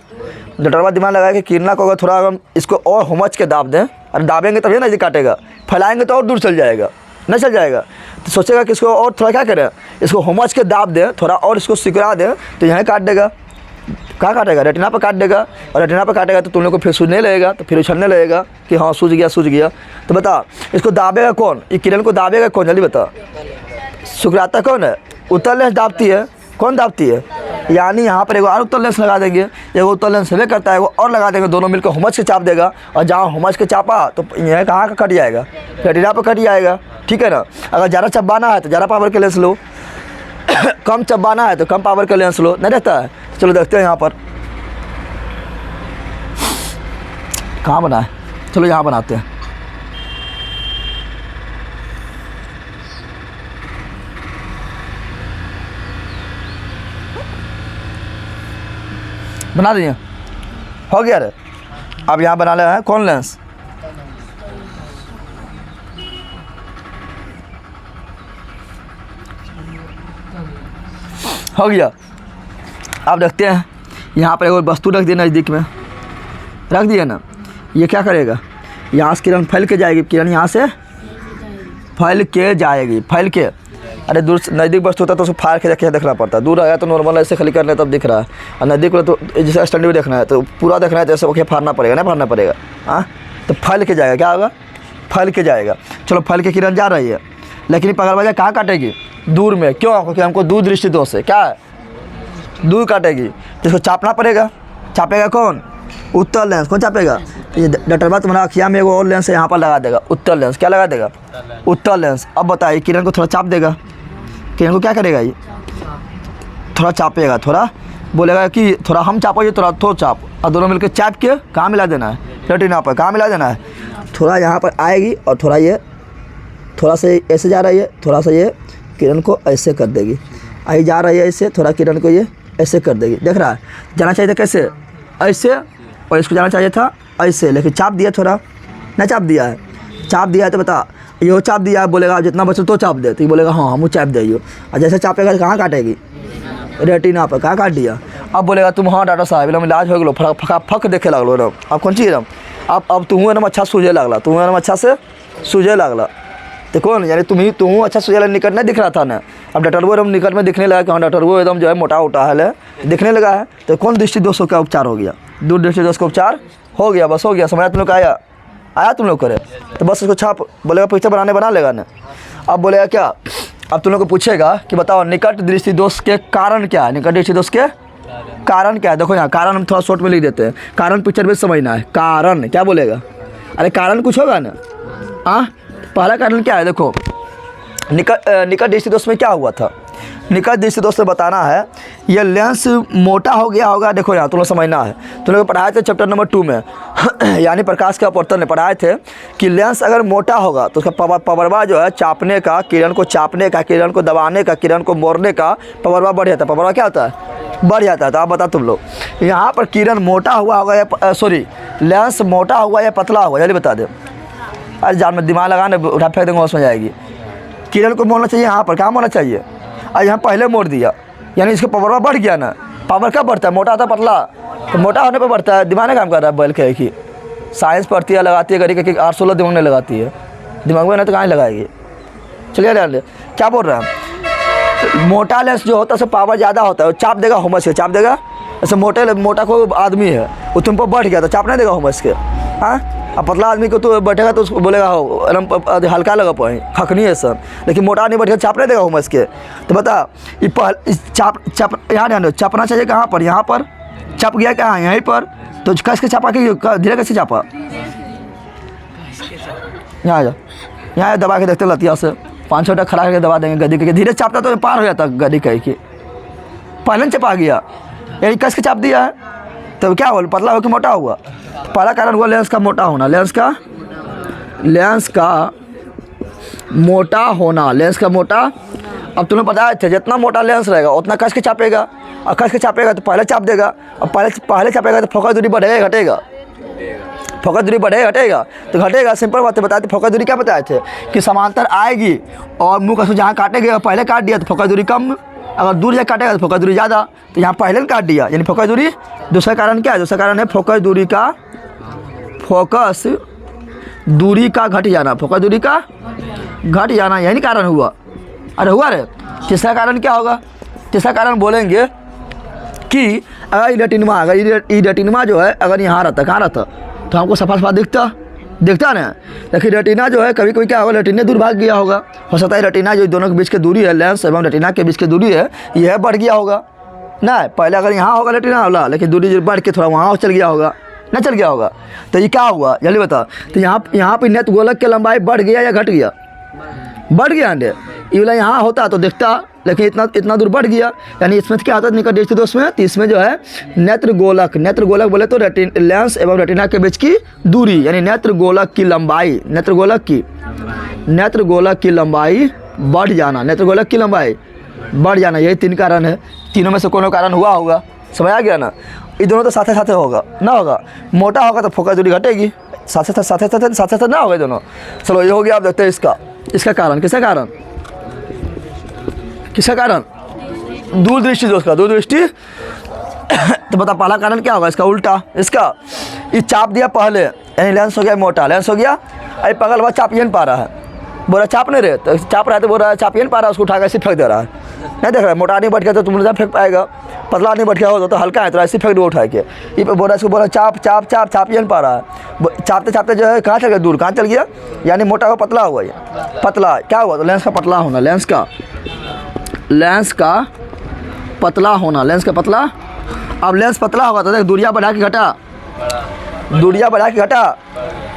डॉक्टरवा दिमाग लगाया कि किरणा को अगर थोड़ा हम इसको और हुमच के दाब दें, और दाबेंगे तभी ना ये काटेगा, फैलाएंगे तो और दूर चल जाएगा, नहीं चल जाएगा। तो सोचेगा कि इसको और थोड़ा क्या करें, इसको हुमच के दाब दें थोड़ा और, इसको सिकुड़ा दें, तो यहाँ काट देगा। कहाँ काटेगा? रेटिना पर काट देगा। और रेटिना पर काटेगा तो तुम लोग को फिर सूझने लगेगा, तो फिर उछलने लगेगा कि हाँ सूझ गया, सूझ गया। तो बता इसको दाबेगा कौन? ये किरण को दाबेगा कौन? जल्दी बता। सुकराता कौन है? उत्तल लेंस दाबती है। कौन दाबती है? यानी यहाँ पर एगो और उत्तल लेंस लगा देंगे, एगो उत्तल लेंस हमें करता है, वो और लगा देंगे, दोनों मिलकर हुमच के चाप देगा। और जहाँ हुमच के चापा तो यह कहाँ का कट जाएगा? रेटिना पर कट जाएगा। ठीक है ना? अगर ज़्यादा चबाना है तो ज़्यादा पावर के लेंस लो, कम चबाना है तो कम पावर का लेंस लो, नहीं रहता है। चलो देखते हैं यहाँ पर कहाँ बना है, चलो यहाँ बनाते हैं। बना दिए, हो गया रे। अब यहाँ बना ले है कौन लेंस, हो गया। अब देखते हैं यहाँ पर एक वस्तु रख दिए नज़दीक में, रख दिया ना, ये क्या करेगा, यहाँ से किरण फैल के जाएगी, किरण यहाँ से फैल के जाएगी, फैल के। अरे दूर नज़दीक वस्तु होता है तो उसको फाड़ के देखना पड़ता है, दूर आया तो नॉर्मल ऐसे खाली करना है तब दिख रहा है, और नज़दीक वाला तो जैसे स्टैंड भी देखना है तो पूरा देखना है, जैसे ओके फाड़ना पड़ेगा, नहीं फाड़ना पड़ेगा, हाँ तो फैल के जाएगा, क्या होगा, फैल के जाएगा। चलो फैल के किरण जा रही है, लेकिन पगलबाजा कहाँ काटेगी, दूर में। क्यों, क्योंकि हमको दूर दृष्टि दोष है, क्या है, दूर काटेगी, जिसको चापना पड़ेगा। चापेगा कौन, उत्तर लेंस। कौन चापेगा, ये डटरवा तुम्हारा अखिया में एगो और लेंस है, यहाँ पर लगा देगा उत्तर लेंस। क्या लगा देगा, उत्तर लेंस। अब बताइए किरण को थोड़ा चाप देगा, किरण को क्या करेगा, ये थोड़ा चापेगा, थोड़ा बोलेगा कि थोड़ा हम चापो, ये थोड़ा तो चाप, और दोनों मिलकर चाप के कहाँ मिला देना है, रेटिना पर कहाँ मिला देना है। थोड़ा यहाँ पर आएगी और थोड़ा ये थोड़ा सा ऐसे जा रही है, थोड़ा सा ये किरण को ऐसे कर देगी, आई जा रही है ऐसे, थोड़ा किरण को ये ऐसे कर देगी। देख रहा है, जाना चाहिए था कैसे, ऐसे, और इसको जाना चाहिए था ऐसे, लेकिन चाप दिया, थोड़ा ना चाप दिया है, चाप दिया है तो बता, ये चाप दिया है, बोलेगा जितना बचे तो चाप दे, तो ये बोलेगा हाँ हम चाप दे, और जैसे चापेगा तो कहाँ काटेगी, रेटिना पर, कहाँ काट दिया। अब बोलेगा तुम हाँ डॉक्टर साहब एकदम इलाज हो गलो, फक देखे लगलो एकदम, अब कौन चीज़ एकदम, अब तुम एकदम अच्छा सूझे लगला, तुम एकदम अच्छा से सूझे लगला, तो कौन, यानी तुम अच्छा सूझे लगा, निकट नहीं दिख रहा था ना, अब डॉक्टर वो एकदम निकट में दिखने लगा कि हाँ डॉक्टर वो एकदम जो है मोटा उटा है दिखने लगा है, तो कौन दृष्टि दोषों का उपचार हो गया, दूर दृष्टि दोष का उपचार हो गया, बस हो गया। समझ तुम लोग का आया तुम लोग करे, तो बस उसको छाप, बोलेगा पिक्चर बना लेगा ना। अब बोलेगा क्या, अब तुम लोग को पूछेगा कि बताओ निकट दृष्टि दोष के कारण क्या है, निकट दृष्टि दोष के कारण क्या है। देखो यहाँ कारण हम थोड़ा शॉर्ट में लिख देते हैं, कारण पिक्चर में समझना है, कारण क्या बोलेगा, अरे कारण कुछ होगा ना, हाँ पहला कारण क्या है, देखो निकट दृष्टि दोष में क्या हुआ था, निकट दृष्टि दोष से बताना है, ये लेंस मोटा हो गया होगा। देखो यहाँ तुम लोग समझना है, तुम लोग पढ़ाए थे चैप्टर नंबर 2 में यानी प्रकाश के अपवर्तन में पढ़ाए थे कि लेंस अगर मोटा होगा तो उसका पवरवा जो है चापने का, किरण को चापने का, किरण को दबाने का, किरण को मोड़ने का पवरवा बढ़ जाता है। पवरवा क्या होता है, बढ़ जाता है। तो आप बता तुम लोग यहाँ पर किरण मोटा हुआ होगा या सॉरी लेंस मोटा हुआ या पतला हुआ, जल्दी बता दे। अरे जान में दिमाग लगाने उठा फेंक देंगे उसमें जाएगी। किरण को मोड़ना चाहिए यहाँ पर, कहाँ मोड़ना चाहिए, और यहाँ पहले मोड़ दिया यानी इसका पावर बढ़ गया ना। पावर कब बढ़ता है, मोटा था पतला, तो मोटा होने पर बढ़ता है। दिमाग ने काम कर रहा है, बैल के कि साइंस पढ़ती है लगाती है करी कि 8-16 दिमाग में लगाती है, दिमाग में ना तो कहाँ लगाएगी। चलिए ले क्या बोल रहा है, मोटा लेंस जो होता है उससे पावर ज़्यादा होता है, चाप देगा होमस के, चाप देगा। ऐसे मोटा को आदमी है वो तुम पर बढ़ गया तो चाप नहीं देगा होमस के, हाँ। अब पतला आदमी को तो बैठेगा तो उसको बोलेगा हो एकदम हल्का लगा पाए खखनी है सर, लेकिन मोटा आदमी बैठेगा चाप नहीं देगा होमस के। तो बता ये चाप यहाँ ध्यान दो, चापना चाहिए कहाँ पर, यहाँ पर चप गया कहाँ, यहीं पर। तो कस के चापा के धीरे कैसे चापा, यहाँ आ जा, यहाँ दबा के देखते लतिया से 5-6 खड़ा करके दबा देंगे गद्दी के। धीरे चापता तो पार हो जाता गद्दी कह के, पहले चपा गया यही कस के चाप दिया है तो क्या हुआ, पतला हो कि मोटा हुआ। पहला कारण हुआ लेंस का मोटा होना, लेंस का मोटा होना, लेंस का मोटा। अब तुम्हें बताया थे जितना मोटा लेंस रहेगा उतना कस के चापेगा, और कस के चापेगा तो पहले चाप देगा, और पहले चापेगा तो फोकस दूरी बढ़ेगा घटेगा, फोकस दूरी बढ़ेगा घटेगा, तो घटेगा। सिंपल बात है, बताए थे फोकस दूरी क्या बताए थे कि समांतर आएगी और मुँह का जहाँ काटेगा पहले काट दिया तो फोकस दूरी कम, अगर दूर जाकर काटेगा तो फोकस दूरी ज़्यादा, तो यहाँ पहले काट दिया यानी फोकस दूरी। दूसरा कारण क्या है, दूसरा कारण है फोकस दूरी का घट जाना, फोकस दूरी का घट जाना, यही कारण हुआ। अरे हुआ रे। तीसरा कारण क्या होगा, तीसरा कारण बोलेंगे कि अगर रेटिनमा जो है अगर यहाँ रहता, कहाँ रहता तो हमको सफा दिखता ना, लेकिन रेटिना जो है कभी कभी क्या होगा, रेटिना दूर भाग गया होगा। हो सकता है रेटिना जो दोनों के बीच की दूरी है, लेंस एवं रेटिना के बीच की दूरी है, यह बढ़ गया होगा ना। पहले अगर यहाँ होगा रेटिना वाला, लेकिन दूरी बढ़ के थोड़ा वहाँ चल गया होगा ना, चल गया होगा। तो ये क्या हुआ जल्दी बता। तो यहाँ पे नेत्र गोलक की लंबाई बढ़ गया या घट गया, बढ़ गया अंडे। ये वाला यहाँ होता तो दिखता, लेकिन इतना दूर बढ़ गया। यानी इसमें क्या होता है निकट दृष्टि दोष में, तो इसमें जो है नेत्र गोलक बोले तो लेंस एवं रेटिना के बीच की दूरी, यानी नेत्र गोलक की लंबाई, नेत्र गोलक की लंबाई बढ़ जाना, नेत्र गोलक की लंबाई बढ़ जाना। यही 3 कारण है। तीनों में से कोनो कारण हुआ होगा, समझ आ गया ना। ये दोनों तो साथ साथ होगा ना, होगा मोटा होगा तो फोकस दूरी घटेगी, साथ साथ ना होगा दोनों। चलो ये हो गया। आप देखते हैं इसका कारण, किसका कारण दूरदृष्टि दोष का, दूरदृष्टि। तो बता पहला कारण क्या होगा इसका उल्टा, इसका ये चाप दिया पहले, यानी लेंस हो गया मोटा, लेंस हो गया। अरे पगल हुआ चाप ये नहीं पा रहा है, बोला चाप नहीं रहे, तो चाप रहा है तो बोल रहा है चाप ये नहीं पा रहा है, उसको उठा कर ऐसे फेंक दे रहा है। नहीं देख रहा है, मोटा नहीं बैठ गया तो तुम नहीं फेंक पाएगा, पतला नहीं बैठ गया हो तो हल्का है तो ऐसे फेंक दो उठा के। ये बोल रहा है, इसको बोला चाप ये नहीं पा रहा है, चापते जो है कहाँ चल गया, दूर कहाँ चल गया, यानी मोटा हुआ पतला हुआ। ये पतला क्या हुआ, तो लेंस का पतला होना, लेंस का पतला होना, लेंस का पतला। अब लेंस पतला होगा तो देख दूरियाँ बढ़ा के घटा,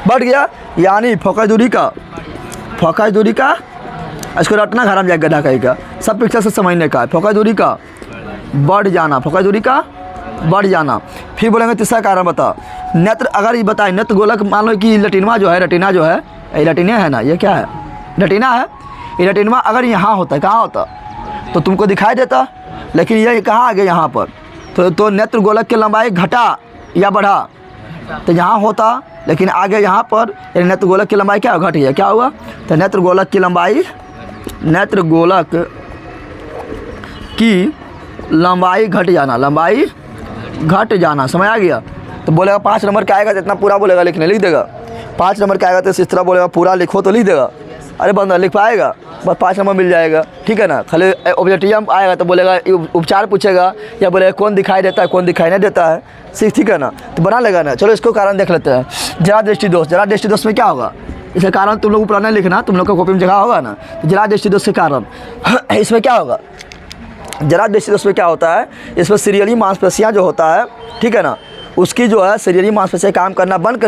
बढ़ गया, यानी फोकस दूरी का इसको रटना घर में जाकर गड्ढा कहेगा, सब पिक्चर से समझने का है। फोकस दूरी का बढ़ जाना, फिर बोलेंगे तीसरा कारण बता। नेत्र, अगर ये बताए नेत्र गोलक, मान लो कि रेटिना जो है, ये रेटिना है ना, ये क्या है, रेटिना है। ये रेटिना अगर यहाँ होता है, कहाँ होता तो तुमको दिखाई देता, लेकिन ये कहाँ आ गया यहाँ पर, तो नेत्र गोलक की लंबाई घटा या बढ़ा, तो यहाँ होता लेकिन आगे यहाँ पर नेत्र गोलक की लंबाई क्या घट गया, क्या हुआ, तो नेत्र गोलक की लंबाई घट जाना, समझ आ गया। तो बोलेगा 5 नंबर का आएगा तो इतना पूरा बोलेगा, लिखने लिख देगा। 5 नंबर का आएगा तो इस तरह बोलेगा पूरा लिखो तो लिख देगा। अरे बंदा लिख पाएगा, बस 5 नंबर मिल जाएगा, ठीक है ना। खाली ऑब्जेक्टिव आएगा तो बोलेगा उपचार पूछेगा, या बोलेगा कौन दिखाई देता है कौन दिखाई नहीं देता है, ठीक है ना, तो बना लेगा ना। चलो इसको कारण देख लेते हैं। जरा दृष्टि दोष में क्या होगा, इसका कारण तुम लोग पुराना लिखना, तुम लोग का कॉपी में जगह होगा ना। तो जरा दृष्टि दोष के कारण इसमें क्या होगा, जरा दृष्टि दोष में क्या होता है, इसमें सीरियली मांसपेशियाँ जो होता है, ठीक है ना, उसकी जो है सीरियली मांसपेशियाँ काम करना बंद कर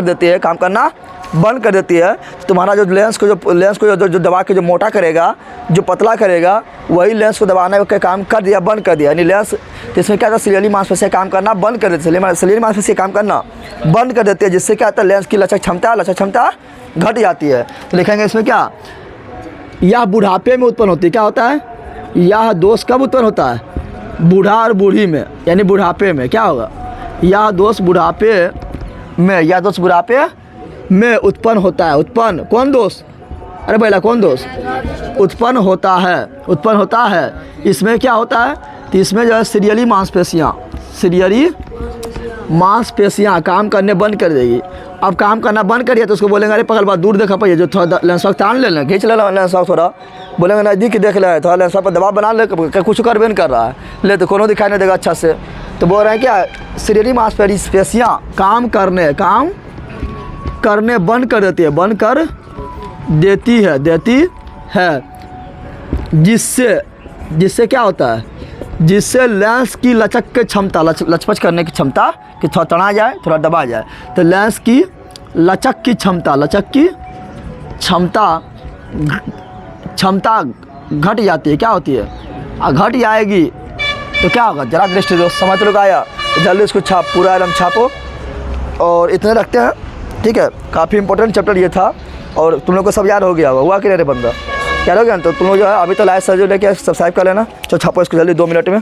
देती है। तुम्हारा जो लेंस को जो दबा के जो मोटा करेगा, जो पतला करेगा, वही लेंस को दबाने का काम कर दिया, बंद कर दिया। यानी लेंस, तो इसमें क्या था, सीरियली मांसपेशियाँ काम करना बंद कर देती है, सीरियली मांसपेशियाँ काम करना बंद कर देती है, जिससे क्या होता है, लेंस की लचक क्षमता घट जाती है। तो लिखेंगे इसमें क्या, यह बुढ़ापे में उत्पन्न होती है। क्या होता है, यह दोष कब उत्पन्न होता है, बूढ़ा और बूढ़ी में, यानी बुढ़ापे में क्या होगा, यह दोष बुढ़ापे में उत्पन्न होता है। उत्पन्न कौन दोष, अरे भैया कौन दोष उत्पन्न होता है। इसमें क्या होता है, तो इसमें जो है सीरियली मांसपेशियाँ काम करने बंद कर देगी। अब काम करना बंद करिए तो उसको बोलेंगे अरे पगल बात दूर देखा पाइए, जो थोड़ा लेंस तान ले लें, खींच ले लेंस थोड़ा, बोलेंगे नज़दीक देख ले, थोड़ा लेंस पर दबाव बना ले, कुछ कर भी नहीं कर रहा है, ले तो कोनो दिखाई नहीं देगा अच्छा से। तो बोल रहे हैं क्या, सीरियली मांसपेशियाँ काम करने बंद कर देती है, जिससे क्या होता है, जिससे लेंस की लचक की क्षमता, लचपच करने की क्षमता, कि थोड़ा तना जाए थोड़ा दबा जाए, तो लेंस की लचक की क्षमता घट जाती है। क्या होती है, घट जाएगी तो क्या होगा, जरा दृष्टि दोष समझ लोग आया, जल्दी इसको पूरा एकदम छापो और इतने रखते हैं, ठीक है। काफ़ी इंपॉर्टेंट चैप्टर ये था और तुम लोग को सब याद हो गया हुआ कि नहीं रे बंदा, याद हो गया। तो तुम लोग जो है अभी तो लाइक सर्जो लेके सब्सक्राइब कर लेना। चलो छापो इसको जल्दी 2 मिनट में।